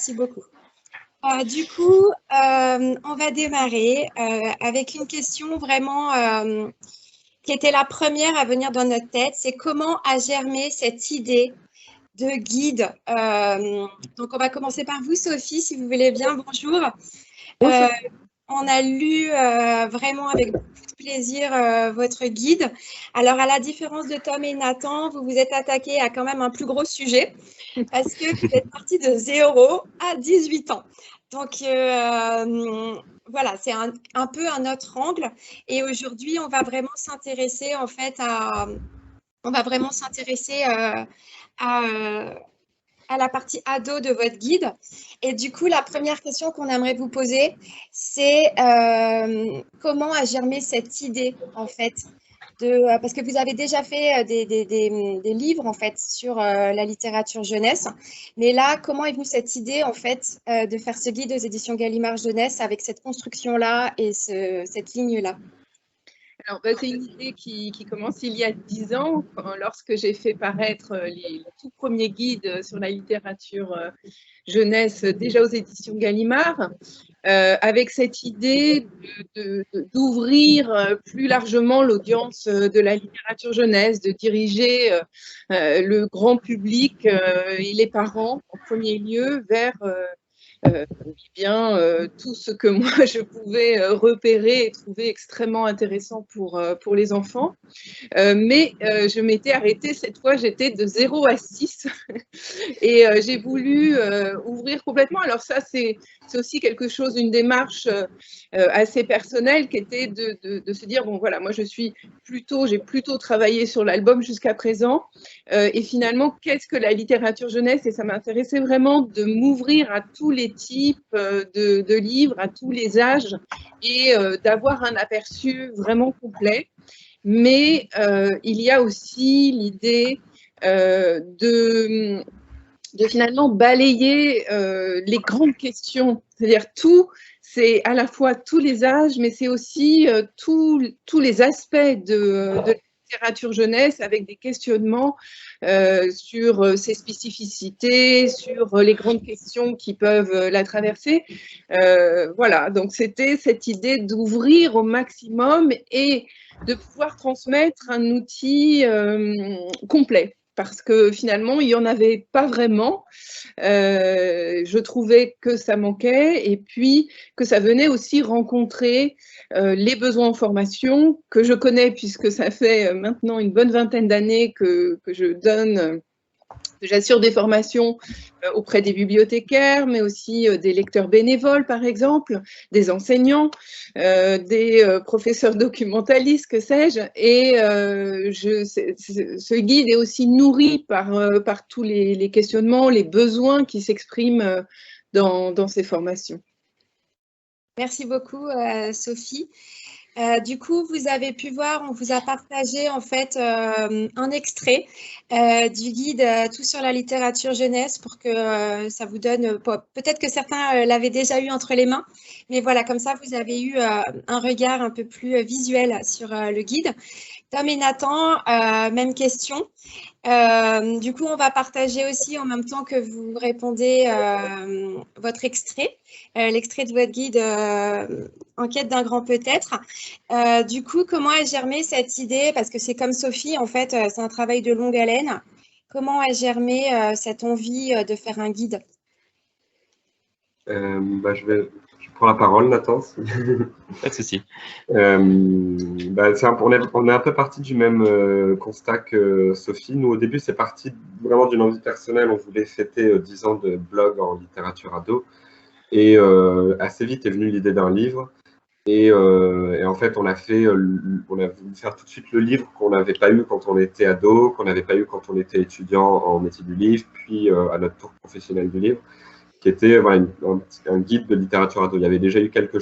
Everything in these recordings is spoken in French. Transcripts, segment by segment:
Merci beaucoup. Du coup, on va démarrer avec une question vraiment qui était la première à venir dans notre tête. C'est comment a germé cette idée de guide. Donc, on va commencer par vous, Sophie, si vous voulez bien. Bonjour. On a lu vraiment avec beaucoup de plaisir votre guide. Alors, à la différence de Tom et Nathan, vous vous êtes attaqué à quand même un plus gros sujet parce que vous êtes parti de 0 à 18 ans. Donc, voilà, c'est un peu un autre angle. Et aujourd'hui, on va vraiment s'intéresser en fait à la partie ado de votre guide. Et du coup, la première question qu'on aimerait vous poser, c'est comment a germé cette idée, en fait, parce que vous avez déjà fait des livres, en fait, sur la littérature jeunesse. Mais là, comment est venue cette idée, en fait, de faire ce guide aux éditions Gallimard Jeunesse avec cette construction-là et cette ligne-là? Alors, c'est une idée qui commence il y a 10 ans, lorsque j'ai fait paraître les tout premiers guides sur la littérature jeunesse, déjà aux éditions Gallimard, avec cette idée d'ouvrir plus largement l'audience de la littérature jeunesse, de diriger le grand public et les parents en premier lieu vers tout ce que moi je pouvais repérer et trouver extrêmement intéressant pour les enfants. Mais je m'étais arrêtée, cette fois j'étais de 0 à 6 et j'ai voulu ouvrir complètement. Alors ça c'est aussi quelque chose, une démarche assez personnelle qui était de se dire, bon voilà, moi j'ai plutôt travaillé sur l'album jusqu'à présent et finalement qu'est-ce que la littérature jeunesse, et ça m'intéressait vraiment de m'ouvrir à tous les types de livres, à tous les âges et d'avoir un aperçu vraiment complet. Mais il y a aussi l'idée de finalement balayer les grandes questions, c'est-à-dire tout, c'est à la fois tous les âges, mais c'est aussi tous les aspects de la littérature jeunesse avec des questionnements sur ses spécificités, sur les grandes questions qui peuvent la traverser. Voilà, donc c'était cette idée d'ouvrir au maximum et de pouvoir transmettre un outil complet. Parce que finalement, il n'y en avait pas vraiment. Je trouvais que ça manquait et puis que ça venait aussi rencontrer les besoins en formation que je connais puisque ça fait maintenant une bonne vingtaine d'années que je donne. J'assure des formations auprès des bibliothécaires, mais aussi des lecteurs bénévoles, par exemple, des enseignants, des professeurs documentalistes, que sais-je. Et ce guide est aussi nourri par tous les questionnements, les besoins qui s'expriment dans ces formations. Merci beaucoup, Sophie. Du coup, vous avez pu voir, on vous a partagé en fait un extrait du guide Tout sur la littérature jeunesse pour que ça vous donne, peut-être que certains l'avaient déjà eu entre les mains, mais voilà, comme ça, vous avez eu un regard un peu plus visuel sur le guide. Tom et Nathan, même question. Du coup, on va partager aussi en même temps que vous répondez votre extrait, l'extrait de votre guide En quête d'un grand peut-être. Du coup, comment a germé cette idée? Parce que c'est comme Sophie, en fait, c'est un travail de longue haleine. Comment a germé cette envie de faire un guide? Je prends la parole, Nathan. Pas de souci. On est un peu parti du même constat que Sophie. Nous, au début, c'est parti vraiment d'une envie personnelle. On voulait fêter 10 ans de blog en littérature ado. Et assez vite est venue l'idée d'un livre. Et en fait, on a voulu faire tout de suite le livre qu'on n'avait pas eu quand on était ado, qu'on n'avait pas eu quand on était étudiant en métier du livre, puis à notre tour professionnel du livre, qui était un guide de littérature ado. Il y avait déjà eu quelques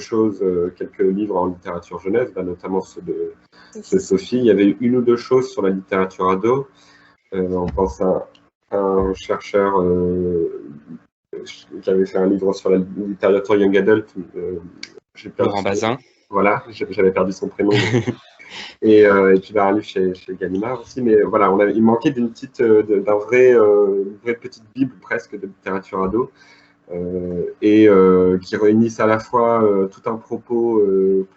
livres en littérature jeunesse, notamment ceux de Sophie. Il y avait eu une ou deux choses sur la littérature ado. On pense à un chercheur qui avait fait un livre sur la littérature young adult. Laurent Bazin. Voilà, j'avais perdu son prénom. Et puis un livre chez Gallimard aussi. Mais voilà, il manquait une vraie petite bible presque de littérature ado. qui réunissent à la fois tout un propos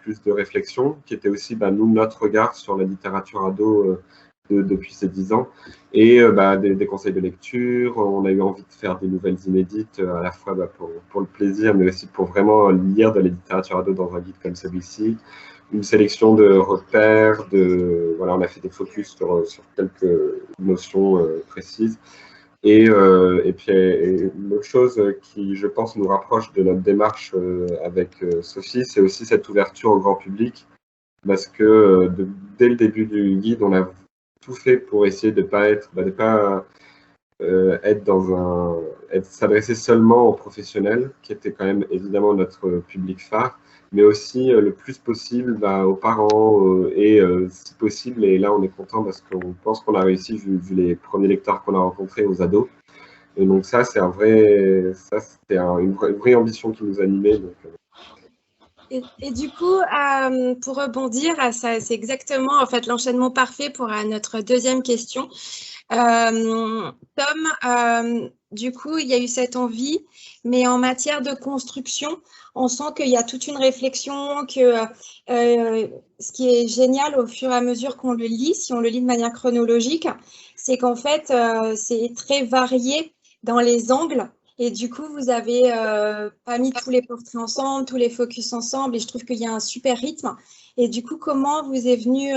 plus de réflexion, qui était aussi nous, notre regard sur la littérature ado depuis ces 10 ans, et des conseils de lecture. On a eu envie de faire des nouvelles inédites, à la fois pour le plaisir, mais aussi pour vraiment lire de la littérature ado dans un guide comme celui-ci. Une sélection de repères, voilà, on a fait des focus sur quelques notions précises. Et puis, une autre chose qui, je pense, nous rapproche de notre démarche avec Sophie, c'est aussi cette ouverture au grand public, parce que dès le début du guide, on a tout fait pour essayer de pas être, s'adresser seulement aux professionnels, qui était quand même évidemment notre public phare, mais aussi le plus possible aux parents et si possible, et là on est content parce qu'on pense qu'on a réussi vu les premiers lecteurs qu'on a rencontrés, aux ados. Et donc ça, c'était une vraie ambition qui nous animait. Donc, Et du coup, pour rebondir, c'est exactement en fait l'enchaînement parfait pour notre deuxième question. Tom, du coup, il y a eu cette envie, mais en matière de construction, on sent qu'il y a toute une réflexion, que ce qui est génial au fur et à mesure qu'on le lit, si on le lit de manière chronologique, c'est qu'en fait, c'est très varié dans les angles. Et du coup, vous avez pas mis tous les portraits ensemble, tous les focus ensemble, et je trouve qu'il y a un super rythme. Et du coup, comment vous est venue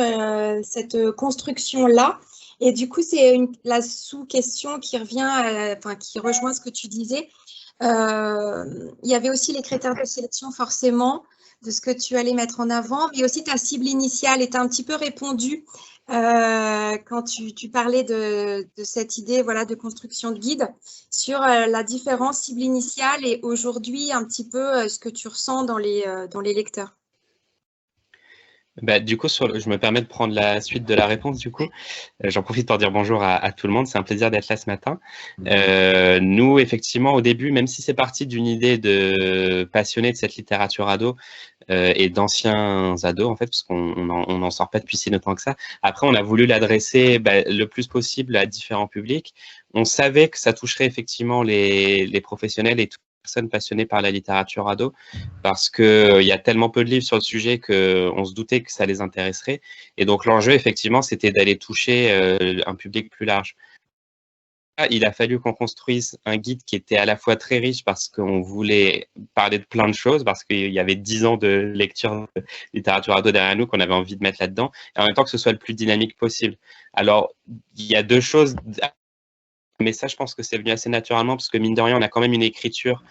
cette construction-là? Et du coup, c'est la sous-question qui revient, qui rejoint ce que tu disais. Il y avait aussi les critères de sélection, forcément, de ce que tu allais mettre en avant, mais aussi ta cible initiale. Et tu as un petit peu répondu quand tu parlais de cette idée, voilà, de construction de guide, sur la différence cible initiale et aujourd'hui un petit peu ce que tu ressens dans les lecteurs. Du coup, je me permets de prendre la suite de la réponse, du coup. J'en profite pour dire bonjour à tout le monde. C'est un plaisir d'être là ce matin. Nous, effectivement, au début, même si c'est parti d'une idée de passionnés de cette littérature ado et d'anciens ados, en fait, parce qu'on n'en sort pas depuis si longtemps que ça. Après, on a voulu l'adresser le plus possible à différents publics. On savait que ça toucherait effectivement les professionnels et toutes les personnes passionnées par la littérature ado, parce qu'il y a tellement peu de livres sur le sujet qu'on se doutait que ça les intéresserait. Et donc, l'enjeu, effectivement, c'était d'aller toucher un public plus large. Il a fallu qu'on construise un guide qui était à la fois très riche parce qu'on voulait parler de plein de choses, parce qu'il y avait 10 ans de lecture de littérature ado derrière nous qu'on avait envie de mettre là-dedans, et en même temps que ce soit le plus dynamique possible. Alors, il y a deux choses, mais ça, je pense que c'est venu assez naturellement, parce que mine de rien, on a quand même une écriture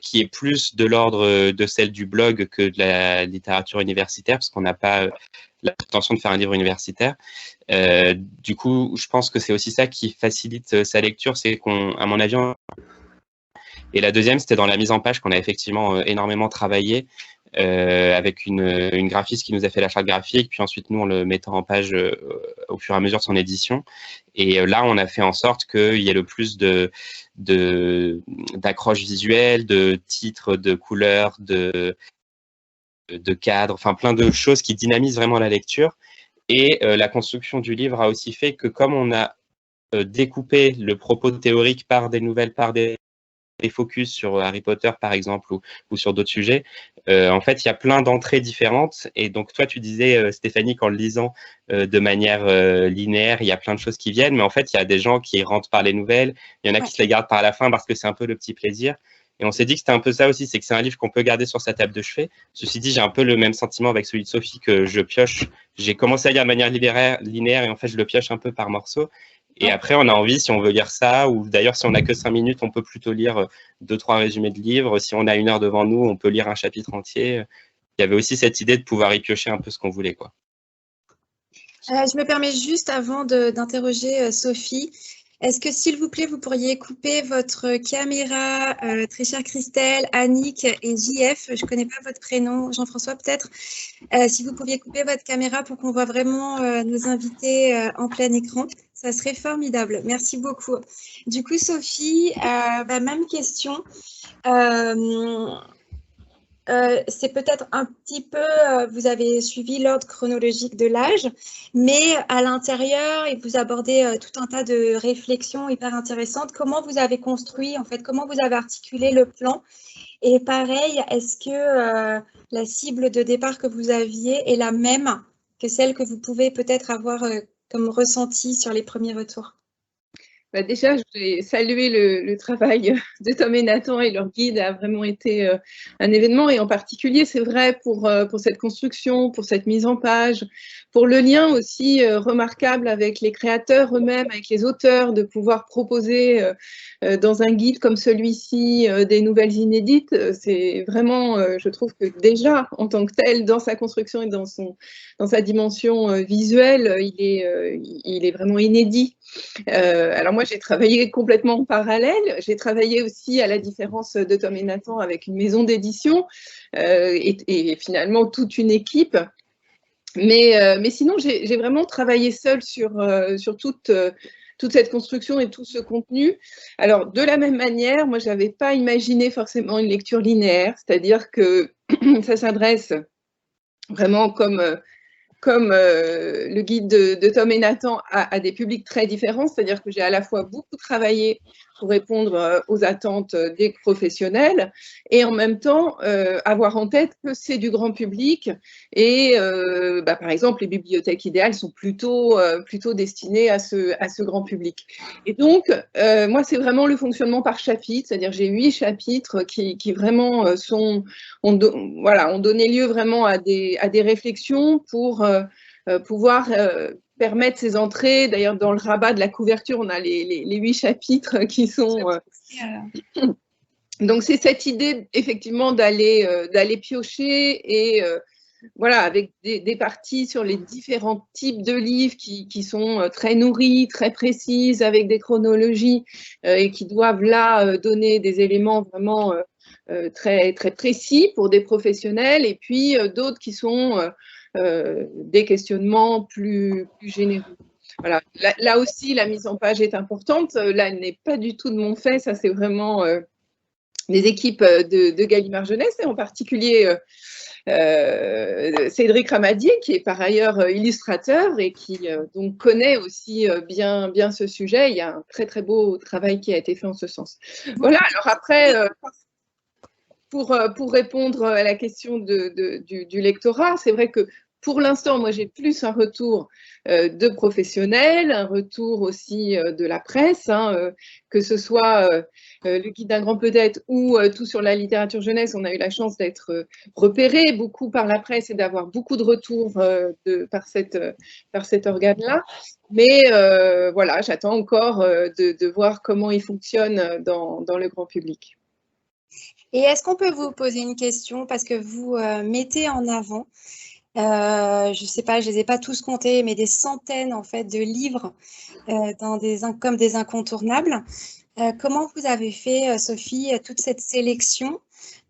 qui est plus de l'ordre de celle du blog que de la littérature universitaire, parce qu'on n'a pas l'intention de faire un livre universitaire. Du coup, je pense que c'est aussi ça qui facilite sa lecture, c'est à mon avis, et la deuxième, c'était dans la mise en page qu'on a effectivement énormément travaillé avec une graphiste qui nous a fait la charte graphique, puis ensuite nous, on le mettant en page au fur et à mesure de son édition. Et là, on a fait en sorte qu'il y ait le plus d'accroches visuelles, de titres, de couleurs, de cadres, enfin plein de choses qui dynamisent vraiment la lecture. Et la construction du livre a aussi fait que comme on a découpé le propos théorique par des nouvelles, par des focus sur Harry Potter, par exemple, ou sur d'autres sujets, en fait, il y a plein d'entrées différentes. Et donc, toi, tu disais, Stéphanie, qu'en le lisant de manière linéaire, il y a plein de choses qui viennent. Mais en fait, il y a des gens qui rentrent par les nouvelles. Il y en a qui se les gardent par la fin parce que c'est un peu le petit plaisir. Et on s'est dit que c'était un peu ça aussi, c'est que c'est un livre qu'on peut garder sur sa table de chevet. Ceci dit, j'ai un peu le même sentiment avec celui de Sophie, que je pioche. J'ai commencé à lire de manière linéaire et en fait, je le pioche un peu par morceaux. Et après, on a envie, si on veut lire ça, ou d'ailleurs, si on n'a que 5 minutes, on peut plutôt lire 2-3 résumés de livres. Si on a 1 heure devant nous, on peut lire un chapitre entier. Il y avait aussi cette idée de pouvoir y piocher un peu ce qu'on voulait, quoi. Je me permets juste, avant d'interroger Sophie, est-ce que, s'il vous plaît, vous pourriez couper votre caméra, très chère Christelle, Annick et JF, je ne connais pas votre prénom, Jean-François peut-être, si vous pouviez couper votre caméra pour qu'on voit vraiment nos invités en plein écran, ça serait formidable. Merci beaucoup. Du coup, Sophie, même question. c'est peut-être un petit peu, vous avez suivi l'ordre chronologique de l'âge, mais à l'intérieur, et vous abordez tout un tas de réflexions hyper intéressantes. Comment vous avez construit, en fait, comment vous avez articulé le plan? Et pareil, est-ce que la cible de départ que vous aviez est la même que celle que vous pouvez peut-être avoir comme ressenti sur les premiers retours? Bah déjà, je voulais saluer le travail de Tom et Nathan, et leur guide a vraiment été un événement, et en particulier, c'est vrai, pour cette construction, pour cette mise en page, pour le lien aussi remarquable avec les créateurs eux-mêmes, avec les auteurs, de pouvoir proposer dans un guide comme celui-ci des nouvelles inédites. C'est vraiment, je trouve que déjà, en tant que tel, dans sa construction et dans sa dimension visuelle, il est vraiment inédit. Alors moi, j'ai travaillé complètement en parallèle. J'ai travaillé aussi, à la différence de Tom et Nathan, avec une maison d'édition et finalement toute une équipe. Mais sinon, j'ai vraiment travaillé seule sur toute cette construction et tout ce contenu. Alors, de la même manière, moi, je n'avais pas imaginé forcément une lecture linéaire, c'est-à-dire que ça s'adresse vraiment comme le guide de Tom et Nathan à des publics très différents, c'est-à-dire que j'ai à la fois beaucoup travaillé pour répondre aux attentes des professionnels et en même temps avoir en tête que c'est du grand public et par exemple les bibliothèques idéales sont plutôt destinées à ce grand public. Et donc moi c'est vraiment le fonctionnement par chapitre, c'est-à-dire j'ai 8 chapitres qui vraiment ont donné lieu vraiment à des réflexions pour pouvoir permettre ces entrées. D'ailleurs, dans le rabat de la couverture, on a les 8 chapitres qui sont… Donc, c'est cette idée, effectivement, d'aller piocher et voilà, avec des parties sur les différents types de livres qui sont très nourris, très précises, avec des chronologies et qui doivent là donner des éléments vraiment très, très précis pour des professionnels, et puis d'autres qui sont des questionnements plus généraux. Voilà. Là aussi, la mise en page est importante. Là, elle n'est pas du tout de mon fait. Ça, c'est vraiment des équipes de Gallimard Jeunesse, et en particulier Cédric Ramadier, qui est par ailleurs illustrateur et qui donc connaît aussi bien ce sujet. Il y a un très, très beau travail qui a été fait en ce sens. Voilà. Alors après… Pour répondre à la question du lectorat, c'est vrai que pour l'instant, moi, j'ai plus un retour de professionnels, un retour aussi de la presse, hein, que ce soit le guide d'un grand peut-être ou tout sur la littérature jeunesse. On a eu la chance d'être repéré beaucoup par la presse et d'avoir beaucoup de retours par cet organe-là. Mais voilà, j'attends encore de voir comment il fonctionne dans le grand public. Et est-ce qu'on peut vous poser une question, parce que vous mettez en avant, je ne sais pas, je ne les ai pas tous comptés, mais des centaines en fait de livres comme des incontournables. Comment vous avez fait, Sophie, toute cette sélection?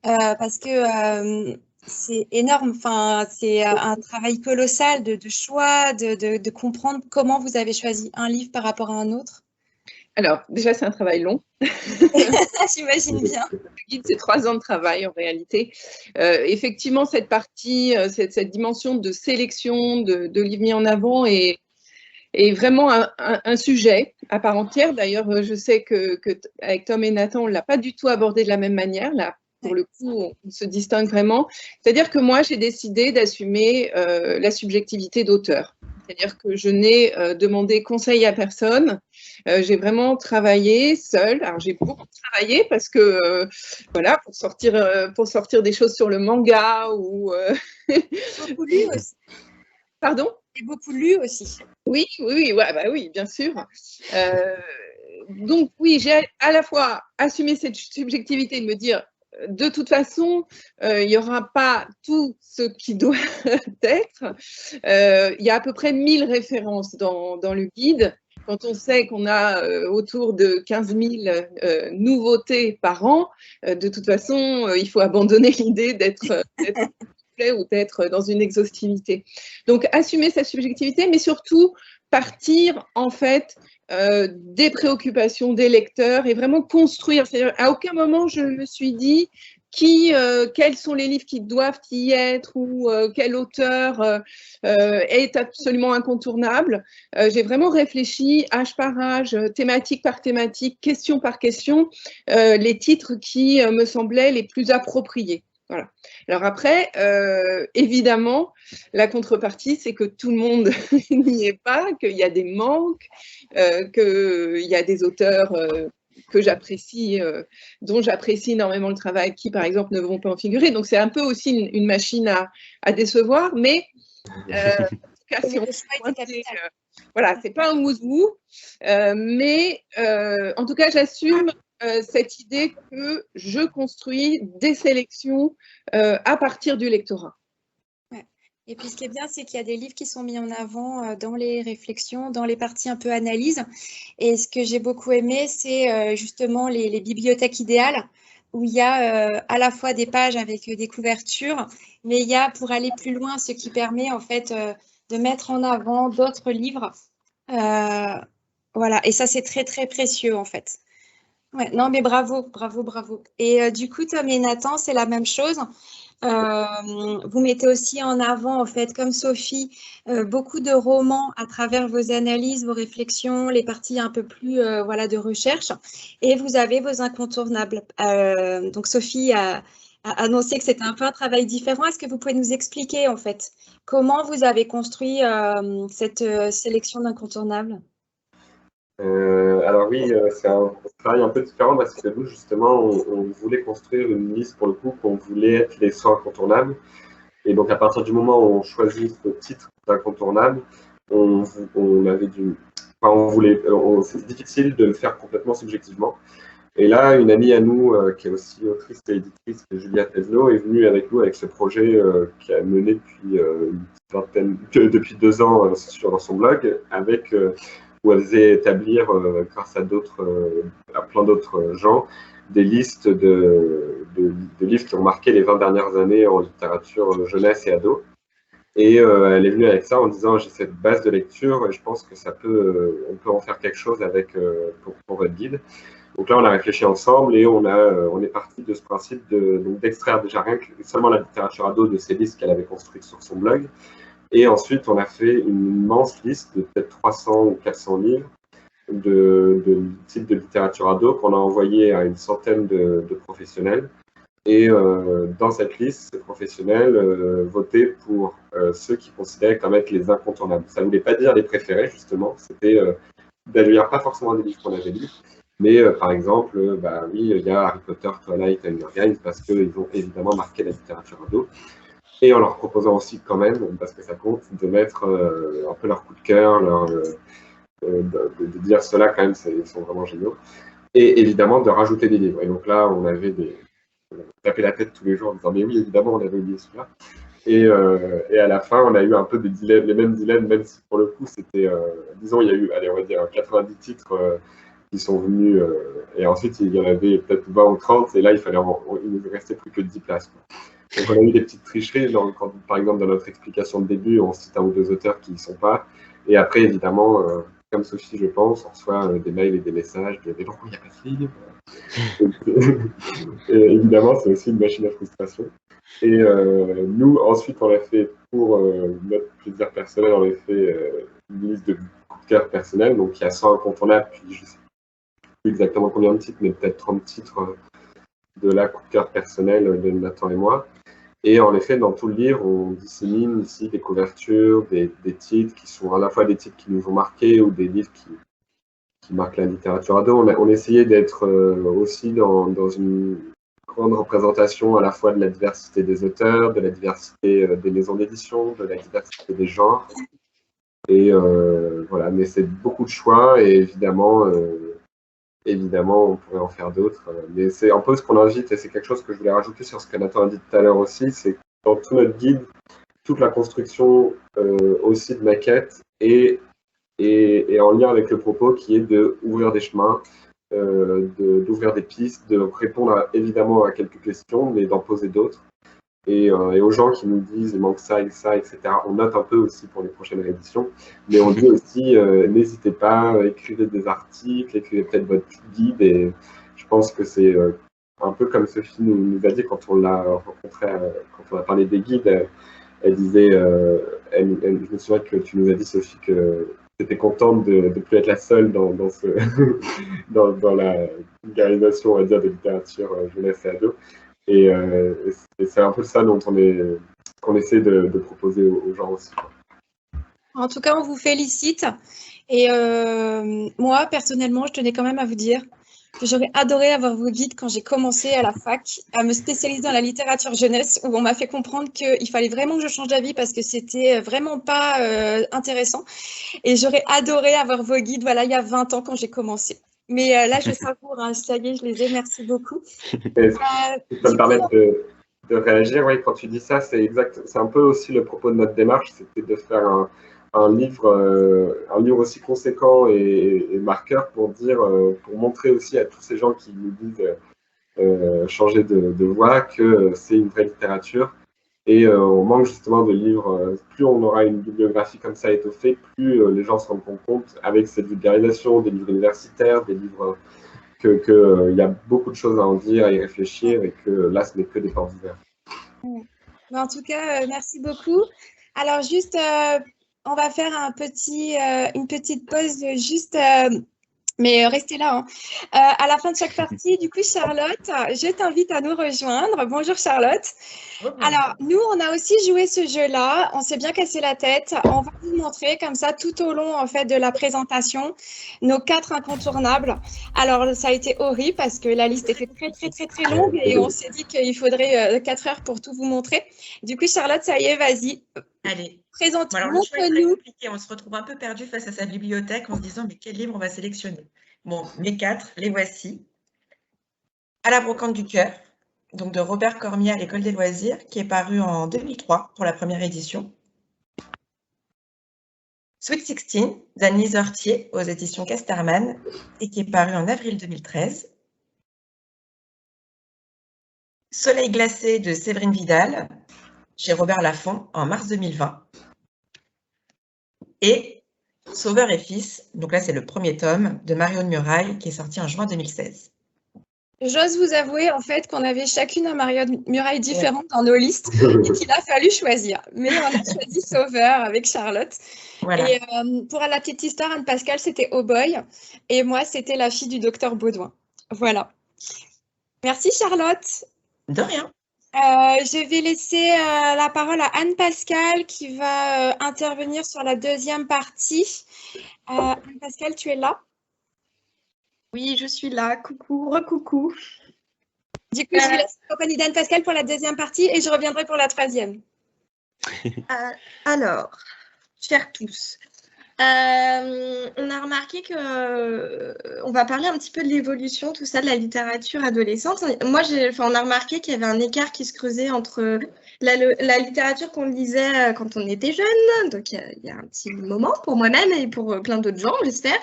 Parce que c'est énorme, enfin, c'est un travail colossal de choix, de comprendre comment vous avez choisi un livre par rapport à un autre. Alors, déjà, c'est un travail long. J'imagine bien. Le guide, c'est 3 ans de travail en réalité. Effectivement, cette partie, cette dimension de sélection de livres mis en avant est vraiment un sujet à part entière. D'ailleurs, je sais qu'avec Tom et Nathan, on ne l'a pas du tout abordé de la même manière. Là, pour le coup, on se distingue vraiment. C'est-à-dire que moi, j'ai décidé d'assumer la subjectivité d'auteur. C'est-à-dire que je n'ai demandé conseil à personne. J'ai vraiment travaillé seule. Alors, j'ai beaucoup travaillé parce que, voilà, pour sortir des choses sur le manga ou… Beaucoup lu aussi. Pardon ? Et beaucoup lu aussi. Oui, ouais, bah oui, bien sûr. Donc, oui, j'ai à la fois assumé cette subjectivité de me dire, de toute façon, il n'y aura pas tout ce qui doit être. Il y a à peu près 1000 références dans le guide. Quand on sait qu'on a autour de 15 000 nouveautés par an, de toute façon, il faut abandonner l'idée d'être ou d'être dans une exhaustivité. Donc, assumer sa subjectivité, mais surtout partir, en fait, des préoccupations des lecteurs et vraiment construire. C'est-à-dire, à aucun moment, je me suis dit quels sont les livres qui doivent y être ou quel auteur est absolument incontournable. J'ai vraiment réfléchi âge par âge, thématique par thématique, question par question, les titres qui me semblaient les plus appropriés. Voilà. Alors après, évidemment, la contrepartie, c'est que tout le monde n'y est pas, qu'il y a des manques, qu'il y a des auteurs que j'apprécie, dont j'apprécie énormément le travail, qui par exemple ne vont pas en figurer. Donc c'est un peu aussi une machine à décevoir, mais en tout cas, si on voilà, c'est pas un mouzou, mais en tout cas, j'assume cette idée que je construis des sélections à partir du lectorat. Et puis, ce qui est bien, c'est qu'il y a des livres qui sont mis en avant dans les réflexions, dans les parties un peu analyse. Et ce que j'ai beaucoup aimé, c'est justement les bibliothèques idéales, où il y a à la fois des pages avec des couvertures, mais il y a, pour aller plus loin, ce qui permet en fait de mettre en avant d'autres livres. Voilà, et ça, c'est très, très précieux en fait. Ouais, non, mais bravo, bravo, bravo. Et du coup, Tom et Nathan, c'est la même chose. Vous mettez aussi en avant, en fait, comme Sophie, beaucoup de romans à travers vos analyses, vos réflexions, les parties un peu plus voilà, de recherche. Et vous avez vos incontournables. Donc, Sophie a annoncé que c'était un peu un travail différent. Est-ce que vous pouvez nous expliquer, en fait, comment vous avez construit cette sélection d'incontournables ? Alors oui, c'est un travail un peu différent parce que nous, justement, on voulait construire une liste, pour le coup, qu'on voulait être les 100 incontournables. Et donc, à partir du moment où on choisit ce titre d'incontournable, on avait c'est difficile de le faire complètement subjectivement. Et là, une amie à nous, qui est aussi autrice et éditrice, Julia Teslo, est venue avec nous avec ce projet qui a mené depuis 2 ans dans son blog, où elle faisait établir, grâce à plein d'autres gens, des listes de livres qui ont marqué les 20 dernières années en littérature jeunesse et ado. Et elle est venue avec ça en disant, j'ai cette base de lecture et je pense que on peut en faire quelque chose pour votre guide. Donc là, on a réfléchi ensemble et on est parti de ce principe d'extraire déjà seulement la littérature ado de ces listes qu'elle avait construites sur son blog. Et ensuite, on a fait une immense liste de peut-être 300 ou 400 livres de types de littérature ado qu'on a envoyé à une centaine de professionnels. Et dans cette liste, ces professionnels votaient pour ceux qu'ils considéraient comme être les incontournables. Ça ne voulait pas dire les préférés, justement. C'était d'ailleurs pas forcément des livres qu'on avait lus. Mais par exemple, oui, il y a Harry Potter, Twilight, Hunger Games, parce qu'ils ont évidemment marqué la littérature ado. Et en leur proposant aussi quand même, parce que ça compte, de mettre un peu leur coup de cœur, de dire ceux-là quand même, ils sont vraiment géniaux. Et évidemment de rajouter des livres. Et donc là, on tapé la tête tous les jours en disant mais oui, évidemment, on avait oublié celui-là. Et à la fin, on a eu un peu les mêmes dilemmes, même si pour le coup, c'était, disons, il y a eu, allez, on va dire 90 titres qui sont venus, et ensuite il y en avait peut-être 20 ou 30, et là, il ne restait plus que 10 places, quoi. Donc on a eu des petites tricheries, par exemple dans notre explication de début, on cite un ou deux auteurs qui n'y sont pas, et après évidemment, comme Sophie je pense, on reçoit des mails et des messages de « mais pourquoi il n'y a pas de livre ?» Et évidemment c'est aussi une machine à frustration. Et nous ensuite on a fait pour notre plaisir personnel, on a fait une liste de coups de cœur personnels, donc il y a 100 incontournables, puis je ne sais plus exactement combien de titres, mais peut-être 30 titres de la coup de cœur personnel de Nathan et moi. Et en effet, dans tout le livre, on dissémine ici des couvertures, des titres qui sont à la fois des titres qui nous ont marqués ou des livres qui marquent la littérature ado. On essayait d'être aussi dans une grande représentation à la fois de la diversité des auteurs, de la diversité des maisons d'édition, de la diversité des genres. Et voilà, mais c'est beaucoup de choix et évidemment, on pourrait en faire d'autres, mais c'est un peu ce qu'on invite, et c'est quelque chose que je voulais rajouter sur ce que Nathan a dit tout à l'heure aussi, c'est que dans tout notre guide, toute la construction aussi de maquettes est en lien avec le propos qui est d'ouvrir des chemins, d'ouvrir des pistes, de répondre évidemment à quelques questions, mais d'en poser d'autres. Et aux gens qui nous disent il manque ça et ça, etc. On note un peu aussi pour les prochaines rééditions, mais on dit aussi n'hésitez pas, écrivez des articles, écrivez peut-être votre guide, et je pense que c'est un peu comme Sophie nous a dit quand on l'a rencontrée, quand on a parlé des guides, elle disait, je me souviens que tu nous as dit, Sophie, que tu étais contente de ne plus être la seule dans dans la vulgarisation, on va dire, de littérature jeunesse et ado. Et c'est un peu ça qu'on essaie de proposer aux gens aussi. En tout cas, on vous félicite. Et moi, personnellement, je tenais quand même à vous dire que j'aurais adoré avoir vos guides quand j'ai commencé à la fac à me spécialiser dans la littérature jeunesse, où on m'a fait comprendre qu'il fallait vraiment que je change d'avis parce que c'était vraiment pas intéressant. Et j'aurais adoré avoir vos guides, voilà, il y a 20 ans quand j'ai commencé. Mais là, je savoure, hein, ça y est, je les ai, merci beaucoup. Ça me permet de réagir, oui, quand tu dis ça, c'est exact. C'est un peu aussi le propos de notre démarche, c'était de faire un livre aussi conséquent et marqueur pour montrer aussi à tous ces gens qui nous disent changer de voie que c'est une vraie littérature. Et on manque justement de livres. Plus on aura une bibliographie comme ça étoffée, plus les gens se rendront compte avec cette vulgarisation, des livres universitaires, des livres qu'il y a beaucoup de choses à en dire, à y réfléchir et que là, ce n'est que des portes ouvertes. En tout cas, merci beaucoup. Alors, juste, on va faire une petite pause, juste, mais restez là. Hein. À la fin de chaque partie, du coup, Charlotte, je t'invite à nous rejoindre. Bonjour, Charlotte. Alors, nous, on a aussi joué ce jeu-là. On s'est bien cassé la tête. On va vous montrer comme ça tout au long en fait de la présentation nos 4 incontournables. Alors, ça a été horrible parce que la liste était très longue et on s'est dit qu'il faudrait 4 heures pour tout vous montrer. Du coup, Charlotte, ça y est, vas-y. Allez. Présente, bon, montre-nous. On se retrouve un peu perdu face à sa bibliothèque en se disant mais quel livre on va sélectionner. Bon, les 4, les voici. À la brocante du cœur, donc de Robert Cormier à l'École des loisirs, qui est paru en 2003 pour la première édition. Sweet 16 d'Anne-Lise Hortier aux éditions Casterman et qui est paru en avril 2013. Soleil glacé de Séverine Vidal chez Robert Laffont en mars 2020. Et Sauveur et fils, donc là c'est le premier tome de Marion de Muraille qui est sorti en juin 2016. J'ose vous avouer en fait qu'on avait chacune un Marion de Muraille différente dans nos listes et qu'il a fallu choisir. Mais on a choisi Sauveur avec Charlotte. Voilà. Et pour la petite histoire, Anne-Pascale, c'était Oh Boy et moi, c'était La fille du docteur Baudouin. Voilà. Merci Charlotte. De rien. Je vais laisser la parole à Anne-Pascale qui va intervenir sur la deuxième partie. Anne-Pascale, tu es là? Oui, je suis là. Coucou, recoucou. Du coup, je vous laisse la compagnie d'Anne-Pascale pour la deuxième partie et je reviendrai pour la troisième. Alors, chers tous, on a remarqué qu'on va parler un petit peu de l'évolution, tout ça, de la littérature adolescente. Moi, on a remarqué qu'il y avait un écart qui se creusait entre la littérature qu'on lisait quand on était jeune, donc il y a un petit moment pour moi-même et pour plein d'autres gens, j'espère,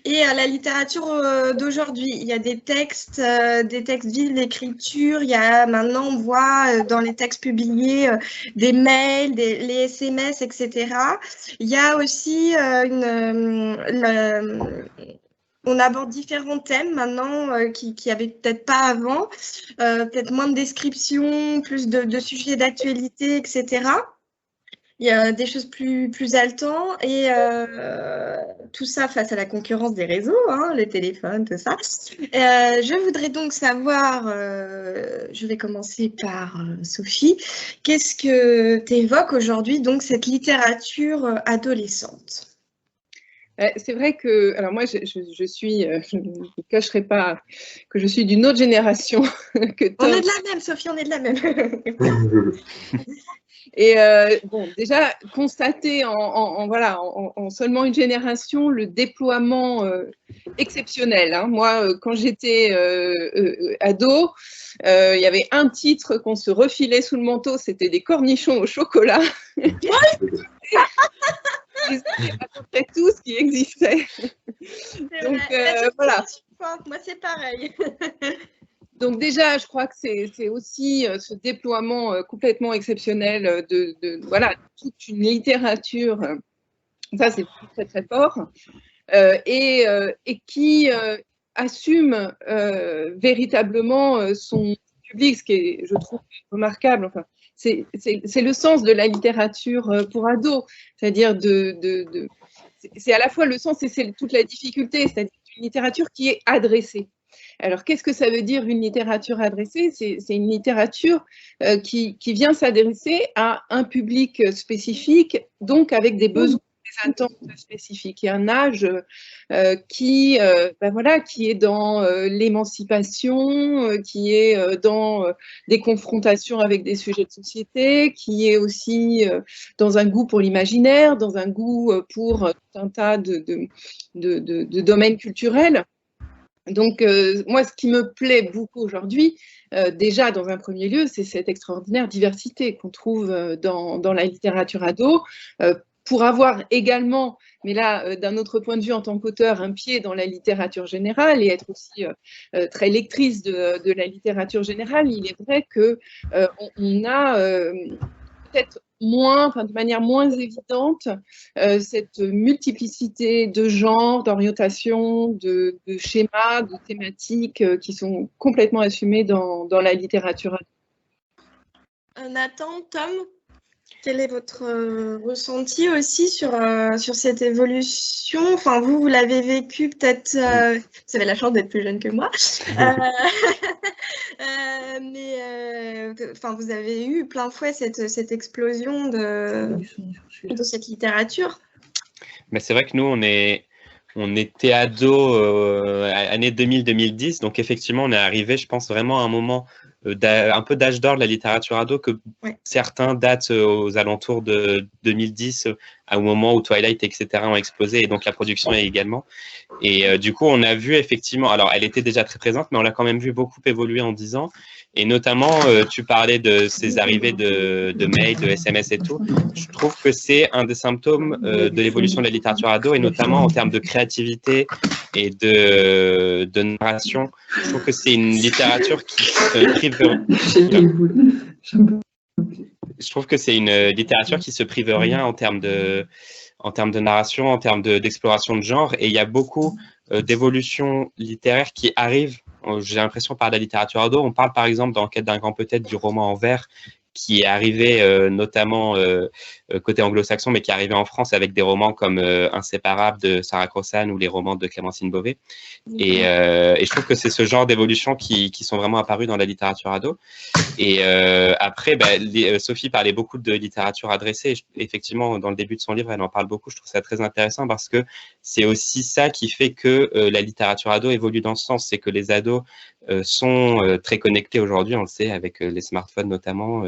et la littérature d'aujourd'hui. Il y a des textes vives d'écriture, il y a maintenant, on voit dans les textes publiés des mails, les SMS, etc. Il y a aussi on aborde différents thèmes maintenant qui avaient peut-être pas avant, peut-être moins de descriptions, plus de sujets d'actualité, etc. Il y a des choses plus haletantes et tout ça face à la concurrence des réseaux, hein, les téléphones, tout ça. Je voudrais donc savoir, je vais commencer par Sophie, qu'est-ce que tu évoques aujourd'hui, donc cette littérature adolescente? C'est vrai que, alors moi, je ne cacherai pas que je suis d'une autre génération que toi. On est de la même, Sophie, on est de la même. Et bon, déjà, constater en seulement une génération le déploiement exceptionnel. Hein. Moi, quand j'étais ado, il y avait un titre qu'on se refilait sous le manteau, c'était des cornichons au chocolat. C'est à peu près tout ce qui existait. Donc, voilà. Moi, c'est pareil. Donc déjà, je crois que c'est aussi ce déploiement complètement exceptionnel de toute une littérature. Ça, c'est très, très fort. Et qui assume véritablement son public, ce qui est, je trouve, remarquable. Enfin, c'est le sens de la littérature pour ados, c'est-à-dire c'est à la fois le sens et c'est toute la difficulté, c'est-à-dire une littérature qui est adressée. Alors, qu'est-ce que ça veut dire une littérature adressée? C'est une littérature qui vient s'adresser à un public spécifique, donc avec des besoins, des attentes spécifiques. Il y a un âge qui est dans l'émancipation, qui est dans des confrontations avec des sujets de société, qui est aussi dans un goût pour l'imaginaire, dans un goût pour tout un tas de domaines culturels. Donc, moi, ce qui me plaît beaucoup aujourd'hui, déjà dans un premier lieu, c'est cette extraordinaire diversité qu'on trouve dans la littérature ado, pour avoir également, mais là, d'un autre point de vue en tant qu'auteur, un pied dans la littérature générale et être aussi très lectrice de la littérature générale, il est vrai qu'on a peut-être moins, enfin, de manière moins évidente, cette multiplicité de genres, d'orientations, de schémas, de thématiques qui sont complètement assumées dans la littérature. Nathan, Tom, quel est votre ressenti aussi sur cette évolution? Enfin, vous l'avez vécu peut-être, vous avez la chance d'être plus jeune que moi, mais enfin, vous avez eu plein fouet cette explosion de cette littérature. Mais c'est vrai que nous, on était ados année 2000-2010, donc effectivement, on est arrivé, je pense, vraiment à un moment un peu d'âge d'or de la littérature ado, que certains datent aux alentours de 2010, au moment où Twilight, etc. ont explosé, et donc la production également. Et du coup, on a vu effectivement, alors elle était déjà très présente, mais on l'a quand même vu beaucoup évoluer en 10 ans. Et notamment, tu parlais de ces arrivées de mails, de SMS et tout. Je trouve que c'est un des symptômes de l'évolution de la littérature ado, et notamment en termes de créativité et de narration. Je trouve que c'est une littérature qui se prive. Je trouve que c'est une littérature qui se prive rien en termes de narration, en termes d'exploration de genre, et il y a beaucoup d'évolutions littéraires qui arrivent. J'ai l'impression par la littérature ado. On parle par exemple dans Quête d'un grand peut-être du roman en vers, qui est arrivé notamment côté anglo-saxon, mais qui est arrivé en France avec des romans comme Inséparables de Sarah Crossan ou les romans de Clémentine Beauvais. Et je trouve que c'est ce genre d'évolution qui sont vraiment apparus dans la littérature ado. Et après, Sophie parlait beaucoup de littérature adressée. Effectivement, dans le début de son livre, elle en parle beaucoup. Je trouve ça très intéressant parce que c'est aussi ça qui fait que la littérature ado évolue dans ce sens. C'est que les ados sont très connectés aujourd'hui, on le sait, avec les smartphones notamment.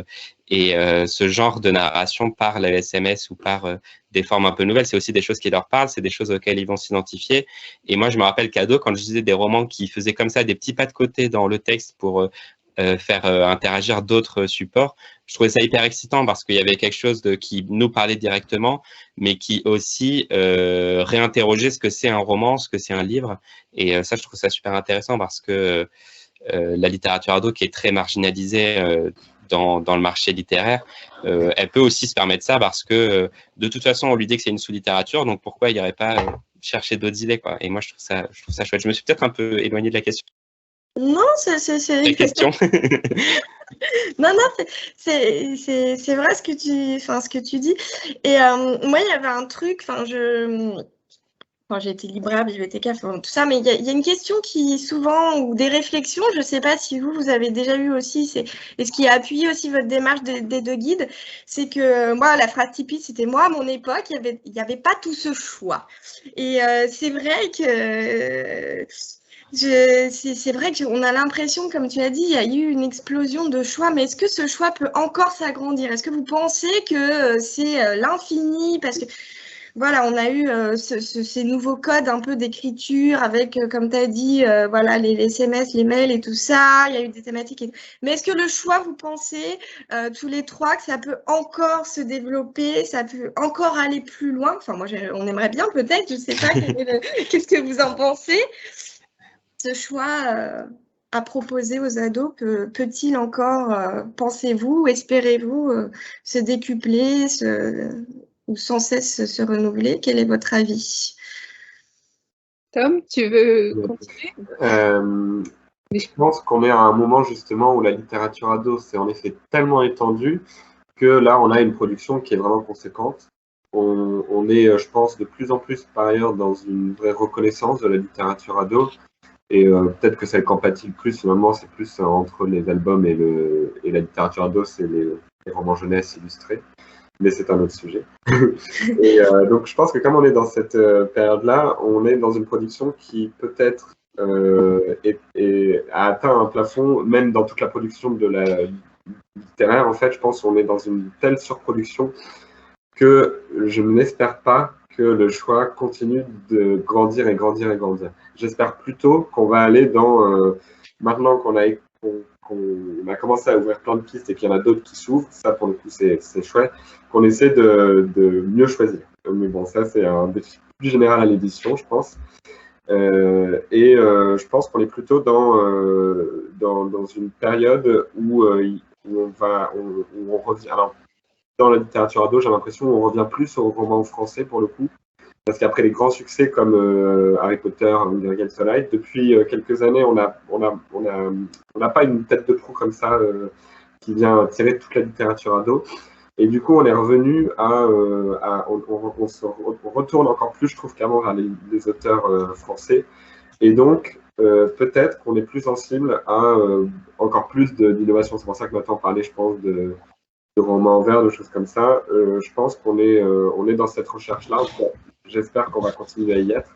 Et ce genre de narration par la SMS ou par des formes un peu nouvelles, c'est aussi des choses qui leur parlent, c'est des choses auxquelles ils vont s'identifier. Et moi, je me rappelle qu'ado, quand je lisais des romans qui faisaient comme ça des petits pas de côté dans le texte pour faire interagir d'autres supports, je trouvais ça hyper excitant parce qu'il y avait quelque chose qui nous parlait directement, mais qui aussi réinterrogeait ce que c'est un roman, ce que c'est un livre. Et ça, je trouve ça super intéressant parce que la littérature ado, qui est très marginalisée dans le marché littéraire, elle peut aussi se permettre ça parce que de toute façon, on lui dit que c'est une sous-littérature, donc pourquoi il n'irait pas chercher d'autres idées, quoi. Et moi, je trouve ça chouette. Je me suis peut-être un peu éloigné de la question. Non, c'est une question. Non, c'est vrai ce que tu dis. Et moi, il y avait un truc, j'ai été libraire, bibliothécaire, tout ça, mais il y a une question qui souvent, ou des réflexions, je ne sais pas si vous avez déjà eu aussi, et ce qui a appuyé aussi votre démarche des deux guides, c'est que moi, la phrase typique, c'était moi, à mon époque, il n'y avait pas tout ce choix. Et c'est vrai que... c'est vrai qu'on a l'impression, comme tu as dit, il y a eu une explosion de choix, mais est-ce que ce choix peut encore s'agrandir? Est-ce que vous pensez que c'est l'infini? Parce que voilà, on a eu ces nouveaux codes un peu d'écriture avec, comme tu as dit, voilà, les SMS, les mails et tout ça. Il y a eu des thématiques. Mais est-ce que le choix, vous pensez, tous les trois, que ça peut encore se développer, ça peut encore aller plus loin? Enfin, moi, on aimerait bien peut-être, je ne sais pas, qu'est-ce que vous en pensez? Ce choix à proposer aux ados, peut-il encore, pensez-vous, espérez-vous, se décupler, ou sans cesse se renouveler? Quel est votre avis? Tom, tu veux continuer? Je pense qu'on est à un moment justement où la littérature ado s'est en effet tellement étendue que là, on a une production qui est vraiment conséquente. On est, je pense, de plus en plus par ailleurs dans une vraie reconnaissance de la littérature ado. Et peut-être que celle qu'en pâtit le plus, finalement, c'est plus entre les albums et la littérature ado, c'est les romans jeunesse illustrés. Mais c'est un autre sujet. Et donc, je pense que comme on est dans cette période-là, on est dans une production qui peut-être a atteint un plafond, même dans toute la production de la littéraire. En fait, je pense qu'on est dans une telle surproduction que je n'espère pas que le choix continue de grandir et grandir et grandir. J'espère plutôt qu'on va aller dans, maintenant qu'on a commencé à ouvrir plein de pistes et qu'il y en a d'autres qui s'ouvrent, ça pour le coup c'est chouette, qu'on essaie de mieux choisir. Mais bon, ça c'est un défi plus général à l'édition, je pense. Je pense qu'on est plutôt dans une période où on revient. Alors, dans la littérature ado, j'ai l'impression qu'on revient plus au roman français pour le coup. Parce qu'après les grands succès comme Harry Potter, Hunger Games, depuis quelques années, on n'a pas une tête de proue comme ça qui vient tirer toute la littérature ado. Et du coup, on est revenu on retourne encore plus, je trouve, qu'avant vers les auteurs français. Et donc, peut-être qu'on est plus sensible à encore plus d'innovation. C'est pour ça que Nathan parlait, je pense, de romans en vers, de choses comme ça. Je pense qu'on est dans cette recherche-là. J'espère qu'on va continuer à y être.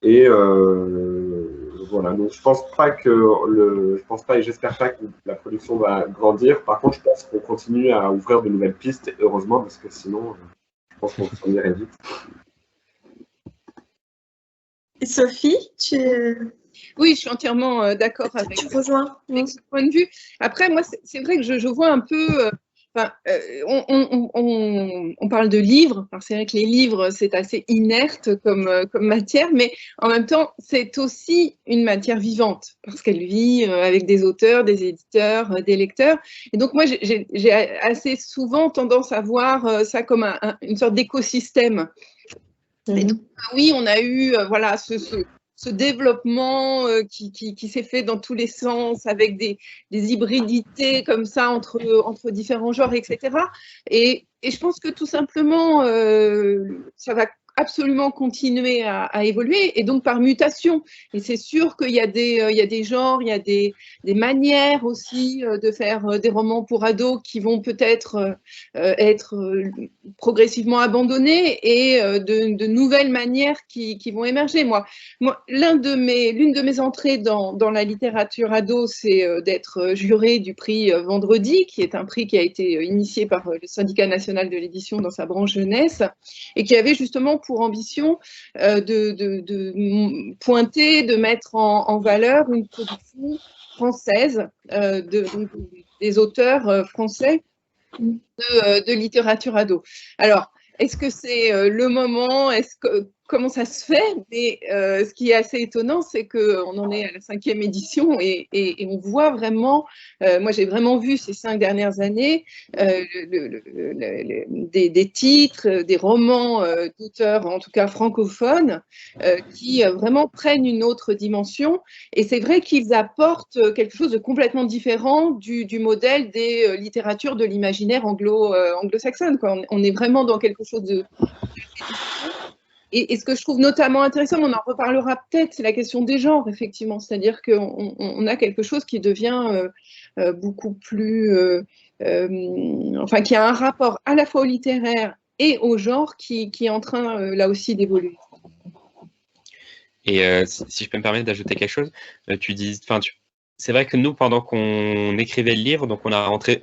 Et voilà. Donc, je pense pas et j'espère pas que la production va grandir. Par contre, je pense qu'on continue à ouvrir de nouvelles pistes, heureusement, parce que sinon, je pense qu'on s'en irait vite. Et Sophie, Oui, je suis entièrement d'accord avec tu rejoins ce point de vue. Après, moi, c'est vrai que je vois un peu. On parle de livres. C'est vrai que les livres, c'est assez inerte comme matière, mais en même temps, c'est aussi une matière vivante parce qu'elle vit avec des auteurs, des éditeurs, des lecteurs. Et donc, moi, j'ai assez souvent tendance à voir ça comme une sorte d'écosystème. Et donc, oui, on a eu voilà, ce développement qui s'est fait dans tous les sens avec des hybridités comme ça entre différents genres, etc. Et je pense que tout simplement, ça va absolument continuer à évoluer et donc par mutation. Et c'est sûr qu'il y a des genres, il y a des manières aussi de faire des romans pour ados qui vont peut-être être progressivement abandonnés et de nouvelles manières qui vont émerger. Moi, l'une de mes entrées dans la littérature ado, c'est d'être jurée du prix Vendredi, qui est un prix qui a été initié par le Syndicat national de l'édition dans sa branche jeunesse et qui avait justement pour ambition de pointer, de mettre en valeur une production française des auteurs français de littérature ado. Alors, est-ce que c'est le moment? Comment ça se fait? Mais ce qui est assez étonnant, c'est qu'on en est à la 5e édition et on voit vraiment, moi j'ai vraiment vu ces 5 dernières années des titres, des romans d'auteurs, en tout cas francophones, qui vraiment prennent une autre dimension. Et c'est vrai qu'ils apportent quelque chose de complètement différent du modèle des littératures de l'imaginaire anglo-saxonne. On est vraiment dans quelque chose de... Et ce que je trouve notamment intéressant, on en reparlera peut-être, c'est la question des genres, effectivement. C'est-à-dire qu'on a quelque chose qui devient beaucoup plus... enfin, qui a un rapport à la fois au littéraire et au genre qui est en train, là aussi, d'évoluer. Et si je peux me permettre d'ajouter quelque chose, c'est vrai que nous, pendant qu'on écrivait le livre, donc on rencontré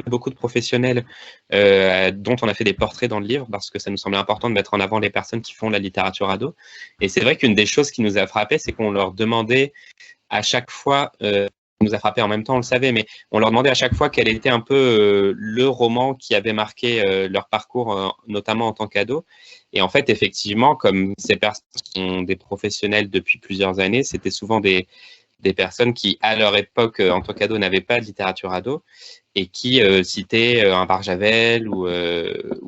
beaucoup de professionnels dont on a fait des portraits dans le livre parce que ça nous semblait important de mettre en avant les personnes qui font la littérature ado. Et c'est vrai qu'une des choses qui nous a frappé, c'est qu'on leur demandait à chaque fois, nous a frappé en même temps, on le savait, mais on leur demandait à chaque fois quel était un peu le roman qui avait marqué leur parcours, notamment en tant qu'ado. Et en fait, effectivement, comme ces personnes sont des professionnels depuis plusieurs années, c'était souvent des des personnes qui, à leur époque, en tant qu'ado, n'avaient pas de littérature ado et qui citaient un Barjavel ou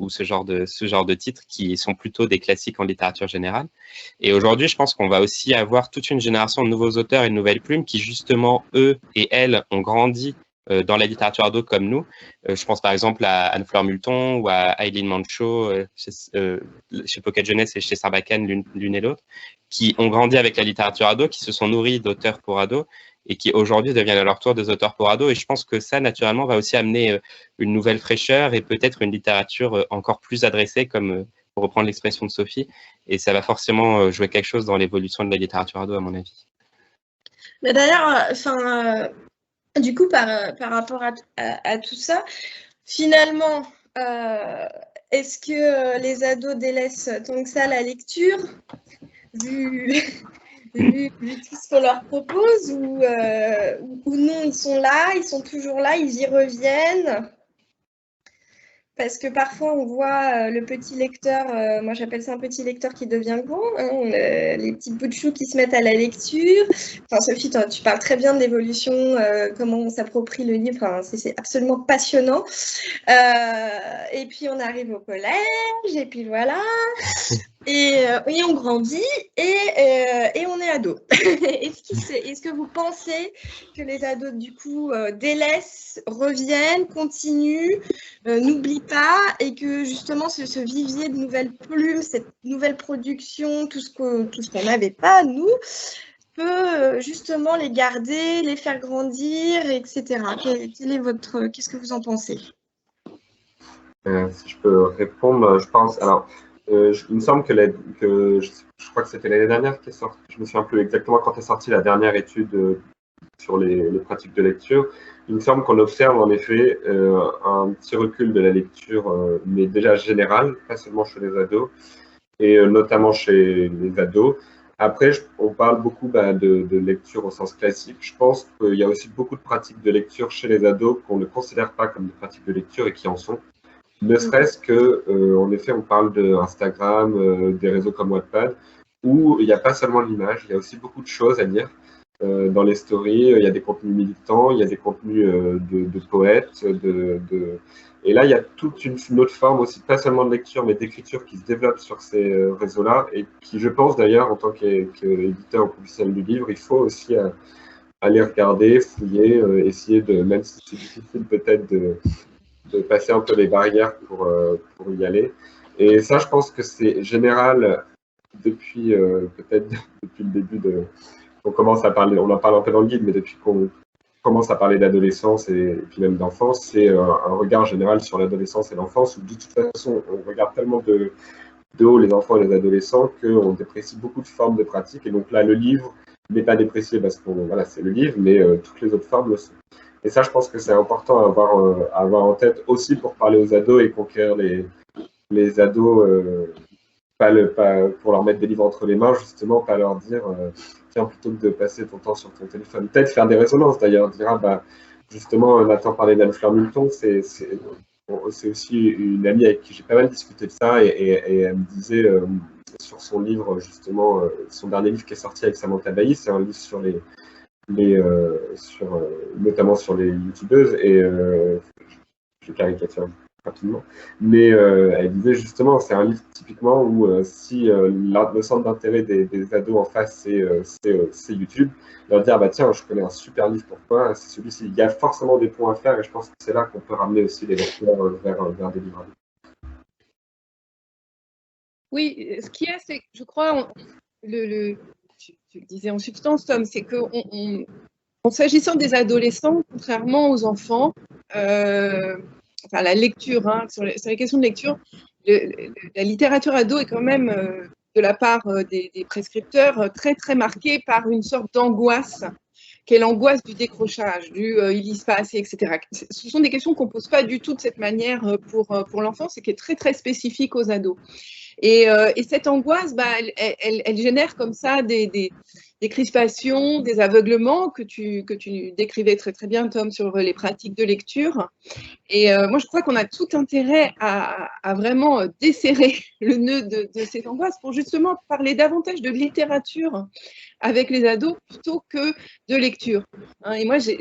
ce genre de titres qui sont plutôt des classiques en littérature générale. Et aujourd'hui, je pense qu'on va aussi avoir toute une génération de nouveaux auteurs et de nouvelles plumes qui, justement, eux et elles, ont grandi dans la littérature ado comme nous. Je pense par exemple à Anne-Fleur Multon ou à Aileen Mancho chez Pocket Jeunesse et chez Sarbacane, l'une et l'autre, qui ont grandi avec la littérature ado, qui se sont nourris d'auteurs pour ados et qui aujourd'hui deviennent à leur tour des auteurs pour ados. Et je pense que ça, naturellement, va aussi amener une nouvelle fraîcheur et peut-être une littérature encore plus adressée, comme pour reprendre l'expression de Sophie. Et ça va forcément jouer quelque chose dans l'évolution de la littérature ado, à mon avis. Mais d'ailleurs, du coup, par rapport à tout ça, finalement, est-ce que les ados délaissent tant que ça la lecture, vu tout ce qu'on leur propose, ou non, ils sont là, ils sont toujours là, ils y reviennent? Parce que parfois, on voit le petit lecteur, moi j'appelle ça un petit lecteur qui devient grand, hein, les petits bouts de chou qui se mettent à la lecture. Enfin, Sophie, tu parles très bien de l'évolution, comment on s'approprie le livre, enfin, c'est absolument passionnant. Et puis, on arrive au collège, et puis voilà. Et on grandit et on est ado. Est-ce que vous pensez que les ados, du coup, délaissent, reviennent, continuent, n'oublient pas, et que justement ce vivier de nouvelles plumes, cette nouvelle production, tout ce qu'on n'avait pas, nous, peut justement les garder, les faire grandir, etc. Qu'est-ce que vous en pensez? Si je peux répondre, je pense. Alors, il me semble que je crois que c'était l'année dernière qui est sortie. Je me souviens plus exactement quand est sortie la dernière étude sur les pratiques de lecture. Il me semble qu'on observe en effet un petit recul de la lecture, mais déjà générale, pas seulement chez les ados, et notamment chez les ados. Après, on parle beaucoup de lecture au sens classique. Je pense qu'il y a aussi beaucoup de pratiques de lecture chez les ados qu'on ne considère pas comme des pratiques de lecture et qui en sont. Ne serait-ce que, en effet, on parle d'Instagram, des réseaux comme Wattpad, où il n'y a pas seulement l'image, il y a aussi beaucoup de choses à lire. Dans les stories, il y a des contenus militants, il y a des contenus de poètes, et là, il y a toute une autre forme aussi, pas seulement de lecture, mais d'écriture qui se développe sur ces réseaux-là, et qui, je pense d'ailleurs, en tant qu'éditeur ou professionnel du livre, il faut aussi aller regarder, fouiller, essayer de, même si c'est difficile peut-être de passer un peu les barrières pour y aller. Et ça, je pense que c'est général depuis peut-être depuis le début on commence à parler, on en parle un peu dans le guide, mais depuis qu'on commence à parler d'adolescence et puis même d'enfance, c'est un regard général sur l'adolescence et l'enfance où de toute façon, on regarde tellement de haut les enfants et les adolescents qu'on déprécie beaucoup de formes de pratiques. Et donc là, le livre n'est pas déprécié parce que voilà, c'est le livre, mais toutes les autres formes le sont. Et ça, je pense que c'est important à avoir en tête aussi pour parler aux ados et conquérir les ados, pas pour leur mettre des livres entre les mains, justement, pas leur dire tiens, plutôt que de passer ton temps sur ton téléphone. Peut-être faire des résonances d'ailleurs, dire justement, Nathan parlait d'Anne-Fleur Multon, c'est aussi une amie avec qui j'ai pas mal discuté de ça et elle me disait sur son livre, justement, son dernier livre qui est sorti avec Samantha Bailly, c'est un livre sur notamment sur les youtubeuses, et je caricature rapidement, mais elle disait justement, c'est un livre typiquement où si le centre d'intérêt des ados en face c'est YouTube, leur dire tiens, je connais un super livre pour toi, c'est celui-ci. Il y a forcément des points à faire et je pense que c'est là qu'on peut ramener aussi les lecteurs vers des livres. Oui, ce qu'il y a, c'est que je crois, tu le disais en substance, Tom, c'est que en s'agissant des adolescents, contrairement aux enfants, enfin la lecture, sur les questions de lecture, la littérature ado est quand même, de la part des prescripteurs, très très marquée par une sorte d'angoisse, qui est l'angoisse du décrochage, ils lisent pas assez, etc. Ce sont des questions qu'on pose pas du tout de cette manière pour l'enfance et qui est très très spécifique aux ados. Et cette angoisse, elle génère comme ça des crispations, des aveuglements que tu décrivais très très bien, Tom, sur les pratiques de lecture. Et moi, je crois qu'on a tout intérêt à vraiment desserrer le nœud de ces angoisses pour justement parler davantage de littérature avec les ados plutôt que de lecture. Et moi, j'ai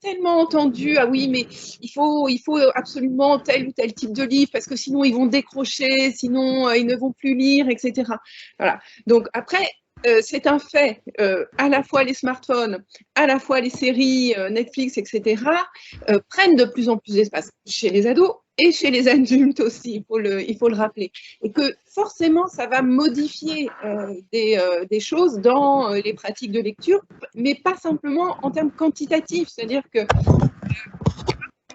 tellement entendu, ah oui, mais il faut absolument tel ou tel type de livre parce que sinon ils vont décrocher, sinon ils ne vont plus lire, etc. Voilà. Donc après, c'est un fait, à la fois les smartphones, à la fois les séries Netflix, etc., prennent de plus en plus d'espace chez les ados et chez les adultes aussi, il faut le rappeler. Et que forcément, ça va modifier des choses dans les pratiques de lecture, mais pas simplement en termes quantitatifs. C'est-à-dire que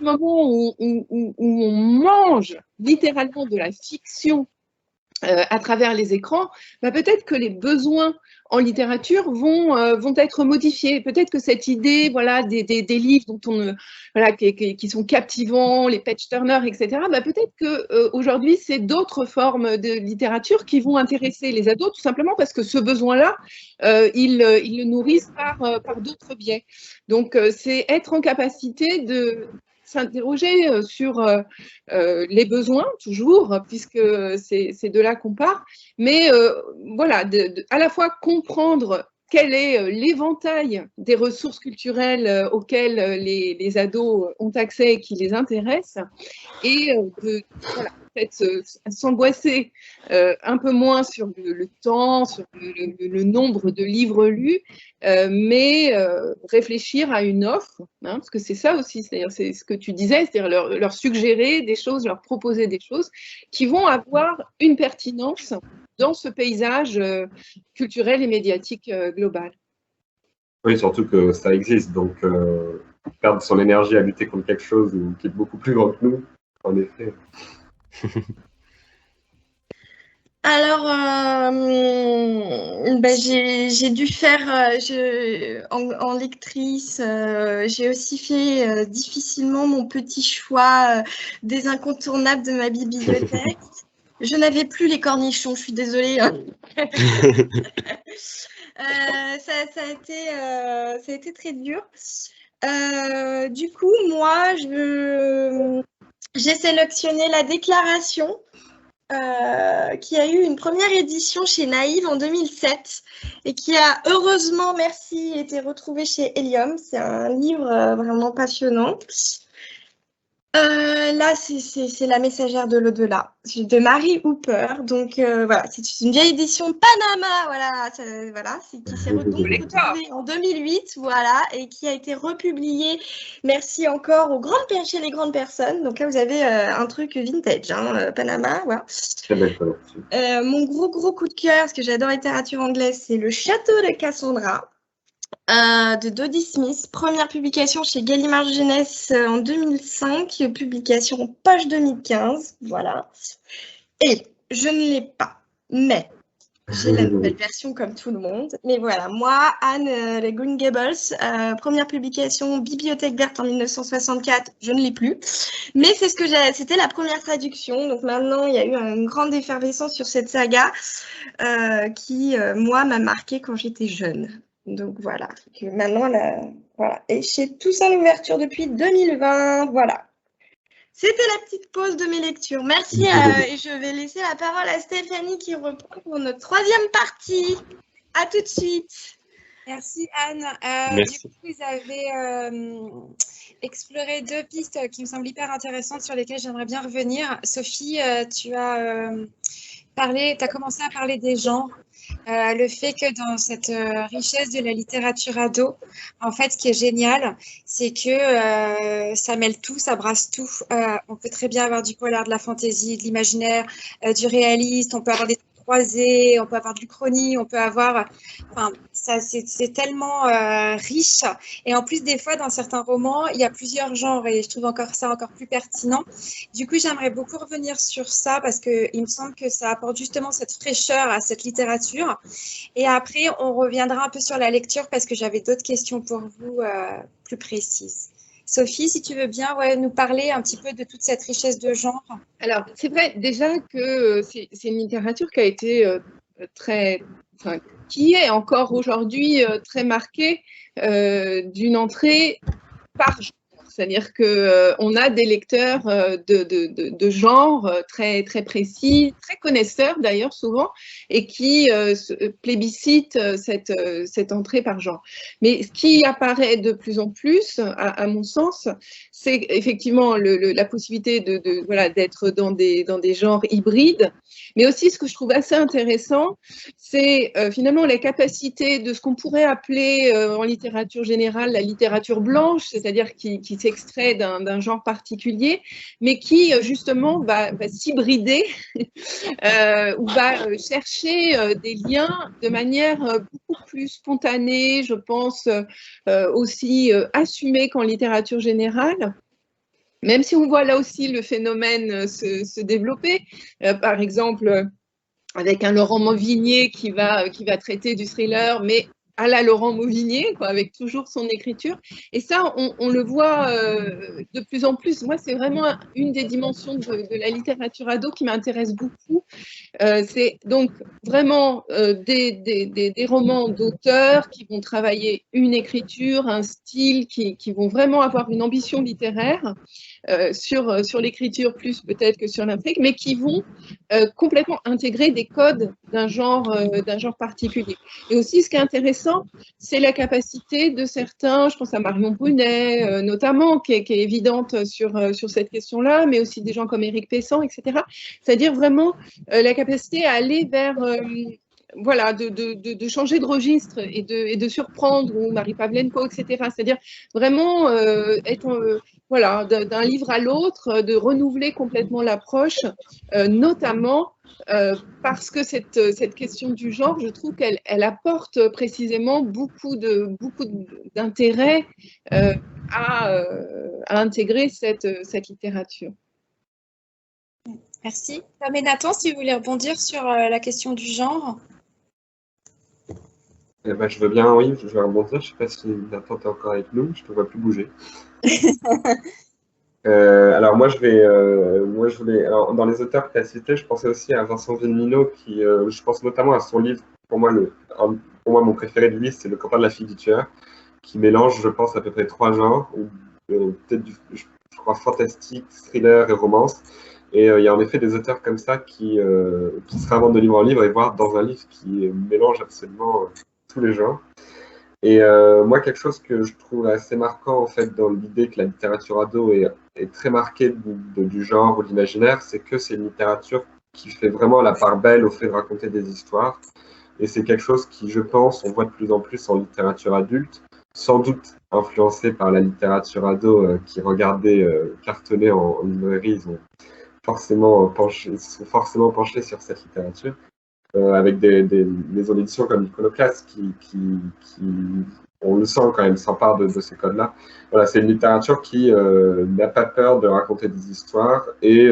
au moment où on mange littéralement de la fiction à travers les écrans, bah peut-être que les besoins en littérature vont être modifiés. Peut-être que cette idée, voilà, des livres dont qui sont captivants, les page-turners, etc., bah peut-être qu'aujourd'hui, c'est d'autres formes de littérature qui vont intéresser les ados, tout simplement parce que ce besoin-là, ils le nourrissent par d'autres biais. Donc, c'est être en capacité de s'interroger sur les besoins, toujours, puisque c'est de là qu'on part, mais voilà, à la fois comprendre quel est l'éventail des ressources culturelles auxquelles les ados ont accès et qui les intéressent, et voilà, peut-être s'angoisser un peu moins sur le temps, sur le nombre de livres lus, mais réfléchir à une offre, hein, parce que c'est ça aussi, c'est-à-dire c'est ce que tu disais, c'est-à-dire leur suggérer des choses, leur proposer des choses qui vont avoir une pertinence dans ce paysage culturel et médiatique global. Oui, surtout que ça existe, donc perdre son énergie à lutter contre quelque chose qui est beaucoup plus grand que nous, en effet. Alors, j'ai dû faire, en lectrice, j'ai aussi fait difficilement mon petit choix des incontournables de ma bibliothèque. Je n'avais plus les cornichons, je suis désolée. Hein. Ça a été très dur. Du coup, moi, j'ai sélectionné la déclaration qui a eu une première édition chez Naïve en 2007 et qui a heureusement, merci, été retrouvée chez Helium. C'est un livre vraiment passionnant. Là, c'est La messagère de l'au-delà, de Marie Hooper. Donc, voilà, c'est une vieille édition Panama, voilà, qui s'est retrouvée en 2008, voilà, et qui a été republiée, merci encore chez les grandes personnes. Donc là, vous avez un truc vintage, hein, Panama, voilà. Mon gros coup de cœur, parce que j'adore la littérature anglaise, c'est Le Château de Cassandra. De Dodie Smith, première publication chez Gallimard Jeunesse en 2005, publication en page 2015, voilà. Et je ne l'ai pas, mais j'ai la nouvelle version comme tout le monde. Mais voilà, moi, Anne les Green Gables, première publication Bibliothèque verte en 1964, je ne l'ai plus. Mais c'est c'était la première traduction. Donc maintenant, il y a eu une grande effervescence sur cette saga qui, moi, m'a marquée quand j'étais jeune. Donc voilà, maintenant, voilà. Et chez Toussaint l'ouverture depuis 2020, voilà. C'était la petite pause de mes lectures. Merci et je vais laisser la parole à Stéphanie qui reprend pour notre troisième partie. À tout de suite. Merci Anne. Merci. Du coup, vous avez exploré deux pistes qui me semblent hyper intéressantes sur lesquelles j'aimerais bien revenir. Sophie, tu as commencé à parler des genres. Le fait que dans cette richesse de la littérature ado, en fait, ce qui est génial, c'est que ça mêle tout, ça brasse tout. On peut très bien avoir du polar, de la fantaisie, de l'imaginaire, du réaliste, on peut avoir des croisés, on peut avoir de l'Uchronie, on peut avoir... Enfin, c'est tellement riche. Et en plus, des fois, dans certains romans, il y a plusieurs genres et je trouve ça encore plus pertinent. Du coup, j'aimerais beaucoup revenir sur ça parce qu'il me semble que ça apporte justement cette fraîcheur à cette littérature. Et après, on reviendra un peu sur la lecture parce que j'avais d'autres questions pour vous plus précises. Sophie, si tu veux bien nous parler un petit peu de toute cette richesse de genre. Alors, c'est vrai déjà que c'est une littérature qui a été qui est encore aujourd'hui très marquée d'une entrée par genre. C'est-à-dire qu'on a des lecteurs de genre très, très précis, très connaisseurs d'ailleurs souvent, et qui plébiscitent cette entrée par genre. Mais ce qui apparaît de plus en plus, à mon sens, c'est effectivement la possibilité d'être dans des genres hybrides. Mais aussi, ce que je trouve assez intéressant, c'est finalement la capacité de ce qu'on pourrait appeler en littérature générale la littérature blanche, c'est-à-dire qui s'extrait d'un genre particulier, mais qui justement va s'hybrider ou va chercher des liens de manière beaucoup plus spontanée, je pense, aussi assumée qu'en littérature générale. Même si on voit là aussi le phénomène se développer, par exemple, avec un Laurent Mauvigné qui va traiter du thriller, mais à la Laurent Mauvigné, quoi, avec toujours son écriture. Et ça, on le voit de plus en plus. Moi, c'est vraiment une des dimensions de la littérature ado qui m'intéresse beaucoup. C'est donc vraiment des romans d'auteurs qui vont travailler une écriture, un style, qui vont vraiment avoir une ambition littéraire sur l'écriture plus peut-être que sur l'intrigue, mais qui vont complètement intégrer des codes d'un genre particulier. Et aussi, ce qui est intéressant, c'est la capacité de certains, je pense à Marion Brunet notamment, qui est évidente sur cette question-là, mais aussi des gens comme Éric Pessan, etc. C'est-à-dire vraiment la capacité à aller vers voilà, de changer de registre et de surprendre, ou Marie Pavlenko, etc. C'est-à-dire vraiment être voilà, d'un livre à l'autre, de renouveler complètement l'approche, notamment parce que cette question du genre, je trouve qu'elle apporte précisément beaucoup d'intérêt à intégrer cette littérature. Merci. Mais Nathan, si vous voulez rebondir sur la question du genre. Eh ben, je veux bien, oui, je vais rebondir. Je ne sais pas si Nathan est encore avec nous, je ne te vois plus bouger. Alors moi, je voulais, alors, dans les auteurs que tu as cités, je pensais aussi à Vincent Villeminot, qui, je pense notamment à son livre, pour moi, mon préféré de lui, c'est Le copain de la fille du tueur, qui mélange, je pense, à peu près 3 genres, peut-être je crois fantastique, thriller et romance. Et il y a en effet des auteurs comme ça qui se réinventent de livre en livre, et voire dans un livre qui mélange absolument tous les genres. Et moi, quelque chose que je trouve assez marquant en fait dans l'idée que la littérature ado est très marquée du genre ou de l'imaginaire, c'est que c'est une littérature qui fait vraiment la part belle au fait de raconter des histoires. Et c'est quelque chose qui, je pense, on voit de plus en plus en littérature adulte, sans doute influencé par la littérature ado qui regardait cartonner en librairie. Ils ont forcément se sont forcément penchés sur cette littérature. Avec des maisons d'édition comme Iconoclast qui, on le sent quand même, s'empare de ces codes-là. Voilà, c'est une littérature qui n'a pas peur de raconter des histoires et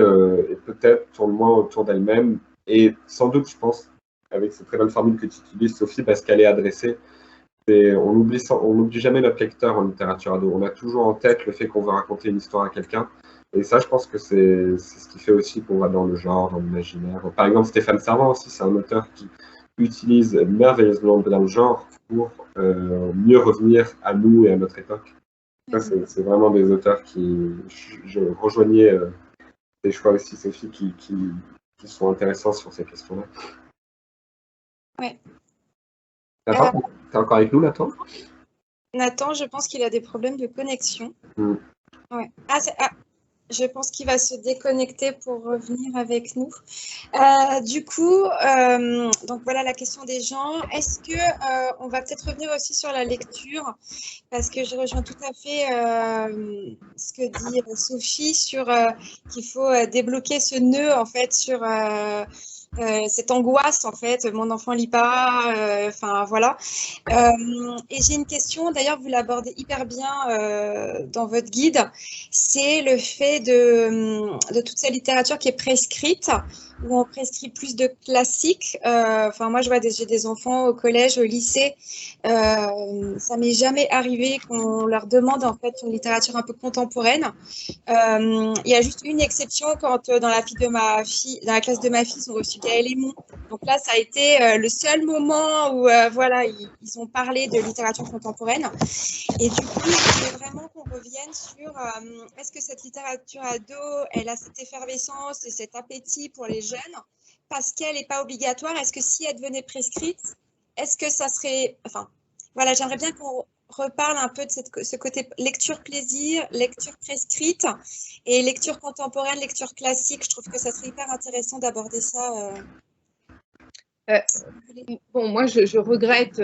peut-être tourne moins autour d'elle-même. Et sans doute, je pense, avec cette très bonne formule que tu utilises, Sophie, parce qu'elle est adressée. On n'oublie jamais notre lecteur en littérature ado. On a toujours en tête le fait qu'on veut raconter une histoire à quelqu'un. Et ça, je pense que c'est ce qui fait aussi qu'on va dans le genre, dans l'imaginaire. Par exemple, Stéphane Servan aussi, c'est un auteur qui utilise merveilleusement bien le genre pour mieux revenir à nous et à notre époque. Ça, c'est vraiment des auteurs qui, je rejoignais tes choix aussi, Sophie, qui sont intéressants sur ces questions-là. Ouais. Nathan, t'es encore avec nous, Nathan? Nathan, je pense qu'il a des problèmes de connexion. Ouais. Je pense qu'il va se déconnecter pour revenir avec nous. Du coup, donc voilà la question des genres. Est-ce que on va peut-être revenir aussi sur la lecture, parce que je rejoins tout à fait ce que dit Sophie sur qu'il faut débloquer ce nœud en fait sur cette angoisse en fait, mon enfant lit pas, enfin voilà. Et j'ai une question, d'ailleurs vous l'abordez hyper bien dans votre guide, c'est le fait de toute cette littérature qui est prescrite, où on prescrit plus de classiques. Enfin, moi, je vois j'ai des enfants au collège, au lycée. Ça m'est jamais arrivé qu'on leur demande en fait une littérature un peu contemporaine. Il y a juste une exception quand dans la classe de ma fille, ils ont reçu Gaël Aymon. Donc là, ça a été le seul moment où voilà, ils ont parlé de littérature contemporaine. Et du coup, je voulais vraiment qu'on revienne sur est-ce que cette littérature ado, elle a cette effervescence et cet appétit pour les jeunes parce qu'elle n'est pas obligatoire. Est-ce que si elle devenait prescrite, est-ce que ça serait... Enfin, voilà, j'aimerais bien qu'on reparle un peu de ce côté lecture plaisir, lecture prescrite et lecture contemporaine, lecture classique. Je trouve que ça serait hyper intéressant d'aborder ça. Bon, moi, je regrette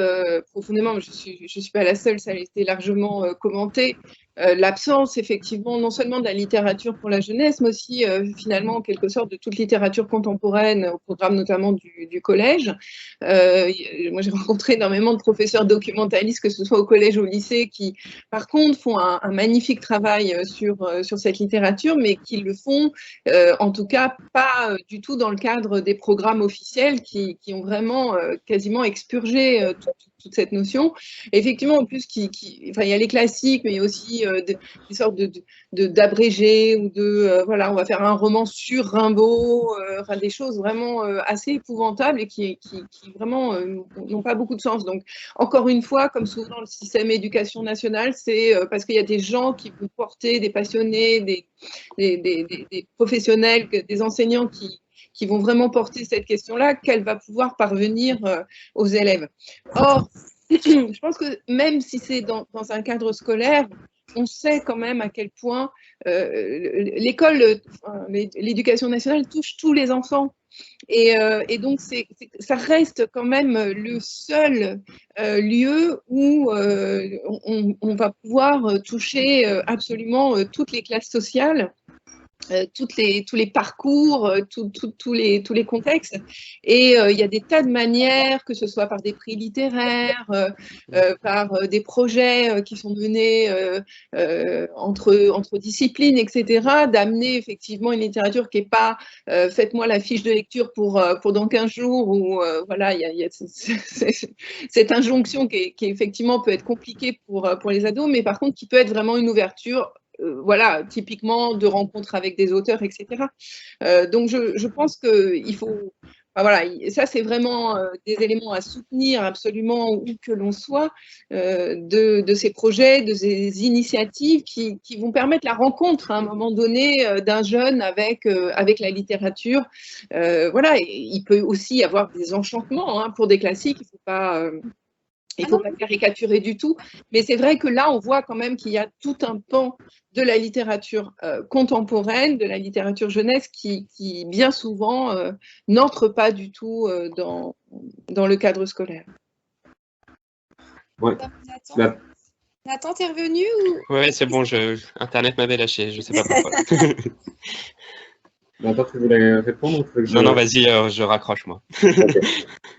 profondément, mais je suis pas la seule, ça a été largement commenté, l'absence, effectivement, non seulement de la littérature pour la jeunesse, mais aussi, finalement, en quelque sorte, de toute littérature contemporaine, au programme notamment du collège. Moi, j'ai rencontré énormément de professeurs documentalistes, que ce soit au collège ou au lycée, qui, par contre, font un magnifique travail sur cette littérature, mais qui le font, en tout cas, pas du tout dans le cadre des programmes officiels qui ont vraiment quasiment expurgé toute cette notion. Et effectivement, en plus, enfin, il y a les classiques, mais il y a aussi des sortes d'abrégés ou voilà, on va faire un roman sur Rimbaud, enfin, des choses vraiment assez épouvantables et qui vraiment n'ont pas beaucoup de sens. Donc, encore une fois, comme souvent dans le système éducation nationale, c'est parce qu'il y a des gens qui vont porter, des passionnés, des professionnels, des enseignants qui vont vraiment porter cette question-là, qu'elle va pouvoir parvenir aux élèves. Or, je pense que même si c'est dans un cadre scolaire, on sait quand même à quel point l'école, l'éducation nationale touche tous les enfants. Et donc, ça reste quand même le seul lieu où on va pouvoir toucher absolument toutes les classes sociales. Tous les parcours, tous les contextes. Et il y a des tas de manières, que ce soit par des prix littéraires, par des projets qui sont menés entre disciplines, etc., d'amener effectivement une littérature qui n'est pas faites-moi la fiche de lecture pour dans 15 jours, ou voilà, il y a cette injonction qui effectivement peut être compliquée pour les ados, mais par contre qui peut être vraiment une ouverture voilà, typiquement de rencontres avec des auteurs, etc. Donc, je pense qu'il faut... Enfin, voilà, ça, c'est vraiment des éléments à soutenir absolument où que l'on soit de ces projets, de ces initiatives qui vont permettre la rencontre à un moment donné d'un jeune avec la littérature. Voilà, et il peut aussi y avoir des enchantements pour des classiques, il ne faut pas... Il ne faut pas caricaturer du tout, mais c'est vrai que là, on voit quand même qu'il y a tout un pan de la littérature contemporaine, de la littérature jeunesse, qui bien souvent n'entre pas du tout dans le cadre scolaire. Ouais. Nathan, t'es revenu ou... Oui, c'est bon, Internet m'avait lâché, je ne sais pas pourquoi. Nathan, tu voulais répondre ou Non, vas-y, je raccroche, moi. Okay.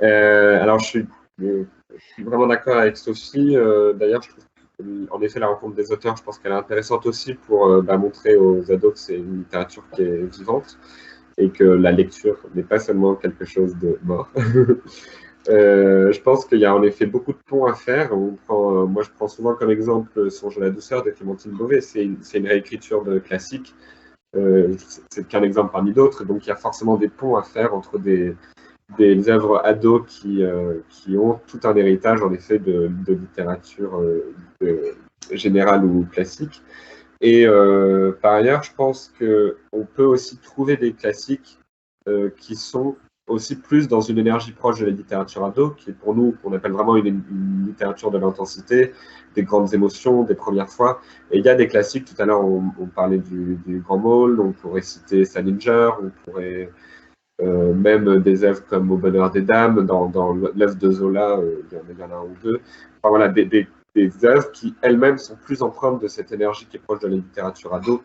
Alors, je suis vraiment d'accord avec Sophie. D'ailleurs, je trouve qu'en effet, la rencontre des auteurs, je pense qu'elle est intéressante aussi pour montrer aux ados que c'est une littérature qui est vivante et que la lecture n'est pas seulement quelque chose de mort. Je pense qu'il y a en effet beaucoup de ponts à faire. Moi, je prends souvent comme exemple Songe à la douceur de Clémentine Beauvais. C'est une réécriture de classique. C'est qu'un exemple parmi d'autres. Donc, il y a forcément des ponts à faire entre des œuvres ados qui ont tout un héritage, en effet, de littérature générale ou classique. Et par ailleurs, je pense qu'on peut aussi trouver des classiques qui sont aussi plus dans une énergie proche de la littérature ado, qui est pour nous, qu'on appelle vraiment une littérature de l'intensité, des grandes émotions, des premières fois. Et il y a des classiques, tout à l'heure on parlait du Grand Maul, on pourrait citer Salinger, on pourrait même des œuvres comme Au bonheur des dames, dans l'œuvre de Zola, il y en a un ou deux. Enfin voilà, des œuvres qui elles-mêmes sont plus empreintes de cette énergie qui est proche de la littérature ado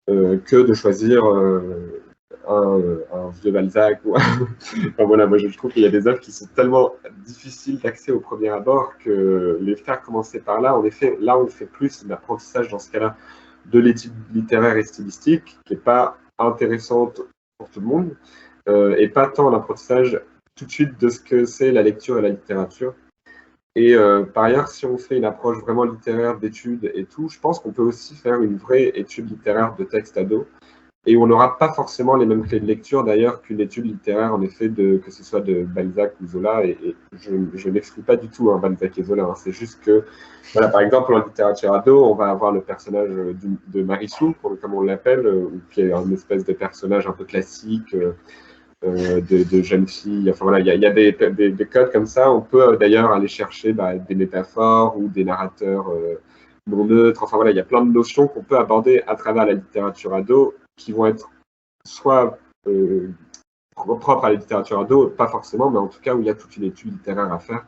que de choisir un vieux Balzac. Enfin, voilà, moi je trouve qu'il y a des œuvres qui sont tellement difficiles d'accès au premier abord que les faire commencer par là, en effet, là on fait plus d'apprentissage dans ce cas-là de l'étude littéraire et stylistique, qui n'est pas intéressante pour tout le monde. et pas tant l'apprentissage tout de suite de ce que c'est la lecture et la littérature. Et par ailleurs, si on fait une approche vraiment littéraire d'études et tout, je pense qu'on peut aussi faire une vraie étude littéraire de texte ado. Et on n'aura pas forcément les mêmes clés de lecture d'ailleurs qu'une étude littéraire, en effet, que ce soit de Balzac ou Zola. Et je n'exclus pas du tout Balzac et Zola. C'est juste que, voilà, par exemple, en littérature ado, on va avoir le personnage de Marichou, comme on l'appelle, qui est une espèce de personnage un peu classique, de jeune fille. Enfin voilà, il y a des codes comme ça. On peut d'ailleurs aller chercher des métaphores ou des narrateurs non neutres. Enfin voilà, il y a plein de notions qu'on peut aborder à travers la littérature ado qui vont être soit propres à la littérature ado, pas forcément, mais en tout cas où il y a toute une étude littéraire à faire.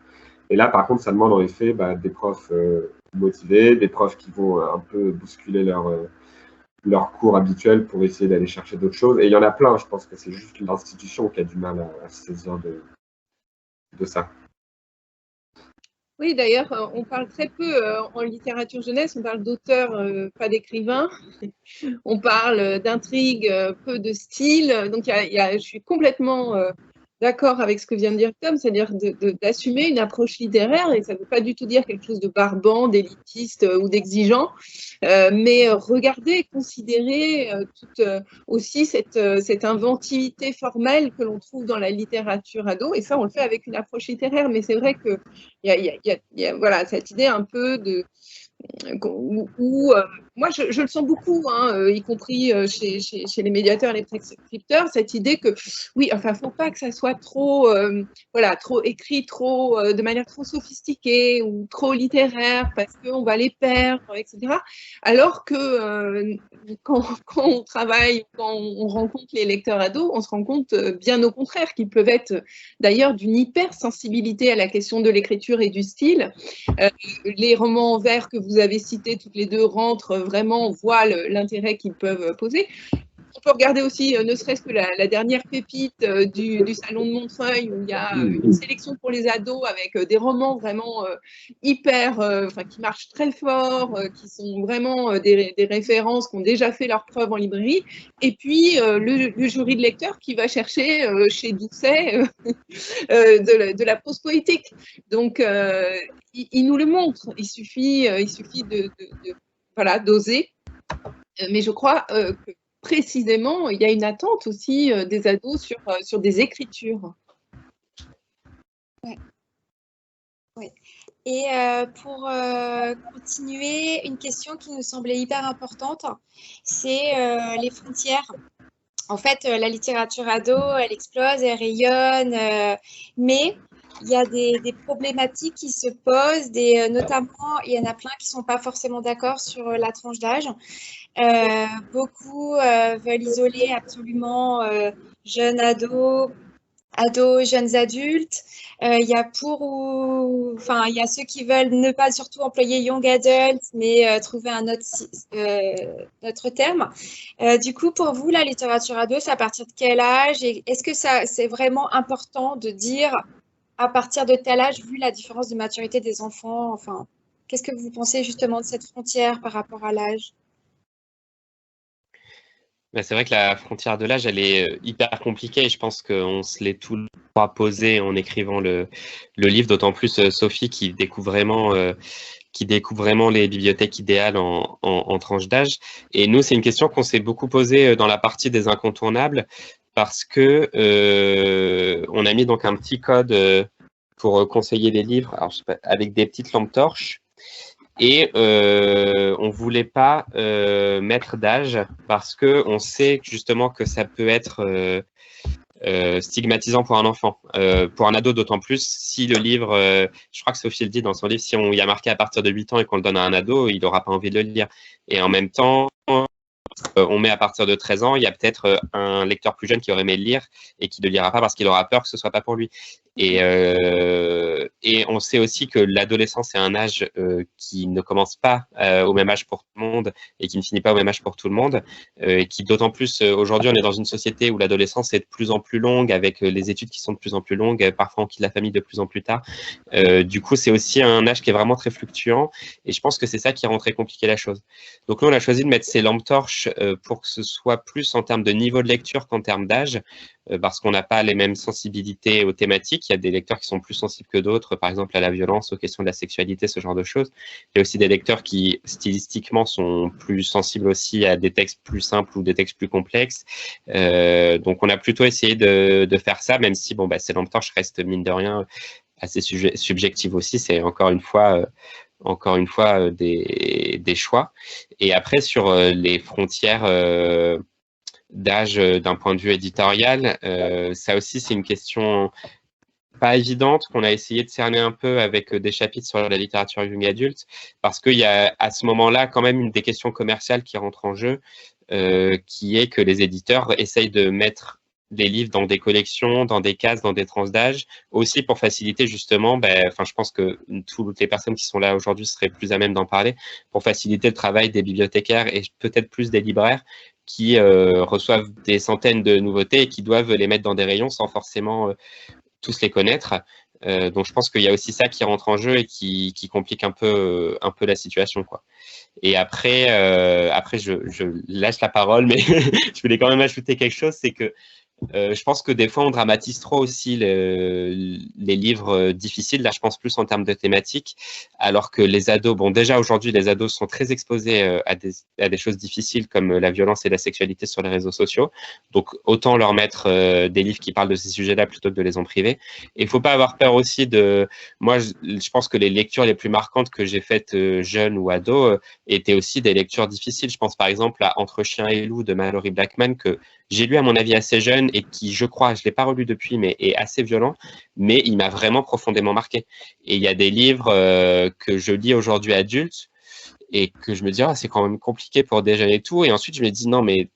Et là, par contre, ça demande en effet des profs motivés, des profs qui vont un peu bousculer leur cours habituel pour essayer d'aller chercher d'autres choses. Et il y en a plein, je pense que c'est juste l'institution qui a du mal à se saisir de ça. Oui, d'ailleurs, on parle très peu en littérature jeunesse, on parle d'auteurs, pas d'écrivains. On parle d'intrigue, peu de style. Donc, je suis complètement d'accord avec ce que vient de dire Tom, c'est-à-dire d'assumer une approche littéraire, et ça ne veut pas du tout dire quelque chose de barbant, d'élitiste ou d'exigeant, mais regarder, considérer aussi cette inventivité formelle que l'on trouve dans la littérature ado, et ça, on le fait avec une approche littéraire, mais c'est vrai qu'il y a voilà, cette idée un peu de où moi je le sens beaucoup, y compris chez les médiateurs, les prescripteurs, cette idée que oui, enfin, faut pas que ça soit trop, voilà, trop écrit, de manière trop sophistiquée ou trop littéraire parce qu'on va les perdre, etc. Alors que quand on travaille, quand on rencontre les lecteurs ados, on se rend compte bien au contraire qu'ils peuvent être d'ailleurs d'une hypersensibilité à la question de l'écriture et du style. Les romans verts que vous avez cités toutes les deux rentrent vraiment, on voit l'intérêt qu'ils peuvent poser. On peut regarder aussi, ne serait-ce que la dernière pépite du Salon de Montreuil, où il y a une sélection pour les ados avec des romans vraiment hyper, qui marchent très fort, qui sont vraiment des références qui ont déjà fait leur preuve en librairie. Et puis, le jury de lecteurs qui va chercher chez Doucet de la prose poétique. Donc, il nous le montre. Il suffit voilà, d'oser. Mais je crois que précisément, il y a une attente aussi des ados sur des écritures. Ouais. Ouais. Et pour continuer, une question qui nous semblait hyper importante, c'est les frontières. En fait, la littérature ado, elle explose, elle rayonne, mais il y a des problématiques qui se posent, notamment, il y en a plein qui ne sont pas forcément d'accord sur la tranche d'âge. Beaucoup veulent isoler absolument jeunes ados, jeunes adultes. Il y a il y a ceux qui veulent ne pas surtout employer young adult, mais trouver un autre terme. Du coup, pour vous, la littérature ado, c'est à partir de quel âge? Et est-ce que c'est vraiment important de dire à partir de tel âge, vu la différence de maturité des enfants? Enfin, qu'est-ce que vous pensez justement de cette frontière par rapport à l'âge? C'est vrai que la frontière de l'âge, elle est hyper compliquée. Je pense qu'on se l'est tous les trois posé en écrivant le livre, d'autant plus Sophie qui découvre vraiment les bibliothèques idéales en tranche d'âge. Et nous, c'est une question qu'on s'est beaucoup posée dans la partie des incontournables parce que on a mis donc un petit code pour conseiller des livres, alors, je sais pas, avec des petites lampes torches. Et on ne voulait pas mettre d'âge parce qu'on sait justement que ça peut être stigmatisant pour un enfant. Pour un ado, d'autant plus, si le livre, je crois que Sophie le dit dans son livre, si on y a marqué à partir de 8 ans et qu'on le donne à un ado, il n'aura pas envie de le lire. Et en même temps, on met à partir de 13 ans, il y a peut-être un lecteur plus jeune qui aurait aimé le lire et qui ne le lira pas parce qu'il aura peur que ce ne soit pas pour lui. Et on sait aussi que l'adolescence est un âge qui ne commence pas au même âge pour tout le monde et qui ne finit pas au même âge pour tout le monde. Et qui d'autant plus, aujourd'hui, on est dans une société où l'adolescence est de plus en plus longue, avec les études qui sont de plus en plus longues, parfois on quitte la famille de plus en plus tard. Du coup, c'est aussi un âge qui est vraiment très fluctuant et je pense que c'est ça qui rend très compliqué la chose. Donc là, on a choisi de mettre ces lampes torches approche pour que ce soit plus en termes de niveau de lecture qu'en termes d'âge, parce qu'on n'a pas les mêmes sensibilités aux thématiques. Il y a des lecteurs qui sont plus sensibles que d'autres, par exemple à la violence, aux questions de la sexualité, ce genre de choses. Il y a aussi des lecteurs qui, stylistiquement, sont plus sensibles aussi à des textes plus simples ou des textes plus complexes. Donc, on a plutôt essayé de faire ça, même si, bon, bah, ces lampes torches restent, mine de rien, assez subjectives aussi. C'est encore une fois des choix. Et après, sur les frontières d'âge d'un point de vue éditorial, ça aussi, c'est une question pas évidente qu'on a essayé de cerner un peu avec des chapitres sur la littérature young adulte, parce qu'il y a à ce moment-là quand même une des questions commerciales qui rentre en jeu, qui est que les éditeurs essayent de mettre des livres dans des collections, dans des cases, dans des tranches d'âge, aussi pour faciliter justement, je pense que toutes les personnes qui sont là aujourd'hui seraient plus à même d'en parler, pour faciliter le travail des bibliothécaires et peut-être plus des libraires qui reçoivent des centaines de nouveautés et qui doivent les mettre dans des rayons sans forcément tous les connaître. Donc je pense qu'il y a aussi ça qui rentre en jeu et qui complique un peu la situation, quoi. Et après je lâche la parole, mais je voulais quand même ajouter quelque chose, c'est que je pense que des fois, on dramatise trop aussi les livres difficiles. Là, je pense plus en termes de thématiques, alors que les ados, bon, déjà aujourd'hui, les ados sont très exposés à des choses difficiles comme la violence et la sexualité sur les réseaux sociaux. Donc, autant leur mettre des livres qui parlent de ces sujets-là plutôt que de les en priver. Et il ne faut pas avoir peur aussi de... Moi, je pense que les lectures les plus marquantes que j'ai faites jeune ou ado étaient aussi des lectures difficiles. Je pense par exemple à Entre chien et loup de Malory Blackman, que j'ai lu à mon avis assez jeune et qui, je crois, je ne l'ai pas relu depuis, mais est assez violent, mais il m'a vraiment profondément marqué. Et il y a des livres que je lis aujourd'hui adulte et que je me dis, c'est quand même compliqué pour des jeunes et tout. Et ensuite, je me dis, non, mais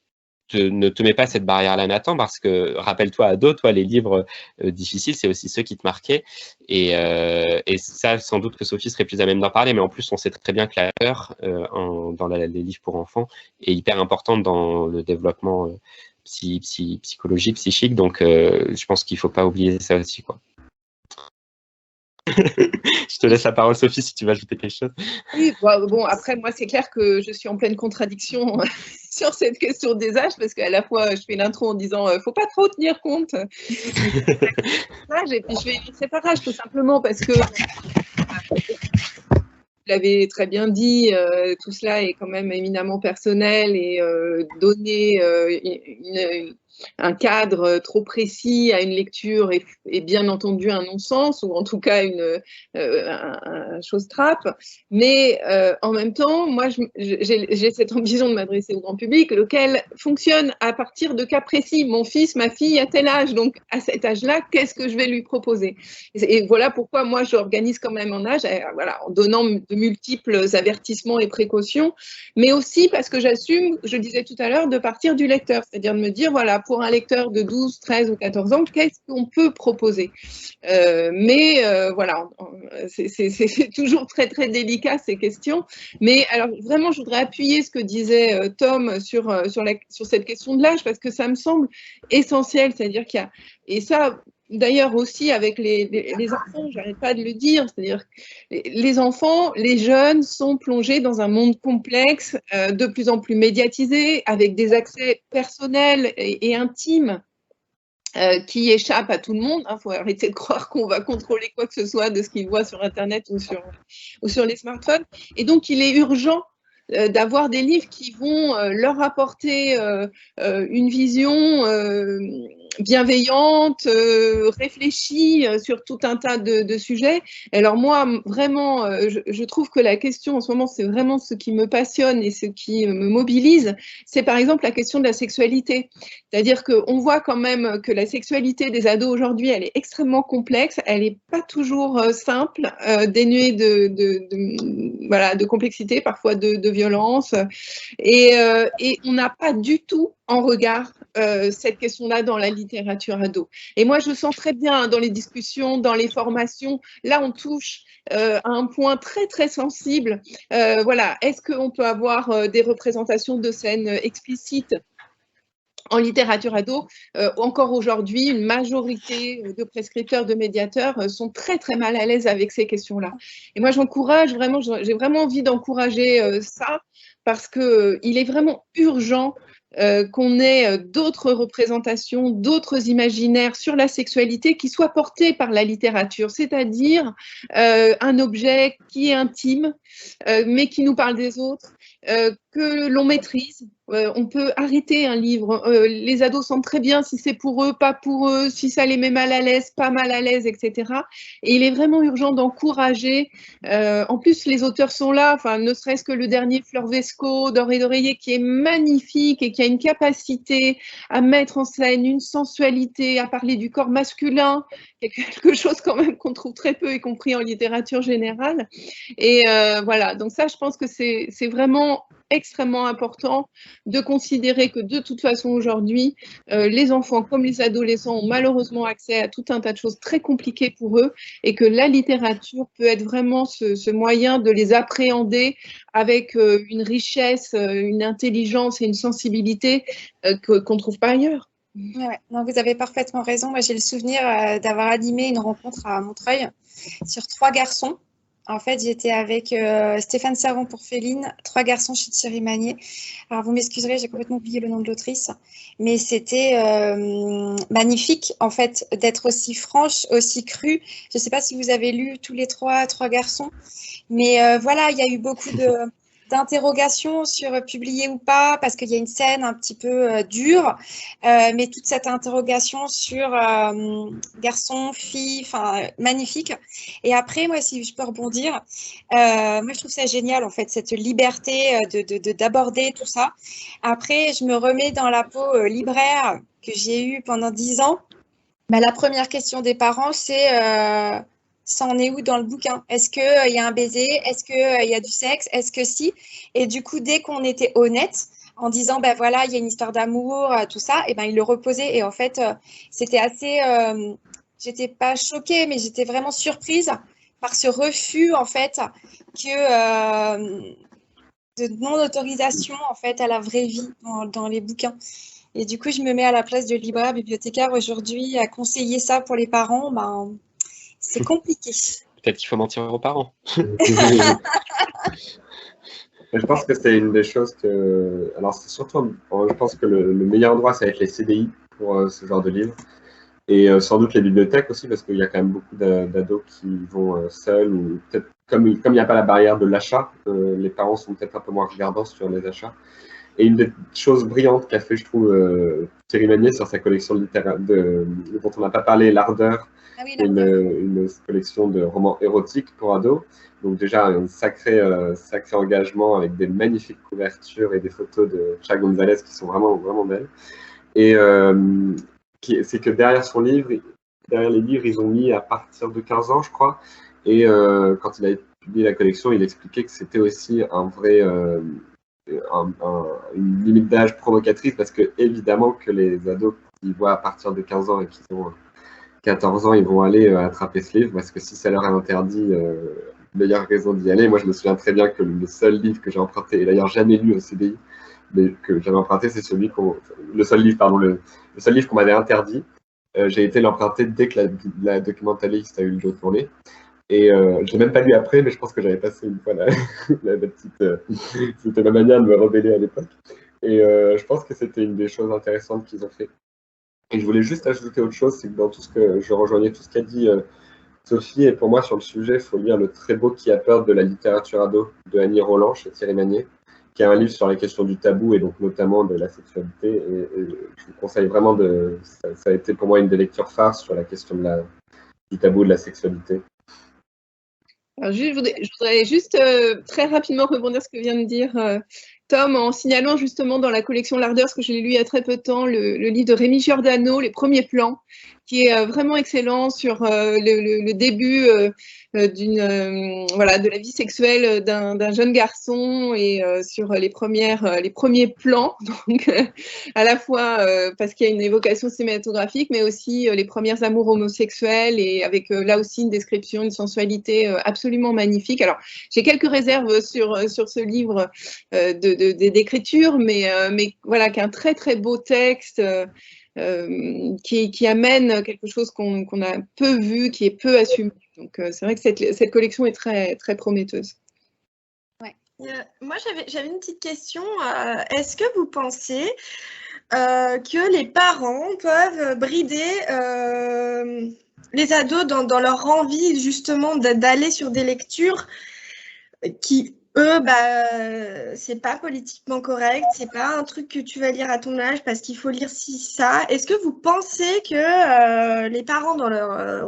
ne te mets pas cette barrière-là, Nathan, parce que rappelle-toi, ado, toi, les livres difficiles, c'est aussi ceux qui te marquaient. Et ça, sans doute que Sophie serait plus à même d'en parler, mais en plus, on sait très bien que la peur dans les livres pour enfants est hyper importante dans le développement psychologique, psychique. Donc, je pense qu'il ne faut pas oublier ça aussi, quoi. Je te laisse la parole, Sophie, si tu veux ajouter quelque chose. Oui, bon, après, moi, c'est clair que je suis en pleine contradiction sur cette question des âges, parce qu'à la fois, je fais l'intro en disant faut pas trop tenir compte. Et puis, je vais illustrer par âge, tout simplement, parce que vous l'avez très bien dit, tout cela est quand même éminemment personnel et donner un cadre trop précis à une lecture est bien entendu un non-sens, ou en tout cas une chose trappe. Mais en même temps, moi, j'ai cette ambition de m'adresser au grand public, lequel fonctionne à partir de cas précis. Mon fils, ma fille, à tel âge. Donc, à cet âge-là, qu'est-ce que je vais lui proposer? Et voilà pourquoi moi, j'organise quand même en âge, voilà, en donnant de multiples avertissements et précautions, mais aussi parce que j'assume, je disais tout à l'heure, de partir du lecteur, c'est-à-dire de me dire, voilà, pour un lecteur de 12, 13 ou 14 ans, qu'est-ce qu'on peut proposer? Voilà, c'est toujours très, très délicat ces questions. Mais alors, vraiment, je voudrais appuyer ce que disait Tom sur cette question de l'âge, parce que ça me semble essentiel, c'est-à-dire qu'il y a, et ça, d'ailleurs aussi avec les enfants, j'arrête pas de le dire, c'est-à-dire les enfants, les jeunes sont plongés dans un monde complexe, de plus en plus médiatisé, avec des accès personnels et intimes qui échappent à tout le monde. Il faut arrêter de croire qu'on va contrôler quoi que ce soit de ce qu'ils voient sur Internet ou sur les smartphones. Et donc, il est urgent d'avoir des livres qui vont leur apporter une vision bienveillante, réfléchie sur tout un tas de sujets. Alors moi, vraiment, je trouve que la question en ce moment, c'est vraiment ce qui me passionne et ce qui me mobilise, c'est par exemple la question de la sexualité. C'est-à-dire qu'on voit quand même que la sexualité des ados aujourd'hui, elle est extrêmement complexe, elle n'est pas toujours simple, dénuée de complexité, parfois de violence, et on n'a pas du tout en regard cette question-là dans la littérature ado. Et moi, je sens très bien dans les discussions, dans les formations, là, on touche à un point très, très sensible. Voilà, est-ce qu'on peut avoir des représentations de scènes explicites en littérature ado? Encore aujourd'hui, une majorité de prescripteurs, de médiateurs sont très, très mal à l'aise avec ces questions-là. Et moi, j'encourage vraiment, j'ai vraiment envie d'encourager ça, parce qu'il est vraiment urgent qu'on ait d'autres représentations, d'autres imaginaires sur la sexualité qui soient portés par la littérature, c'est-à-dire un objet qui est intime, mais qui nous parle des autres, que l'on maîtrise. On peut arrêter un livre. Les ados sentent très bien si c'est pour eux, pas pour eux, si ça les met mal à l'aise, pas mal à l'aise, etc. Et il est vraiment urgent d'encourager. En plus, les auteurs sont là, enfin, ne serait-ce que le dernier Fleur Vesco, Doré d'Oreiller, qui est magnifique et qui a une capacité à mettre en scène une sensualité, à parler du corps masculin, qui est quelque chose quand même qu'on trouve très peu, y compris en littérature générale. Et voilà, donc ça, je pense que c'est vraiment extrêmement important de considérer que de toute façon aujourd'hui, les enfants comme les adolescents ont malheureusement accès à tout un tas de choses très compliquées pour eux et que la littérature peut être vraiment ce moyen de les appréhender avec une richesse, une intelligence et une sensibilité qu'on ne trouve pas ailleurs. Ouais, non, vous avez parfaitement raison. Moi, j'ai le souvenir d'avoir animé une rencontre à Montreuil sur 3 garçons. En fait, j'étais avec Stéphane Servan pour Féline, 3 garçons chez Thierry Magnier. Alors, vous m'excuserez, j'ai complètement oublié le nom de l'autrice, mais c'était magnifique, en fait, d'être aussi franche, aussi crue. Je ne sais pas si vous avez lu tous les 3 garçons, mais voilà, il y a eu beaucoup d'interrogations sur publier ou pas, parce qu'il y a une scène un petit peu dure, mais toute cette interrogation sur garçon, fille, enfin magnifique. Et après, moi, si je peux rebondir, moi je trouve ça génial en fait, cette liberté d'aborder tout ça. Après, je me remets dans la peau libraire que j'ai eue pendant 10 ans. Bah, la première question des parents, c'est ça en est où dans le bouquin? Est-ce qu'il y a un baiser? Est-ce qu'il y a du sexe? Est-ce que si? Et du coup, dès qu'on était honnête, en disant, ben voilà, il y a une histoire d'amour, tout ça, et ben il le reposait. Et en fait, c'était assez, j'étais pas choquée, mais j'étais vraiment surprise par ce refus, en fait, de non-autorisation, en fait, à la vraie vie dans les bouquins. Et du coup, je me mets à la place de libraire, bibliothécaire aujourd'hui, à conseiller ça pour les parents, ben, c'est compliqué. Peut-être qu'il faut mentir aux parents. Je pense que c'est une des choses que... Alors, c'est surtout, je pense que le meilleur endroit, ça va être les CDI pour ce genre de livre. Et sans doute les bibliothèques aussi, parce qu'il y a quand même beaucoup d'ados qui vont seuls, ou peut-être comme il n'y a pas la barrière de l'achat, les parents sont peut-être un peu moins regardants sur les achats. Et une des choses brillantes qu'a fait, je trouve, Thierry Magnier sur sa collection littéraire, dont on n'a pas parlé, L'Ardeur, Ah oui, une collection de romans érotiques pour ados. Donc déjà, un sacré engagement avec des magnifiques couvertures et des photos de Cha González qui sont vraiment, vraiment belles. Et c'est que derrière les livres, ils ont mis à partir de 15 ans, je crois. Et quand il a publié la collection, il expliquait que c'était aussi un vrai... une limite d'âge provocatrice, parce que évidemment que les ados qui voient à partir de 15 ans et qui ont 14 ans, ils vont aller attraper ce livre, parce que si ça leur est interdit, meilleure raison d'y aller. Moi, je me souviens très bien que le seul livre que j'ai emprunté, et d'ailleurs jamais lu au CDI, mais que j'avais emprunté, c'est le seul livre qu'on m'avait interdit. J'ai été l'emprunter dès que la documentaliste a eu le dos tourné. Et je ne l'ai même pas lu après, mais je pense que j'avais passé une fois la petite... c'était ma manière de me rebeller à l'époque. Et je pense que c'était une des choses intéressantes qu'ils ont fait. Et je voulais juste ajouter autre chose, c'est que dans tout ce que je rejoignais tout ce qu'a dit Sophie, et pour moi sur le sujet, il faut lire le très beau Qui a peur de la littérature ado de Annie Roland chez Thierry Magnier, qui est un livre sur les questions du tabou et donc notamment de la sexualité. Et je vous conseille vraiment ça a été pour moi une des lectures phares sur la question du tabou de la sexualité. Alors, je voudrais juste très rapidement rebondir sur ce que vient de dire Tom, en signalant justement dans la collection L'Ardeur, parce que je l'ai lu il y a très peu de temps, le livre de Rémi Giordano, Les premiers plans, qui est vraiment excellent sur le début de la vie sexuelle d'un jeune garçon et sur les premiers plans, donc à la fois parce qu'il y a une évocation cinématographique, mais aussi les premières amours homosexuels et avec là aussi une description, une sensualité absolument magnifique. Alors, j'ai quelques réserves sur ce livre d'écriture, mais voilà, qu'un très très beau texte qui amène quelque chose qu'on a peu vu, qui est peu assumé. Donc c'est vrai que cette collection est très très prometteuse. Ouais. Moi, j'avais une petite question. Est-ce que vous pensez que les parents peuvent brider les ados dans leur envie justement d'aller sur des lectures qui, eux, c'est pas politiquement correct, c'est pas un truc que tu vas lire à ton âge parce qu'il faut lire ci, ça. Est-ce que vous pensez que les parents,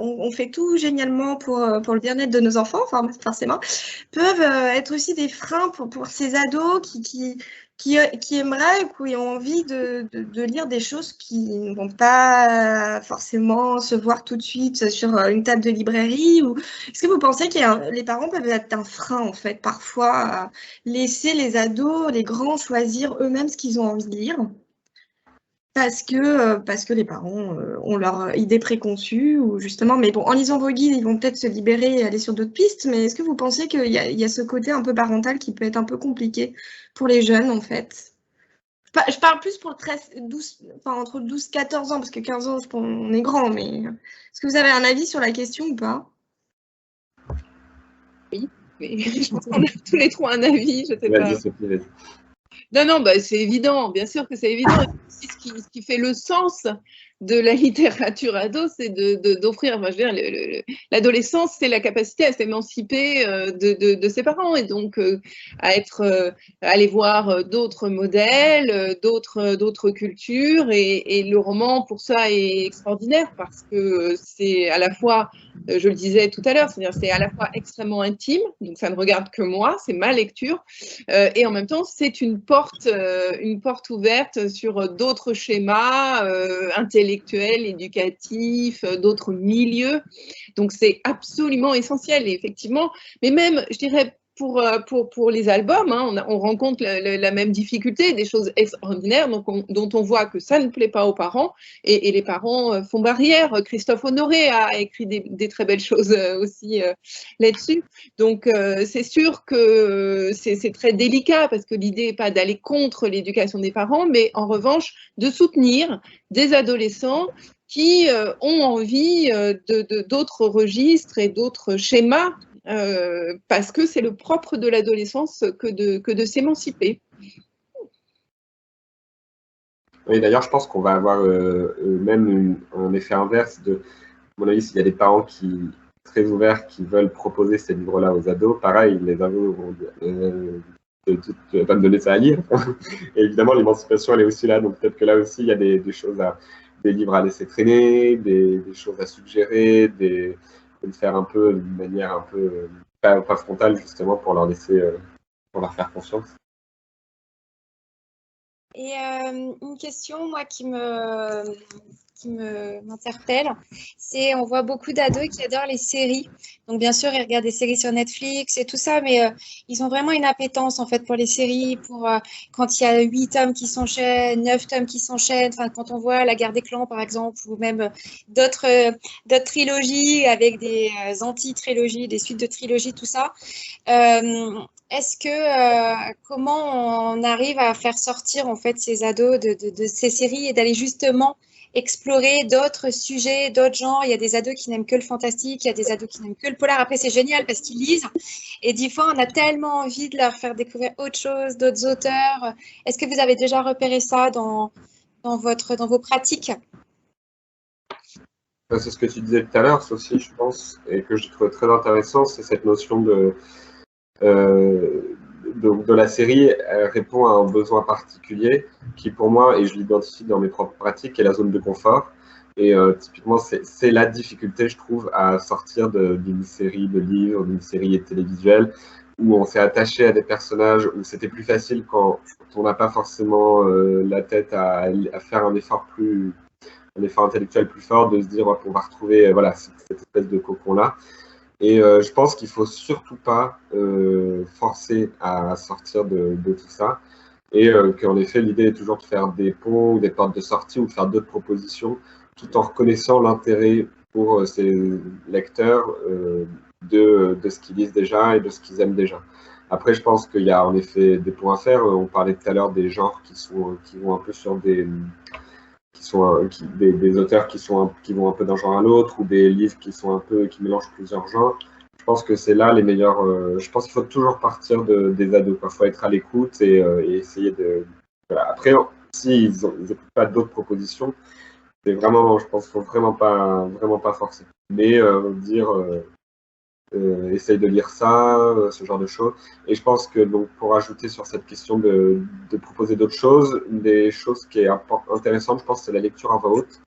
on fait tout génialement pour le bien-être de nos enfants, enfin, forcément, peuvent être aussi des freins pour ces ados qui aimeraient ou qui ont envie de lire des choses qui ne vont pas forcément se voir tout de suite sur une table de librairie ou est-ce que vous pensez que les parents peuvent être un frein, en fait, parfois, à laisser les ados, les grands choisir eux-mêmes ce qu'ils ont envie de lire parce que les parents ont leur idée préconçue ou justement, mais bon, en lisant vos guides, ils vont peut-être se libérer et aller sur d'autres pistes, mais est-ce que vous pensez qu'il y a ce côté un peu parental qui peut être un peu compliqué pour les jeunes, en fait? Je parle plus pour entre 12 et 14 ans, parce que 15 ans, je pense on est grand, mais est-ce que vous avez un avis sur la question ou pas? Oui, je pense qu'on a tous les trois un avis, je sais pas. Vas-y, Sophie, vas-y. Non, c'est évident, bien sûr que c'est évident. Ce qui fait le sens de la littérature ado, c'est d'offrir, enfin, je veux dire, l'adolescence, c'est la capacité à s'émanciper de ses parents et donc à aller voir d'autres modèles, d'autres cultures et le roman pour ça est extraordinaire parce que c'est à la fois, je le disais tout à l'heure, c'est-à-dire c'est à la fois extrêmement intime, donc ça ne regarde que moi, c'est ma lecture, et en même temps c'est une porte ouverte sur d'autres schémas intellectuels, éducatifs, d'autres milieux. Donc c'est absolument essentiel. Et effectivement, mais même, je dirais, pour les albums, hein, on rencontre la même difficulté, des choses extraordinaires dont on voit que ça ne plaît pas aux parents et les parents font barrière. Christophe Honoré a écrit des très belles choses aussi là-dessus. Donc c'est sûr que c'est très délicat parce que l'idée n'est pas d'aller contre l'éducation des parents, mais en revanche de soutenir des adolescents qui ont envie d'autres registres et d'autres schémas parce que c'est le propre de l'adolescence que de s'émanciper. Oui, d'ailleurs, je pense qu'on va avoir même un effet inverse de, à mon avis, s'il y a des parents très ouverts qui veulent proposer ces livres-là aux ados, pareil, les ados vont dire tu vas pas me donner ça à lire. Et évidemment, l'émancipation, elle est aussi là, donc peut-être que là aussi, il y a des choses des livres à laisser traîner, des choses à suggérer, de le faire un peu d'une manière un peu pas frontale, justement, pour leur faire confiance. Et une question, moi, qui m'interpelle, c'est on voit beaucoup d'ados qui adorent les séries. Donc, bien sûr, ils regardent des séries sur Netflix et tout ça, mais ils ont vraiment une appétence, en fait, pour les séries, pour quand il y a 8 tomes qui s'enchaînent, 9 tomes qui s'enchaînent, enfin, quand on voit La Guerre des Clans, par exemple, ou même d'autres trilogies avec des anti-trilogies, des suites de trilogies, tout ça. Est-ce que comment on arrive à faire sortir en fait ces ados de ces séries et d'aller justement explorer d'autres sujets, d'autres genres? Il y a des ados qui n'aiment que le fantastique, il y a des ados qui n'aiment que le polar. Après, c'est génial parce qu'ils lisent. Et des fois, on a tellement envie de leur faire découvrir autre chose, d'autres auteurs. Est-ce que vous avez déjà repéré ça dans vos pratiques? C'est ce que tu disais tout à l'heure, Sophie, je pense, et que je trouve très intéressant, c'est cette notion de la série répond à un besoin particulier qui, pour moi, et je l'identifie dans mes propres pratiques, est la zone de confort. Et typiquement, c'est la difficulté, je trouve, à sortir d'une série de livres, d'une série télévisuelle, où on s'est attaché à des personnages, où c'était plus facile quand on n'a pas forcément la tête à faire un effort intellectuel plus fort, de se dire qu'on va retrouver voilà, cette espèce de cocon-là. Et je pense qu'il ne faut surtout pas forcer à sortir de tout ça. Et qu'en effet, l'idée est toujours de faire des ponts, ou des portes de sortie ou de faire d'autres propositions, tout en reconnaissant l'intérêt pour ces lecteurs de ce qu'ils lisent déjà et de ce qu'ils aiment déjà. Après, je pense qu'il y a en effet des points à faire. On parlait tout à l'heure des genres qui vont un peu sur des auteurs qui vont un peu d'un genre à l'autre, ou des livres qui mélangent plusieurs genres. Je pense que c'est là les meilleurs. Je pense qu'il faut toujours partir des ados. Il faut être à l'écoute et essayer de. Voilà. Après, s'ils n'écoutent pas d'autres propositions, c'est vraiment, je pense qu'il ne faut vraiment pas forcer. Mais dire, essaye de lire ça, ce genre de choses. Et je pense que donc, pour ajouter sur cette question de proposer d'autres choses, une des choses qui est intéressante, je pense, c'est la lecture à voix haute.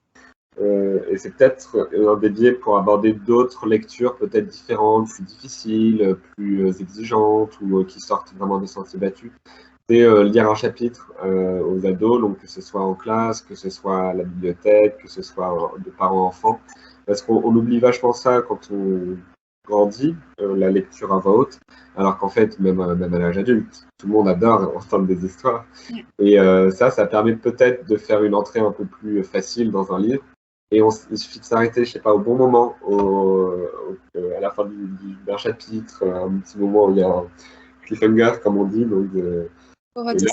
Et c'est peut-être un des biais pour aborder d'autres lectures peut-être différentes, plus difficiles, plus exigeantes ou qui sortent vraiment des sentiers battus. C'est lire un chapitre aux ados, donc que ce soit en classe, que ce soit à la bibliothèque, que ce soit de parents-enfants. Parce qu'on oublie vachement ça quand on grandit, la lecture à voix haute, alors qu'en fait, même à l'âge adulte, tout le monde adore entendre des histoires. Et ça permet peut-être de faire une entrée un peu plus facile dans un livre. Et il suffit de s'arrêter, je sais pas, au bon moment, à la fin d'un chapitre, un petit moment où il y a un cliffhanger, comme on dit. Donc, et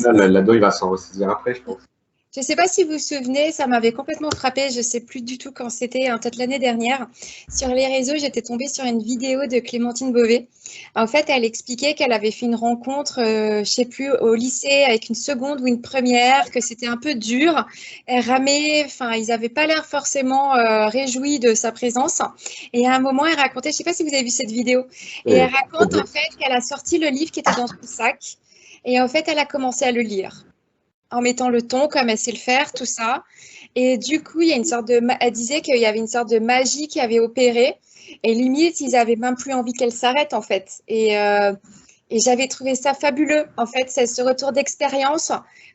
là, l'ado, il va s'en ressaisir après, je pense. Je ne sais pas si vous vous souvenez, ça m'avait complètement frappée, je ne sais plus du tout quand c'était, peut-être l'année dernière. Sur les réseaux, j'étais tombée sur une vidéo de Clémentine Beauvais. En fait, elle expliquait qu'elle avait fait une rencontre, je ne sais plus, au lycée avec une seconde ou une première, que c'était un peu dur. Elle ramait, enfin, ils n'avaient pas l'air forcément réjouis de sa présence. Et à un moment, elle racontait, je ne sais pas si vous avez vu cette vidéo, et elle raconte en fait qu'elle a sorti le livre qui était dans son sac. Et en fait, elle a commencé à le lire en mettant le ton comme elle sait le faire, tout ça. Et du coup, il y a une sorte de... Elle disait qu'il y avait une sorte de magie qui avait opéré. Et limite, ils n'avaient même plus envie qu'elle s'arrête, en fait. Et j'avais trouvé ça fabuleux, en fait, c'est ce retour d'expérience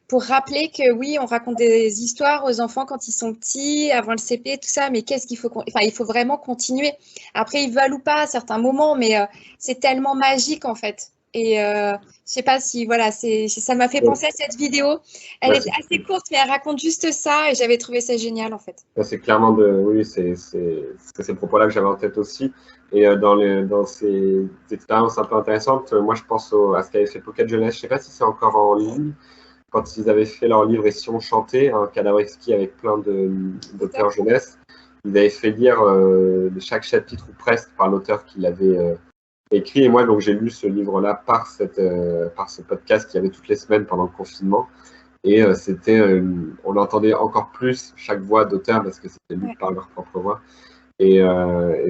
pour rappeler que oui, on raconte des histoires aux enfants quand ils sont petits, avant le CP, tout ça, mais qu'est-ce qu'il faut... Enfin, il faut vraiment continuer. Après, ils veulent ou pas à certains moments, mais c'est tellement magique, en fait. Et je sais pas si, voilà, ça m'a fait penser à cette vidéo. Elle est assez courte, mais elle raconte juste ça et j'avais trouvé ça génial, en fait. C'est clairement oui, c'est ces propos-là que j'avais en tête aussi. Et dans ces expériences un peu intéressantes, moi, je pense à ce qu'avait fait Pocket Jeunesse. Je sais pas si c'est encore en ligne. Quand ils avaient fait leur livre Et si on chantait, un cadavre exquis avec plein d'auteurs jeunesse, ils avaient fait lire chaque chapitre ou presque par l'auteur qui l'avait écrit. Et moi, donc, j'ai lu ce livre-là par ce podcast qu'il y avait toutes les semaines pendant le confinement. Et on entendait encore plus chaque voix d'auteur parce que c'était lu par leur propre voix. Et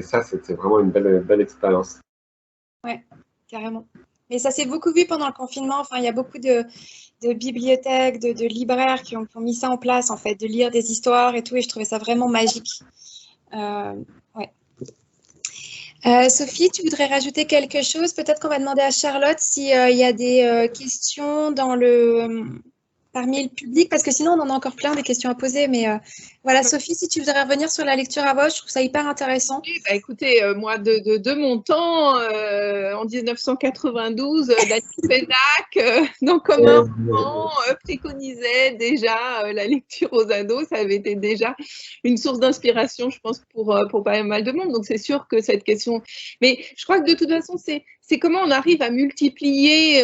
ça, c'était vraiment une belle expérience. Ouais, carrément. Mais ça s'est beaucoup vu pendant le confinement. Enfin, il y a beaucoup de bibliothèques, de libraires qui ont mis ça en place, en fait, de lire des histoires et tout. Et je trouvais ça vraiment magique. Ouais. Sophie, tu voudrais rajouter quelque chose? Peut-être qu'on va demander à Charlotte s'il y a des questions parmi le public, parce que sinon, on en a encore plein des questions à poser. Mais voilà, Sophie, si tu voudrais revenir sur la lecture à voix, je trouve ça hyper intéressant. Oui, bah, écoutez, moi, de mon temps, en 1992, Daniel Pénac, dans Comme un roman, préconisait déjà la lecture aux ados. Ça avait été déjà une source d'inspiration, je pense, pour pas mal de monde. Donc, c'est sûr que cette question... Mais je crois que de toute façon, c'est comment on arrive à multiplier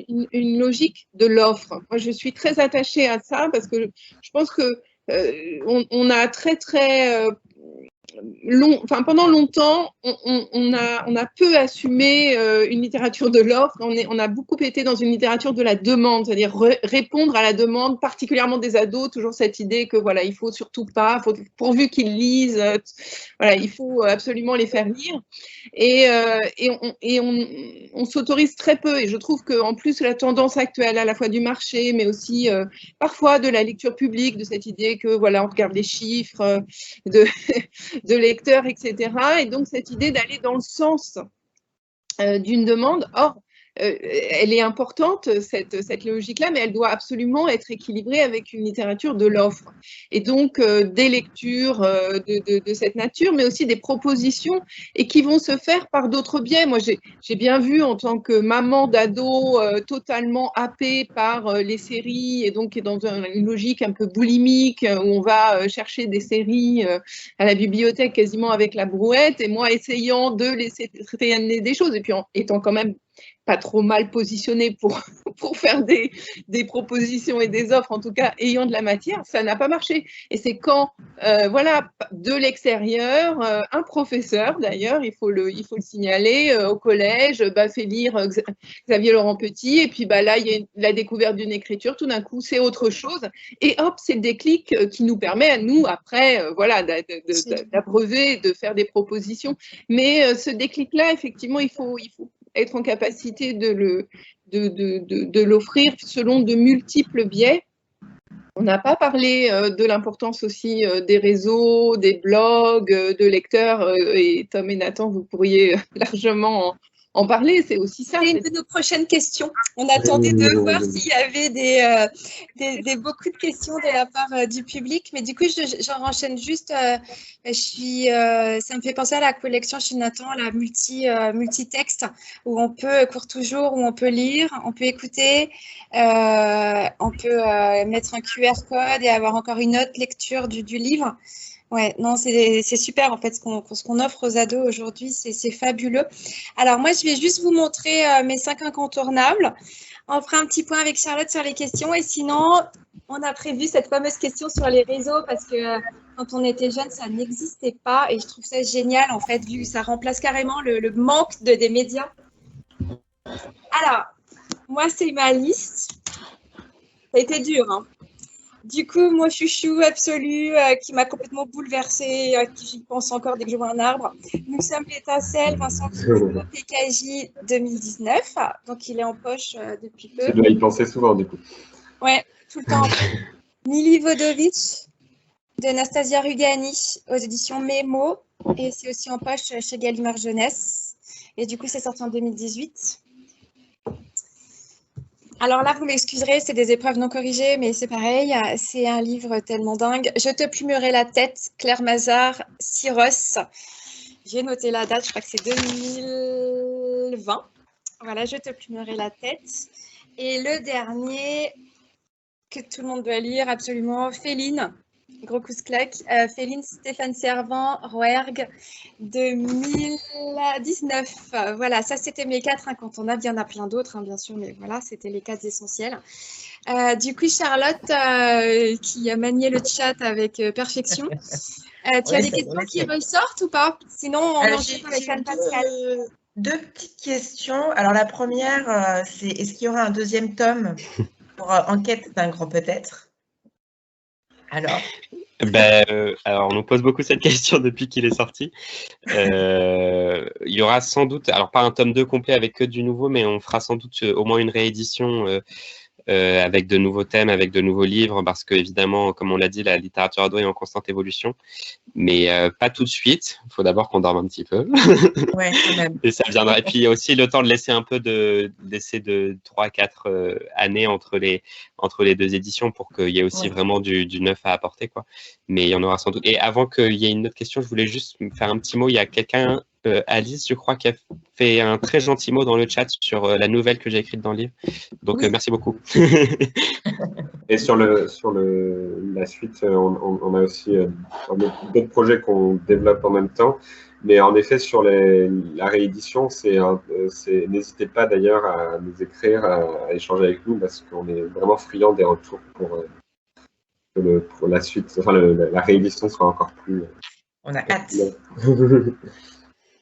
une logique de l'offre. Moi, je suis très attachée à ça parce que je pense que on a pendant longtemps, on a peu assumé une littérature de l'offre. On a beaucoup été dans une littérature de la demande, c'est-à-dire répondre à la demande, particulièrement des ados. Toujours cette idée que voilà, il faut surtout pas, pourvu qu'ils lisent, voilà, il faut absolument les faire lire. Et on s'autorise très peu. Et je trouve qu'en plus la tendance actuelle, à la fois du marché, mais aussi parfois de la lecture publique, de cette idée que voilà, on regarde les chiffres, de lecteurs, etc. Et donc, cette idée d'aller dans le sens d'une demande. Or, elle est importante, cette logique-là, mais elle doit absolument être équilibrée avec une littérature de l'offre. Et donc, des lectures de cette nature, mais aussi des propositions, et qui vont se faire par d'autres biais. Moi, j'ai bien vu, en tant que maman d'ado, totalement happée par les séries, et donc qui est dans une logique un peu boulimique, où on va chercher des séries à la bibliothèque quasiment avec la brouette, et moi essayant de laisser traîner des choses, et puis étant quand même pas trop mal positionné pour faire des propositions et des offres, en tout cas ayant de la matière, ça n'a pas marché. Et c'est quand, voilà, de l'extérieur, un professeur d'ailleurs, il faut le signaler, au collège, fait lire Xavier Laurent Petit, et puis là, il y a la découverte d'une écriture, tout d'un coup, c'est autre chose, et hop, c'est le déclic qui nous permet à nous, après, voilà, d'abreuver, de faire des propositions. Mais ce déclic-là, effectivement, il faut être en capacité de l'offrir selon de multiples biais. On n'a pas parlé de l'importance aussi des réseaux, des blogs, de lecteurs, et Tom et Nathan, vous pourriez largement en parler, c'est aussi ça. C'est une de nos prochaines questions. On attendait de voir s'il y avait beaucoup de questions de la part du public, mais du coup, j'en enchaîne juste. Ça me fait penser à la collection chez Nathan, la multi-texte, où on peut, court toujours, où on peut lire, on peut écouter, on peut mettre un QR code et avoir encore une autre lecture du livre. Ouais, non, c'est super en fait ce qu'on offre aux ados aujourd'hui, c'est fabuleux. Alors moi, je vais juste vous montrer mes 5 incontournables. On fera un petit point avec Charlotte sur les questions et sinon, on a prévu cette fameuse question sur les réseaux parce que quand on était jeune, ça n'existait pas et je trouve ça génial en fait, vu que ça remplace carrément le manque des médias. Alors, moi, c'est ma liste. Ça a été dur, hein. Du coup, mon chouchou absolu qui m'a complètement bouleversée, qui j'y pense encore dès que je vois un arbre. Nous sommes l'étincelle, Vincent Fillon, PKJ 2019. Donc, il est en poche depuis peu. Tu dois y penser souvent, du coup. Ouais, tout le temps. Mili Vodovic de Nastasia Rugani aux éditions Mémo. Et c'est aussi en poche chez Gallimard Jeunesse. Et du coup, c'est sorti en 2018. Alors là, vous m'excuserez, c'est des épreuves non corrigées, mais c'est pareil, c'est un livre tellement dingue. Je te plumerai la tête, Claire Mazard, Syros. J'ai noté la date, je crois que c'est 2020. Voilà, je te plumerai la tête. Et le dernier, que tout le monde doit lire absolument, Féline, gros coup de claque, Féline, Stéphane Servant, Rouergue, 2019. Voilà, ça c'était mes 4 incontournables. Il y en a plein d'autres, hein, bien sûr, mais voilà, c'était les 4 essentiels. Du coup, Charlotte, qui a manié le chat avec perfection, tu as des questions qui ressortent ou pas? Sinon, on enchaîne avec Anne-Pascal. Deux petites questions. Alors, la première, c'est est-ce qu'il y aura un deuxième tome pour Enquête d'un grand peut-être? Alors, on nous pose beaucoup cette question depuis qu'il est sorti. Il y aura sans doute, alors pas un tome 2 complet avec que du nouveau, mais on fera sans doute au moins une réédition avec de nouveaux thèmes, avec de nouveaux livres, parce que évidemment, comme on l'a dit, la littérature ado est en constante évolution, mais pas tout de suite. Il faut d'abord qu'on dorme un petit peu. Ouais, quand même. Et ça viendra. Et puis il y a aussi le temps de laisser un peu de 3-4 années entre les deux éditions pour qu'il y ait aussi vraiment du neuf à apporter, quoi. Mais il y en aura sans doute. Et avant qu'il y ait une autre question, je voulais juste faire un petit mot. Il y a quelqu'un, Alice, je crois, qui a fait un très gentil mot dans le chat sur la nouvelle que j'ai écrite dans le livre. Donc merci beaucoup. Et sur la suite, on a aussi d'autres projets qu'on développe en même temps. Mais en effet, sur la réédition, n'hésitez pas d'ailleurs à nous écrire, à échanger avec nous, parce qu'on est vraiment friand des retours pour la suite. Enfin, la réédition sera encore plus... On a hâte.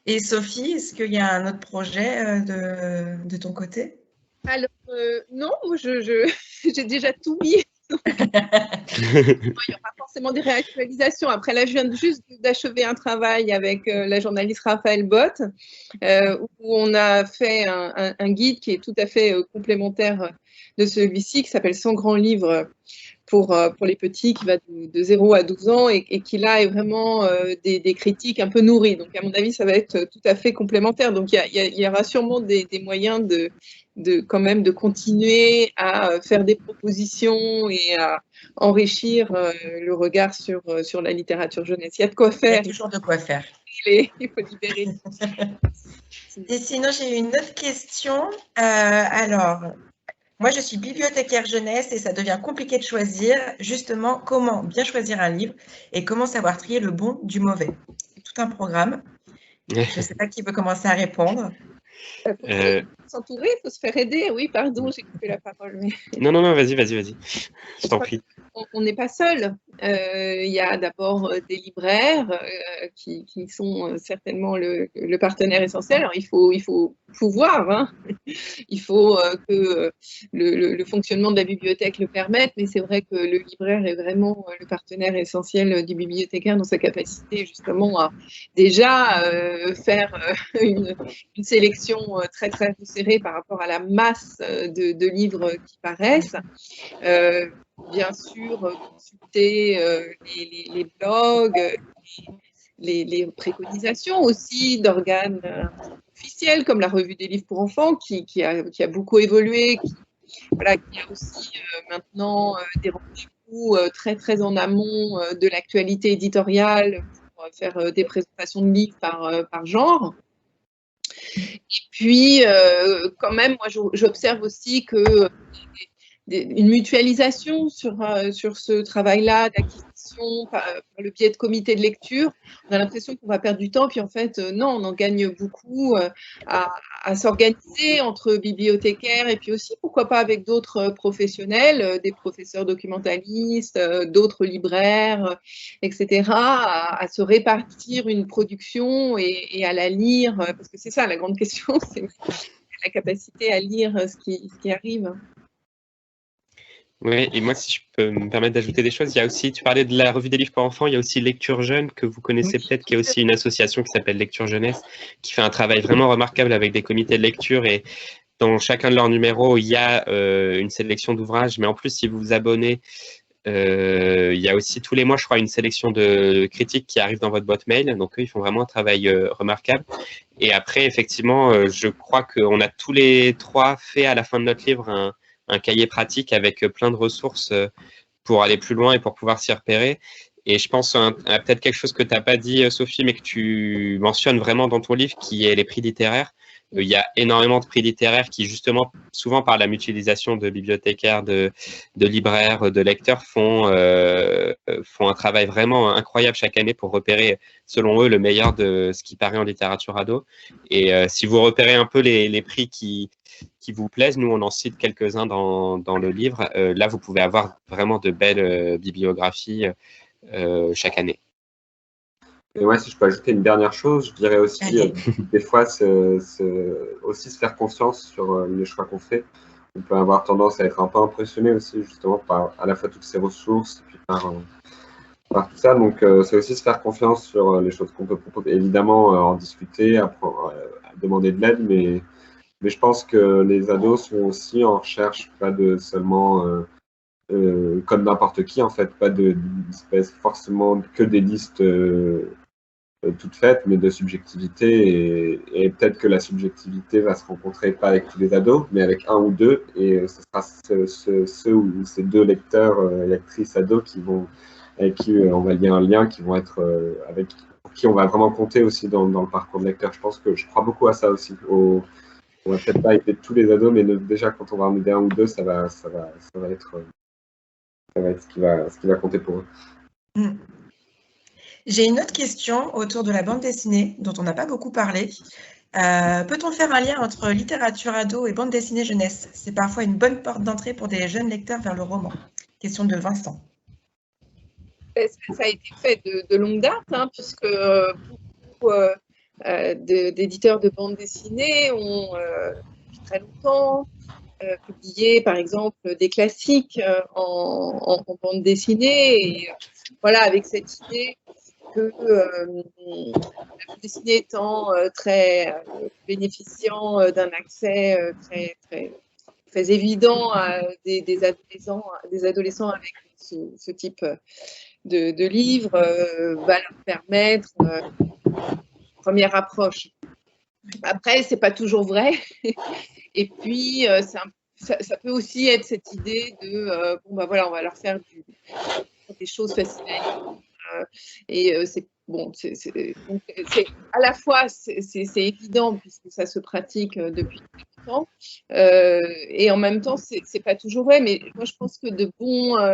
Et Sophie, est-ce qu'il y a un autre projet de ton côté? Alors, non, moi, j'ai déjà tout mis. Il y aura forcément des réactualisations. Après, là, je viens juste d'achever un travail avec la journaliste Raphaël Bott, où on a fait un guide qui est tout à fait complémentaire de celui-ci, qui s'appelle 100 grands livres pour les petits, qui va de 0 à 12 ans et qui là est vraiment des critiques un peu nourries. Donc, à mon avis, ça va être tout à fait complémentaire. Donc, il y aura sûrement des moyens quand même de continuer à faire des propositions et à enrichir le regard sur la littérature jeunesse. Il y a de quoi faire. Il y a toujours de quoi faire. Il faut libérer. Et sinon, j'ai une autre question. Alors, moi, je suis bibliothécaire jeunesse et ça devient compliqué de choisir justement comment bien choisir un livre et comment savoir trier le bon du mauvais. C'est tout un programme. Je ne sais pas qui veut commencer à répondre. S'entourer, il faut se faire aider. Oui, pardon, j'ai coupé la parole. Mais... Non, vas-y. Je t'en prie. On n'est pas seul. Il y a d'abord des libraires qui sont certainement le partenaire essentiel. Alors, il faut pouvoir, hein. Il faut que le fonctionnement de la bibliothèque le permette, mais c'est vrai que le libraire est vraiment le partenaire essentiel du bibliothécaire dans sa capacité justement à déjà faire une sélection très très resserrée par rapport à la masse de livres qui paraissent. Bien sûr, consulter les blogs, les préconisations aussi d'organes officiels comme la Revue des livres pour enfants qui a beaucoup évolué, qui a aussi maintenant des rendez-vous très très en amont de l'actualité éditoriale pour faire des présentations de livres par genre. Et puis, quand même, moi j'observe aussi que une mutualisation sur ce travail-là d'acquisition par le biais de comités de lecture. On a l'impression qu'on va perdre du temps, puis en fait, non, on en gagne beaucoup à s'organiser entre bibliothécaires et puis aussi, pourquoi pas, avec d'autres professionnels, des professeurs documentalistes, d'autres libraires, etc., à se répartir une production et à la lire, parce que c'est ça la grande question, c'est la capacité à lire ce qui arrive. Oui, et moi, si je peux me permettre d'ajouter des choses, il y a aussi, tu parlais de la Revue des livres pour enfants, il y a aussi Lecture Jeune, que vous connaissez peut-être, qui est aussi une association qui s'appelle Lecture Jeunesse, qui fait un travail vraiment remarquable avec des comités de lecture, et dans chacun de leurs numéros, il y a une sélection d'ouvrages, mais en plus, si vous vous abonnez, il y a aussi tous les mois, je crois, une sélection de critiques qui arrivent dans votre boîte mail, donc eux, ils font vraiment un travail remarquable. Et après, effectivement, je crois qu'on a tous les trois fait à la fin de notre livre un cahier pratique avec plein de ressources pour aller plus loin et pour pouvoir s'y repérer. Et je pense à peut-être quelque chose que tu n'as pas dit, Sophie, mais que tu mentionnes vraiment dans ton livre, qui est les prix littéraires. Il y a énormément de prix littéraires qui, justement, souvent par la mutualisation de bibliothécaires, de libraires, de lecteurs, font un travail vraiment incroyable chaque année pour repérer, selon eux, le meilleur de ce qui paraît en littérature ado. Et si vous repérez un peu les prix qui vous plaisent, nous, on en cite quelques-uns dans le livre. Là, vous pouvez avoir vraiment de belles bibliographies chaque année. Et ouais, si je peux ajouter une dernière chose, je dirais aussi, des fois, aussi se faire confiance sur les choix qu'on fait. On peut avoir tendance à être un peu impressionné aussi, justement, par à la fois toutes ces ressources, et puis par tout ça. Donc, c'est aussi se faire confiance sur les choses qu'on peut proposer. Évidemment, en discuter, à demander de l'aide, mais je pense que les ados sont aussi en recherche, pas de seulement... comme n'importe qui, en fait, pas forcément que des listes toutes faites, mais de subjectivité, et peut-être que la subjectivité va se rencontrer pas avec tous les ados, mais avec un ou deux, et ce sera ceux ou ces deux lecteurs, lectrices ados avec qui on va lier un lien, qui vont être avec qui on va vraiment compter aussi dans le parcours de lecteur. Je crois beaucoup à ça aussi. On va peut-être pas aider tous les ados, mais déjà quand on va en aider un ou deux, ça va être ce qui va compter pour eux. J'ai une autre question autour de la bande dessinée, dont on n'a pas beaucoup parlé. Peut-on faire un lien entre littérature ado et bande dessinée jeunesse? C'est parfois une bonne porte d'entrée pour des jeunes lecteurs vers le roman. Question de Vincent. Ça a été fait de longue date, hein, puisque beaucoup d'éditeurs de bande dessinée ont, depuis très longtemps, publié, par exemple, des classiques en bande dessinée. Et voilà, avec cette idée que la bande dessinée étant très bénéficiant d'un accès très évident à des adolescents avec ce type de livres, va leur permettre une première approche. Après, c'est pas toujours vrai. Et puis, ça peut aussi être cette idée de bon, bah voilà, on va leur faire des choses fascinantes. Et c'est bon, donc, à la fois, c'est évident puisque ça se pratique depuis longtemps, et en même temps, c'est pas toujours vrai. Mais moi, je pense que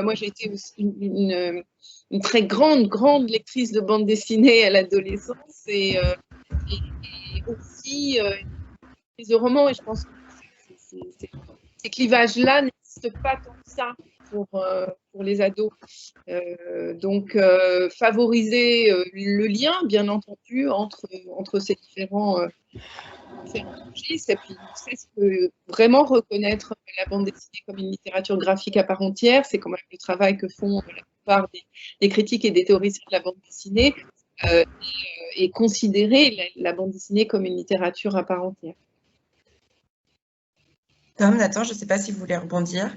moi, j'ai été aussi une très grande lectrice de bande dessinée à l'adolescence, et aussi de roman, et je pense que ces clivages-là n'existent pas tant que ça pour les ados. Donc, favoriser le lien, bien entendu, entre ces différents registres, et puis vraiment reconnaître la bande dessinée comme une littérature graphique à part entière. C'est quand même le travail que font la plupart des critiques et des théoriciens de la bande dessinée, et considérer la bande dessinée comme une littérature à part entière. Tom, Nathan, je ne sais pas si vous voulez rebondir.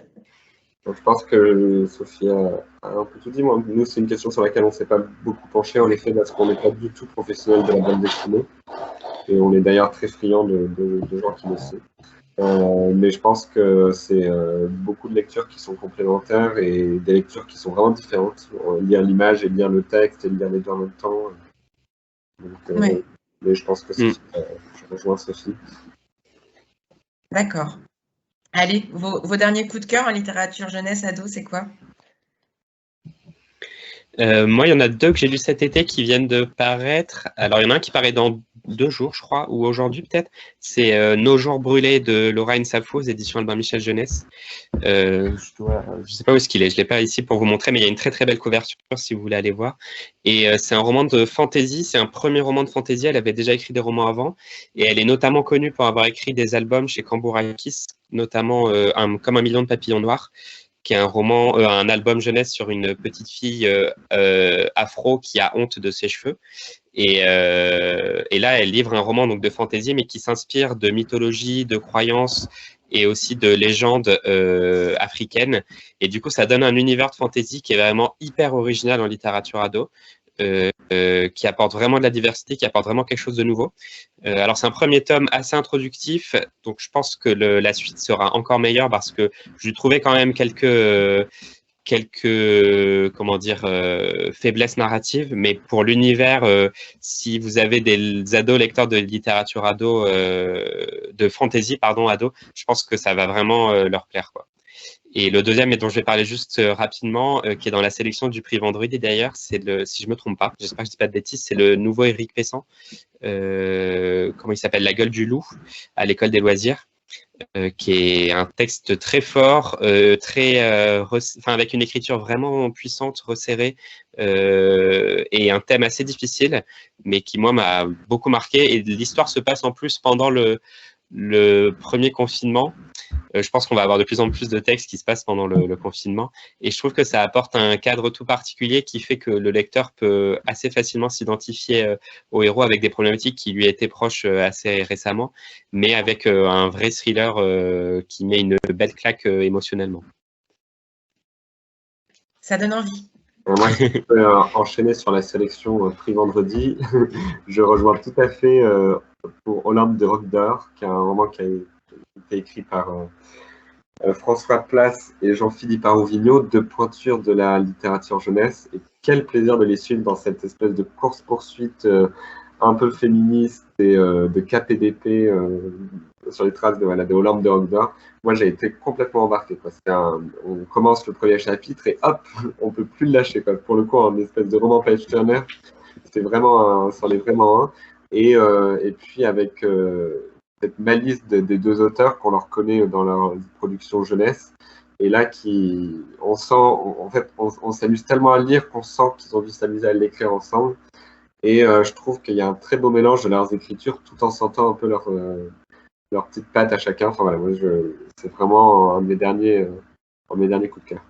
Donc, je pense que Sophie a un peu tout dit. Moi, nous, c'est une question sur laquelle on ne s'est pas beaucoup penché, en effet, parce qu'on n'est pas du tout professionnel de la bande dessinée. Et on est d'ailleurs très friand de gens qui le sont. Mais je pense que c'est beaucoup de lectures qui sont complémentaires et des lectures qui sont vraiment différentes. Lire l'image et lire le texte et lire les deux en même temps. Donc, Oui. Mais je pense que je rejoins Sophie. D'accord. Allez, vos derniers coups de cœur en littérature jeunesse ado, c'est quoi? Moi, il y en a deux que j'ai lus cet été qui viennent de paraître. Alors, il y en a un qui paraît dans 2 jours, je crois, ou aujourd'hui peut-être. C'est Nos jours brûlés de Laura Nsafo, aux éditions Albin Michel Jeunesse. Je ne sais pas où est-ce qu'il est, je ne l'ai pas ici pour vous montrer, mais il y a une très très belle couverture si vous voulez aller voir. Et c'est un roman de fantasy, c'est un premier roman de fantasy. Elle avait déjà écrit des romans avant, et elle est notamment connue pour avoir écrit des albums chez Cambourakis, notamment Comme un million de papillons noirs, qui est un roman, un album jeunesse sur une petite fille afro qui a honte de ses cheveux. Et là, elle livre un roman donc de fantasy, mais qui s'inspire de mythologie, de croyances et aussi de légendes africaines. Et du coup, ça donne un univers de fantasy qui est vraiment hyper original en littérature ado, qui apporte vraiment de la diversité, qui apporte vraiment quelque chose de nouveau. Alors, c'est un premier tome assez introductif, donc je pense que la suite sera encore meilleure parce que je lui trouvais quand même quelques comment dire, faiblesses narratives, mais pour l'univers, si vous avez des ados lecteurs de littérature ado, de fantasy, pardon, ado, je pense que ça va vraiment leur plaire, quoi. Et le deuxième, et dont je vais parler juste rapidement, qui est dans la sélection du prix Vendredi d'ailleurs, c'est si je me trompe pas, j'espère que je dis pas de bêtises, c'est le nouveau Éric Pessan, comment il s'appelle, La gueule du loup, à l'école des loisirs. Qui est un texte très fort, avec une écriture vraiment puissante, resserrée, et un thème assez difficile, mais qui, moi, m'a beaucoup marqué. Et l'histoire se passe en plus pendant le premier confinement. Je pense qu'on va avoir de plus en plus de textes qui se passent pendant le confinement. Et je trouve que ça apporte un cadre tout particulier qui fait que le lecteur peut assez facilement s'identifier au héros avec des problématiques qui lui étaient proches assez récemment, mais avec un vrai thriller qui met une belle claque émotionnellement. Ça donne envie. Moi, si je peux enchaîner sur la sélection prix Vendredi, je rejoins tout à fait pour Olympe de Roque d'Or, qui est un roman qui a été écrit par François Place et Jean-Philippe Arouvignaud, deux pointures de la littérature jeunesse. Et quel plaisir de les suivre dans cette espèce de course-poursuite un peu féministe et de KPDP sur les traces de Olympe de Roque d'Or. Moi, j'ai été complètement embarqué, quoi. On commence le premier chapitre et hop, on peut plus le lâcher, quoi. Pour le coup, un espèce de roman page turner, c'était vraiment c'en est vraiment un. Et puis avec cette malice des deux auteurs qu'on leur connaît dans leur production jeunesse, et là on sent, en fait, on s'amuse tellement à le lire qu'on sent qu'ils ont dû s'amuser à l'écrire ensemble. Et je trouve qu'il y a un très beau mélange de leurs écritures, tout en sentant un peu leur petite patte à chacun. Enfin voilà, moi c'est vraiment un de mes derniers coups de cœur.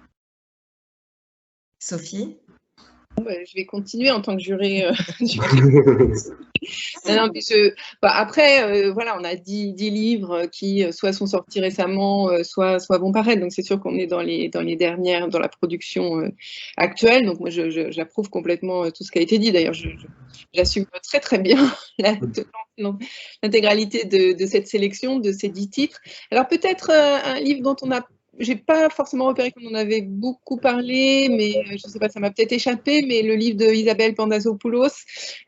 Sophie? Je vais continuer en tant que juré. Après, voilà, on a 10 livres qui soit sont sortis récemment, soit vont paraître. Donc c'est sûr qu'on est dans les dernières, dans la production actuelle. Donc moi, j'approuve complètement tout ce qui a été dit. D'ailleurs, j'assume très très bien l'intégralité de cette sélection, de ces 10 titres. Alors peut-être un livre dont j'ai pas forcément repéré qu'on en avait beaucoup parlé, mais je sais pas, ça m'a peut-être échappé, mais le livre de Isabelle Pandazopoulos,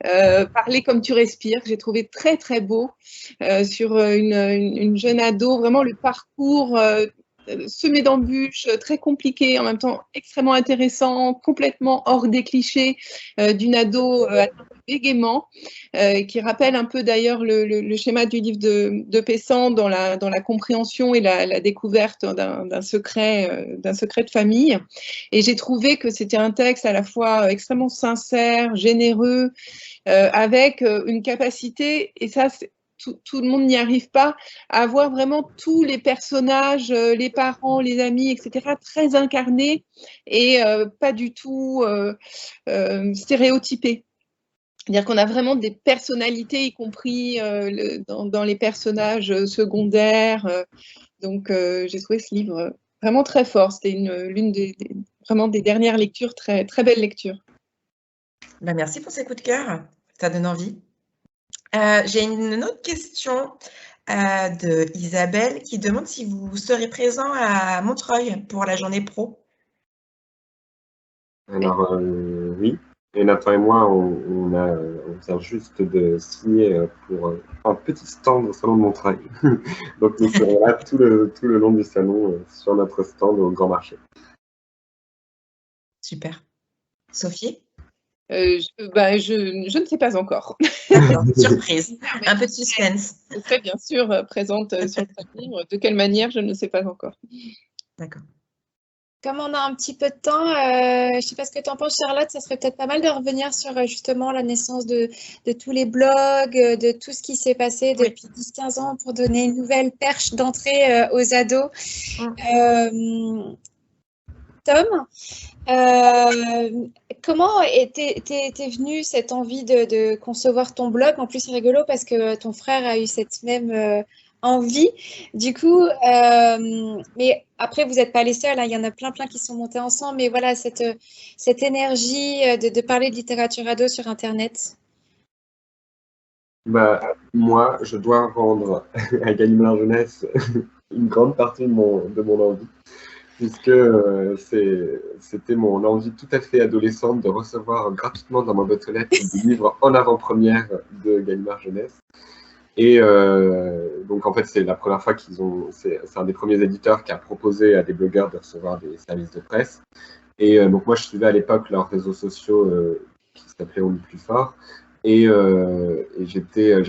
Parler comme tu respires, j'ai trouvé très très beau, sur une jeune ado, vraiment le parcours semé d'embûches, très compliqué, en même temps extrêmement intéressant, complètement hors des clichés d'une ado atteinte de bégaiement, qui rappelle un peu d'ailleurs le schéma du livre de Pessan dans la compréhension et la découverte d'un secret de famille. Et j'ai trouvé que c'était un texte à la fois extrêmement sincère, généreux, avec une capacité, et ça, tout le monde n'y arrive pas, à avoir vraiment tous les personnages, les parents, les amis, etc., très incarnés et pas du tout stéréotypés. C'est-à-dire qu'on a vraiment des personnalités, y compris dans les personnages secondaires. Donc, j'ai trouvé ce livre vraiment très fort. C'était l'une vraiment des dernières lectures, très, très belle lecture. Ben, merci pour ces coups de cœur. Ça donne envie. J'ai une autre question de Isabelle qui demande si vous serez présent à Montreuil pour la journée pro. Alors, oui. Et Nathan et moi, on vient juste de signer pour un petit stand au salon de Montreuil. Donc, nous serons là tout le long du salon sur notre stand au Grand Marché. Super. Sophie? Je ne sais pas encore. D'accord, surprise. Un peu de suspense. Je serai bien sûr présente sur le livre. De quelle manière, je ne sais pas encore. D'accord. Comme on a un petit peu de temps, je ne sais pas ce que tu en penses, Charlotte, ça serait peut-être pas mal de revenir sur justement la naissance de tous les blogs, de tout ce qui s'est passé depuis 10-15 ans pour donner une nouvelle perche d'entrée aux ados. Tom, comment t'es venue cette envie de concevoir ton blog? En plus, c'est rigolo parce que ton frère a eu cette même envie. Du coup, mais après, vous n'êtes pas les seuls, hein, il y en a plein qui sont montés ensemble. Mais voilà, cette énergie de parler de littérature ado sur Internet. Moi, je dois rendre à Gallimard Jeunesse une grande partie de mon envie, puisque c'était mon envie tout à fait adolescente de recevoir gratuitement dans ma boîte aux lettres des livres en avant-première de Gallimard Jeunesse. Et donc, en fait, c'est la première fois c'est un des premiers éditeurs qui a proposé à des blogueurs de recevoir des services de presse. Et donc, moi, je suivais à l'époque leurs réseaux sociaux qui s'appelaient On lit plus fort. Et j'étais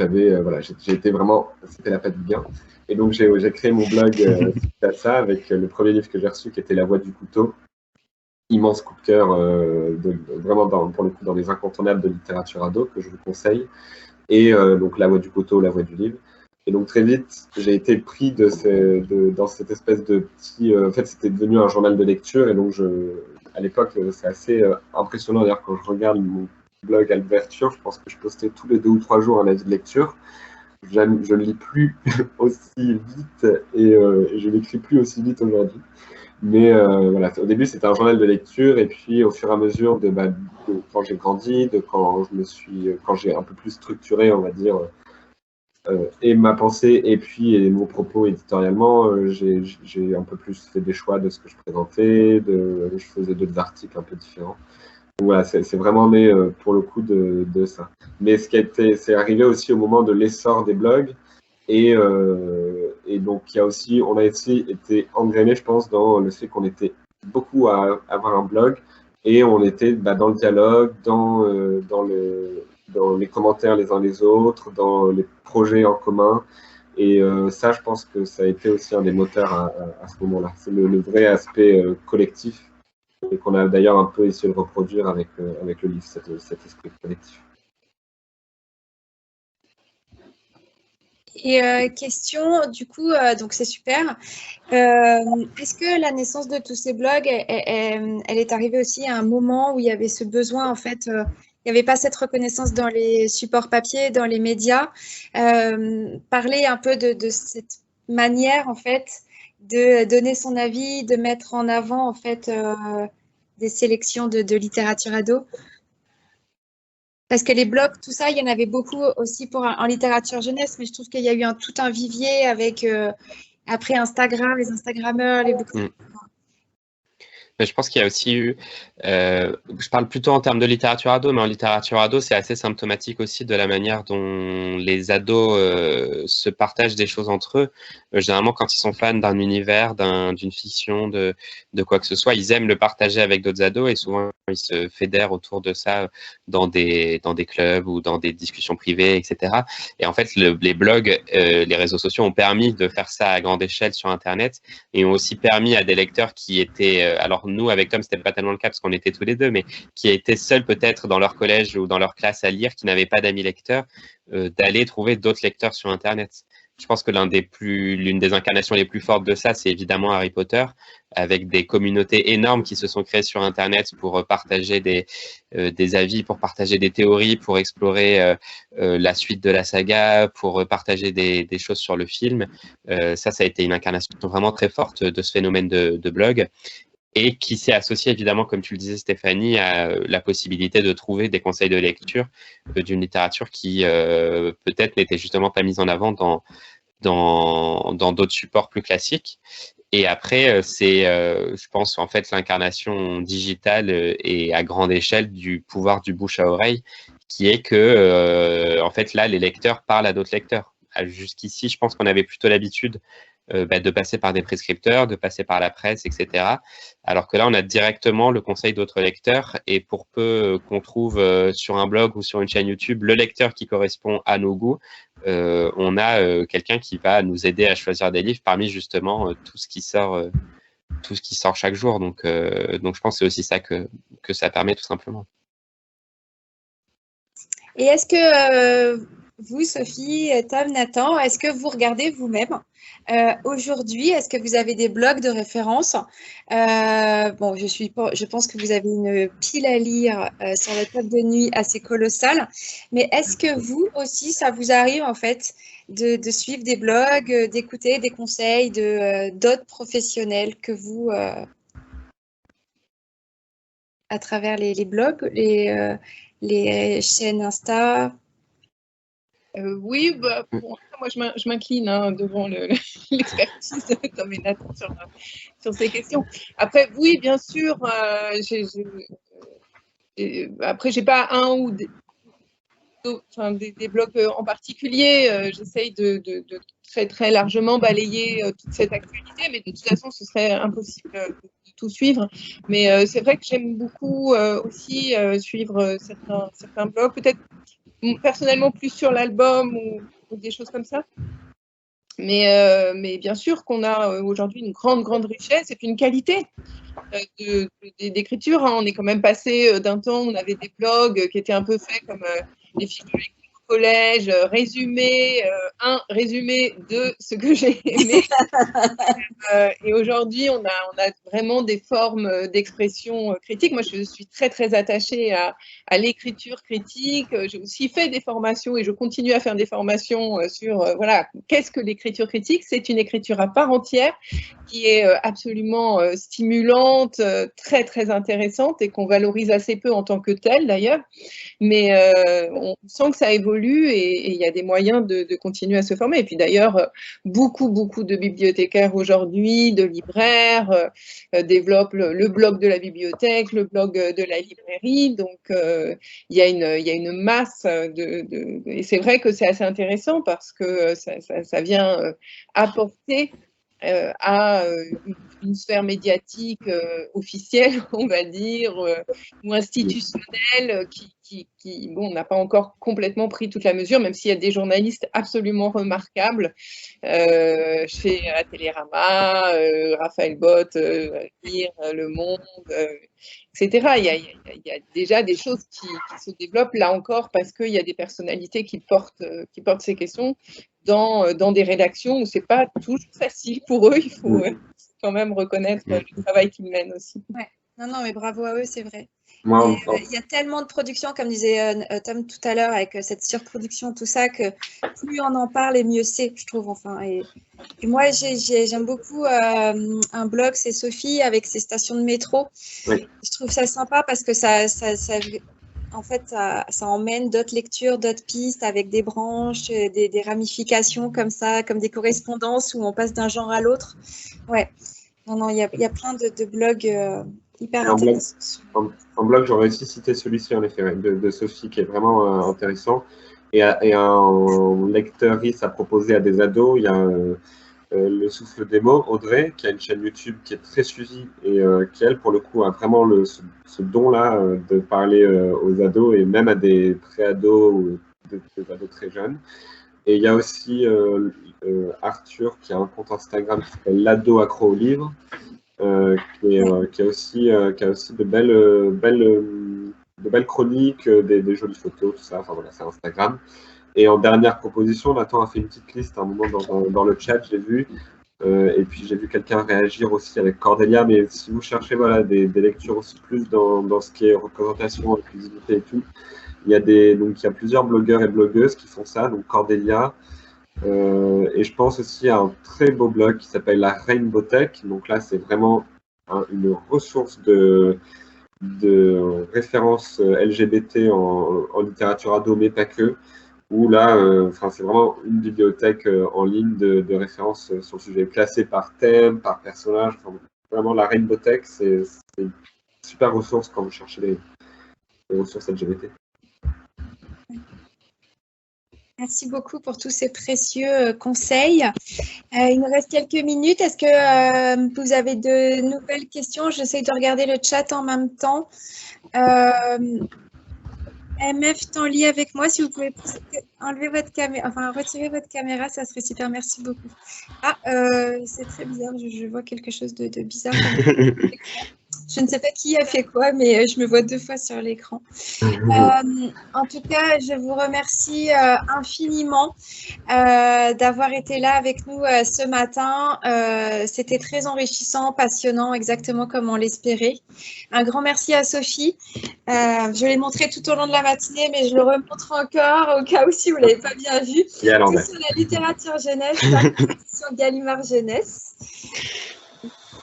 vraiment, c'était la patte du bien. Et donc, j'ai créé mon blog suite à ça avec le premier livre que j'ai reçu qui était La Voix du couteau. Immense coup de cœur, vraiment pour le coup dans les incontournables de littérature ado que je vous conseille. Et donc La Voix du couteau, La Voix du livre. Et donc très vite, j'ai été pris dans cette espèce de petit... en fait, c'était devenu un journal de lecture. Et donc, à l'époque, c'est assez impressionnant. D'ailleurs, quand je regarde mon blog à l'ouverture, je pense que je postais tous les 2 ou 3 jours un avis de lecture. Je ne lis plus aussi vite et je n'écris plus aussi vite aujourd'hui. Mais voilà, au début, c'était un journal de lecture. Et puis, au fur et à mesure de quand j'ai grandi, quand j'ai un peu plus structuré, on va dire, et ma pensée et puis mon propos éditorialement, j'ai un peu plus fait des choix de ce que je présentais, je faisais d'autres articles un peu différents. Donc voilà, c'est vraiment né pour le coup de ça. Mais c'est arrivé aussi au moment de l'essor des blogs et donc on a aussi été engrainé, je pense, dans le fait qu'on était beaucoup à avoir un blog et on était dans le dialogue, dans les commentaires les uns les autres, dans les projets en commun. Et ça, je pense que ça a été aussi un des moteurs à ce moment-là. C'est le vrai aspect collectif et qu'on a d'ailleurs un peu essayé de reproduire avec le livre, cet esprit collectif. Et question, du coup, donc c'est super. Est-ce que la naissance de tous ces blogs, elle est arrivée aussi à un moment où il y avait ce besoin, en fait, il n'y avait pas cette reconnaissance dans les supports papier, dans les médias. Parler un peu de cette manière, en fait, de donner son avis, de mettre en avant, en fait, des sélections de littérature ado. Parce que les blogs, tout ça, il y en avait beaucoup aussi en littérature jeunesse, mais je trouve qu'il y a eu tout un vivier avec, après Instagram, les Instagrammeurs, les bouquins. Je pense qu'il y a aussi eu, je parle plutôt en termes de littérature ado, mais en littérature ado, c'est assez symptomatique aussi de la manière dont les ados se partagent des choses entre eux. Généralement, quand ils sont fans d'un univers, d'une fiction, de quoi que ce soit, ils aiment le partager avec d'autres ados et souvent ils se fédèrent autour de ça dans des clubs ou dans des discussions privées, etc. Et en fait, les blogs, les réseaux sociaux ont permis de faire ça à grande échelle sur Internet et ont aussi permis à des lecteurs qui étaient, alors nous, avec Tom, c'était pas tellement le cas parce qu'on était tous les deux, mais qui étaient seuls peut-être dans leur collège ou dans leur classe à lire, qui n'avaient pas d'amis lecteurs, d'aller trouver d'autres lecteurs sur Internet. Je pense que l'une des incarnations les plus fortes de ça, c'est évidemment Harry Potter, avec des communautés énormes qui se sont créées sur Internet pour partager des avis, pour partager des théories, pour explorer la suite de la saga, pour partager des choses sur le film. Ça a été une incarnation vraiment très forte de ce phénomène de blog. Et qui s'est associé évidemment, comme tu le disais Stéphanie, à la possibilité de trouver des conseils de lecture d'une littérature qui peut-être n'était justement pas mise en avant dans d'autres supports plus classiques. Et après, c'est, je pense, en fait, l'incarnation digitale et à grande échelle du pouvoir du bouche à oreille, qui est que, en fait, là, les lecteurs parlent à d'autres lecteurs. Jusqu'ici, je pense qu'on avait plutôt l'habitude de passer par des prescripteurs, de passer par la presse, etc. Alors que là, on a directement le conseil d'autres lecteurs et pour peu qu'on trouve sur un blog ou sur une chaîne YouTube le lecteur qui correspond à nos goûts, on a quelqu'un qui va nous aider à choisir des livres parmi justement tout ce qui sort chaque jour. Donc je pense que c'est aussi ça que ça permet tout simplement. Et est-ce que vous, Sophie, Tom, Nathan, est-ce que vous regardez vous-même aujourd'hui? Est-ce que vous avez des blogs de référence? Bon, je pense que vous avez une pile à lire sur la table de nuit assez colossale. Mais est-ce que vous aussi, ça vous arrive en fait de suivre des blogs, d'écouter des conseils d'autres professionnels que vous à travers les blogs, les chaînes Insta? Oui, bon, moi je m'incline devant l'expertise de Tom et Nathan sur ces questions. Après, oui, bien sûr, après, j'ai pas un ou des blogs en particulier. J'essaye de très très largement balayer toute cette actualité, mais de toute façon, ce serait impossible de tout suivre. Mais c'est vrai que j'aime beaucoup aussi suivre certains blogs, peut-être personnellement plus sur l'album ou des choses comme ça. Mais bien sûr qu'on a aujourd'hui une grande richesse et puis une qualité d'écriture. On est quand même passé d'un temps où on avait des blogs qui étaient un peu faits comme des fiches de lecture au collège, résumé 1, résumé 2, ce que j'ai aimé. Et aujourd'hui, on a vraiment des formes d'expression critique. Moi, je suis très, très attachée à l'écriture critique. J'ai aussi fait des formations et je continue à faire des formations sur, voilà, qu'est-ce que l'écriture critique? C'est une écriture à part entière qui est absolument stimulante, très, très intéressante et qu'on valorise assez peu en tant que telle, d'ailleurs. Mais on sent que ça évolue et il y a des moyens de continuer à se former. Et puis d'ailleurs, beaucoup de bibliothécaires aujourd'hui, de libraires, développent le blog de la bibliothèque, le blog de la librairie. Donc, il y a une masse et c'est vrai que c'est assez intéressant parce que ça vient apporter à une sphère médiatique officielle, on va dire, ou institutionnelle qui bon, n'a pas encore complètement pris toute la mesure, même s'il y a des journalistes absolument remarquables chez Télérama, Raphaël Bott, Lire, Le Monde, etc. Il y a déjà des choses qui se développent, là encore, parce qu'il y a des personnalités qui portent ces questions dans des rédactions où c'est pas toujours facile pour eux. Il faut quand même reconnaître le travail qu'ils mènent aussi. Ouais. Non, mais bravo à eux, c'est vrai. Moi, Il y a tellement de production, comme disait Tom tout à l'heure, avec cette surproduction, tout ça, que plus on en parle et mieux c'est, je trouve. Enfin, et moi, j'aime beaucoup un blog, c'est Sophie, avec ses stations de métro. Oui. Je trouve ça sympa parce que en fait, ça emmène d'autres lectures, d'autres pistes avec des branches, des ramifications comme ça, comme des correspondances où on passe d'un genre à l'autre. Ouais. Non, il y a plein de blogs hyper intéressants. En blog, j'aurais aussi cité celui-ci, en effet, de Sophie, qui est vraiment intéressant. Et un lecteuriste à proposer à des ados, il y a Le Souffle des mots, Audrey, qui a une chaîne YouTube qui est très suivie et qui, elle, pour le coup, a vraiment ce don-là de parler aux ados et même à des pré-ados ou des ados très jeunes. Et il y a aussi Arthur qui a un compte Instagram qui s'appelle l'ado accro au livre, qui a aussi de belles chroniques, des jolies photos, tout ça. Enfin voilà, c'est Instagram. Et en dernière proposition, Nathan a fait une petite liste à un moment dans le chat, j'ai vu. Et puis j'ai vu quelqu'un réagir aussi avec Cordelia. Mais si vous cherchez voilà, des lectures aussi plus dans ce qui est représentation, inclusivité et tout, il y a plusieurs blogueurs et blogueuses qui font ça. Donc Cordelia. Et je pense aussi à un très beau blog qui s'appelle la Rainbow Tech. Donc là, c'est vraiment une ressource de références LGBT en littérature ado, mais pas que. Où là, c'est vraiment une bibliothèque en ligne de références sur le sujet, classée par thème, par personnage. Enfin, vraiment, la Rainbow Tech, c'est une super ressource quand vous cherchez les ressources LGBT. Merci beaucoup pour tous ces précieux conseils. Il nous reste quelques minutes. Est-ce que vous avez de nouvelles questions? J'essaie de regarder le chat en même temps. MF Tanly avec moi, si vous pouvez enlever votre caméra, enfin retirer votre caméra, ça serait super, merci beaucoup. Ah, c'est très bizarre, je vois quelque chose de bizarre. Je ne sais pas qui a fait quoi, mais je me vois 2 fois sur l'écran. En tout cas, je vous remercie infiniment d'avoir été là avec nous ce matin. C'était très enrichissant, passionnant, exactement comme on l'espérait. Un grand merci à Sophie. Je l'ai montré tout au long de la matinée, mais je le remontre encore au cas où si vous ne l'avez pas bien vu. C'est sur la littérature jeunesse, la collection Gallimard Jeunesse.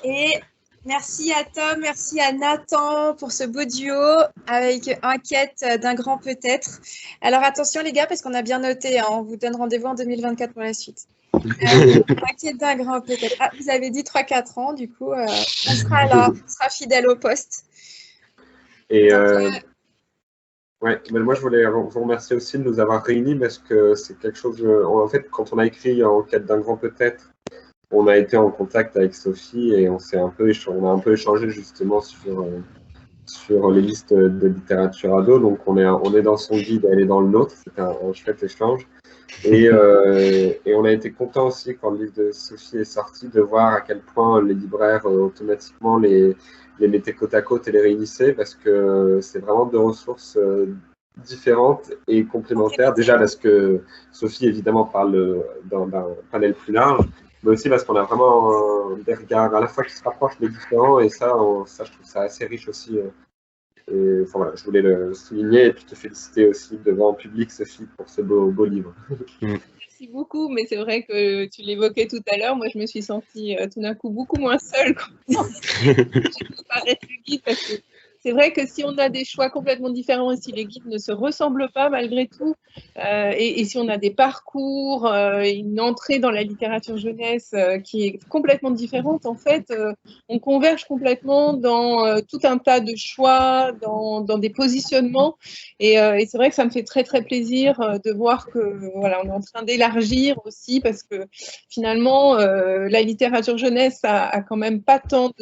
Et merci à Tom, merci à Nathan pour ce beau duo avec Enquête d'un grand peut-être. Alors attention les gars, parce qu'on a bien noté, hein, on vous donne rendez-vous en 2024 pour la suite. Enquête d'un grand peut-être. Ah, vous avez dit 3-4 ans, du coup, on sera là, on sera fidèle au poste. Et ouais, mais moi je voulais vous remercier aussi de nous avoir réunis parce que c'est quelque chose, en fait, quand on a écrit Enquête d'un grand peut-être, on a été en contact avec Sophie et on a un peu échangé justement sur les listes de littérature ado. Donc on est dans son guide, elle est dans le nôtre. C'était un chouette échange. Et on a été content aussi quand le livre de Sophie est sorti de voir à quel point les libraires automatiquement les mettaient côte à côte et les réunissaient parce que c'est vraiment 2 ressources différentes et complémentaires. Déjà parce que Sophie évidemment parle d'un panel plus large, mais aussi parce qu'on a vraiment des regards à la fois qui se rapprochent mais différents, et ça je trouve ça assez riche aussi. Et enfin, voilà, je voulais le souligner et puis te féliciter aussi devant le public, Sophie, pour ce beau livre. Merci beaucoup, mais c'est vrai que tu l'évoquais tout à l'heure, moi je me suis sentie tout d'un coup beaucoup moins seule quand j'ai préparé le guide, parce que c'est vrai que si on a des choix complètement différents et si les guides ne se ressemblent pas malgré tout, et si on a des parcours, une entrée dans la littérature jeunesse qui est complètement différente, en fait, on converge complètement dans tout un tas de choix, dans des positionnements. Et c'est vrai que ça me fait très, très plaisir de voir que voilà, on est en train d'élargir aussi, parce que finalement, la littérature jeunesse a quand même pas tant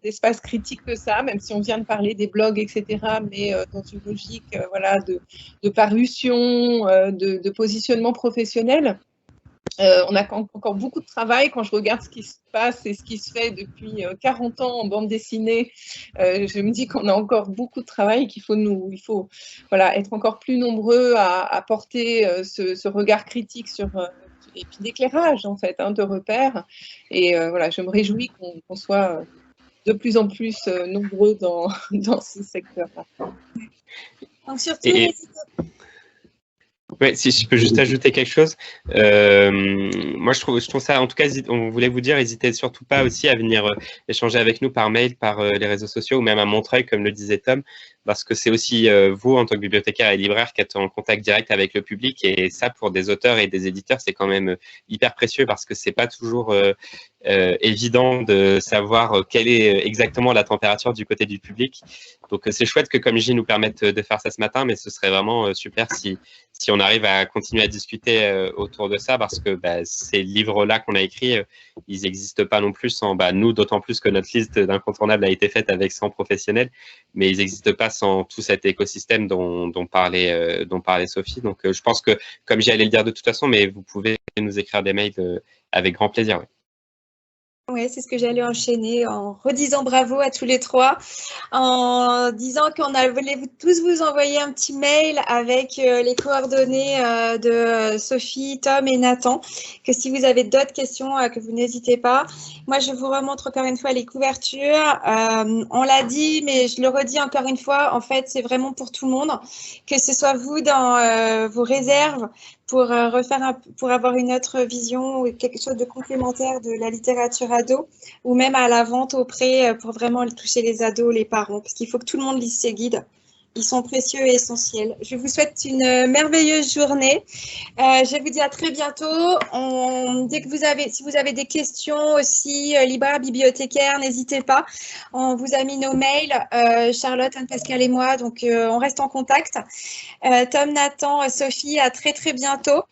d'espace critique que ça, même si on vient de parler des blogs, etc., mais dans une logique voilà, de parution, de positionnement professionnel. On a encore beaucoup de travail. Quand je regarde ce qui se passe et ce qui se fait depuis 40 ans en bande dessinée, je me dis qu'on a encore beaucoup de travail, qu'il faut voilà, être encore plus nombreux à porter ce regard critique sur et puis d'éclairage en fait, de repères. Et voilà, je me réjouis qu'on soit de plus en plus nombreux dans ce secteur-là. Donc surtout, ouais, si je peux juste ajouter quelque chose, moi je trouve ça, en tout cas, on voulait vous dire, n'hésitez surtout pas aussi à venir échanger avec nous par mail, par les réseaux sociaux ou même à Montreuil, comme le disait Tom. parce que c'est aussi vous, en tant que bibliothécaire et libraire, qui êtes en contact direct avec le public. Et ça, pour des auteurs et des éditeurs, c'est quand même hyper précieux parce que c'est pas toujours évident de savoir quelle est exactement la température du côté du public. Donc, c'est chouette que Comme J nous permette de faire ça ce matin, mais ce serait vraiment super si on arrive à continuer à discuter autour de ça, parce que ces livres-là qu'on a écrits, ils n'existent pas non plus sans nous, d'autant plus que notre liste d'incontournables a été faite avec 100 professionnels, mais ils n'existent pas sans tout cet écosystème dont parlait Sophie. Donc, je pense que, comme j'allais le dire de toute façon, mais vous pouvez nous écrire des mails avec grand plaisir. Ouais. Oui, c'est ce que j'allais enchaîner en redisant bravo à tous les trois, en disant qu'on voulait tous vous envoyer un petit mail avec les coordonnées de Sophie, Tom et Nathan, que si vous avez d'autres questions, que vous n'hésitez pas. Moi, je vous remontre encore une fois les couvertures. On l'a dit, mais je le redis encore une fois, en fait, c'est vraiment pour tout le monde, que ce soit vous dans vos réserves, pour avoir une autre vision ou quelque chose de complémentaire de la littérature ado, ou même à la vente auprès pour vraiment toucher les ados, les parents, parce qu'il faut que tout le monde lise ces guides. Ils sont précieux et essentiels. Je vous souhaite une merveilleuse journée. Je vous dis à très bientôt. Si vous avez des questions aussi, libraires, bibliothécaires, n'hésitez pas. On vous a mis nos mails, Charlotte, Anne-Pascale et moi, donc on reste en contact. Tom, Nathan, Sophie, à très très bientôt.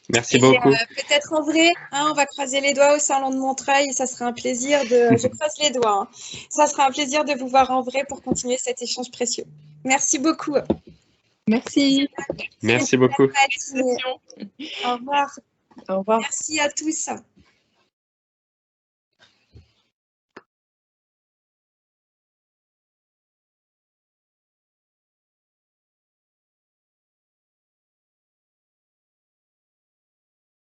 Merci beaucoup. Peut-être en vrai, on va croiser les doigts au salon de Montreuil et ça sera un plaisir je croise les doigts, ça sera un plaisir de vous voir en vrai pour continuer cet échange précieux. Merci beaucoup. Merci. Merci beaucoup. Au revoir. Au revoir. Merci à tous.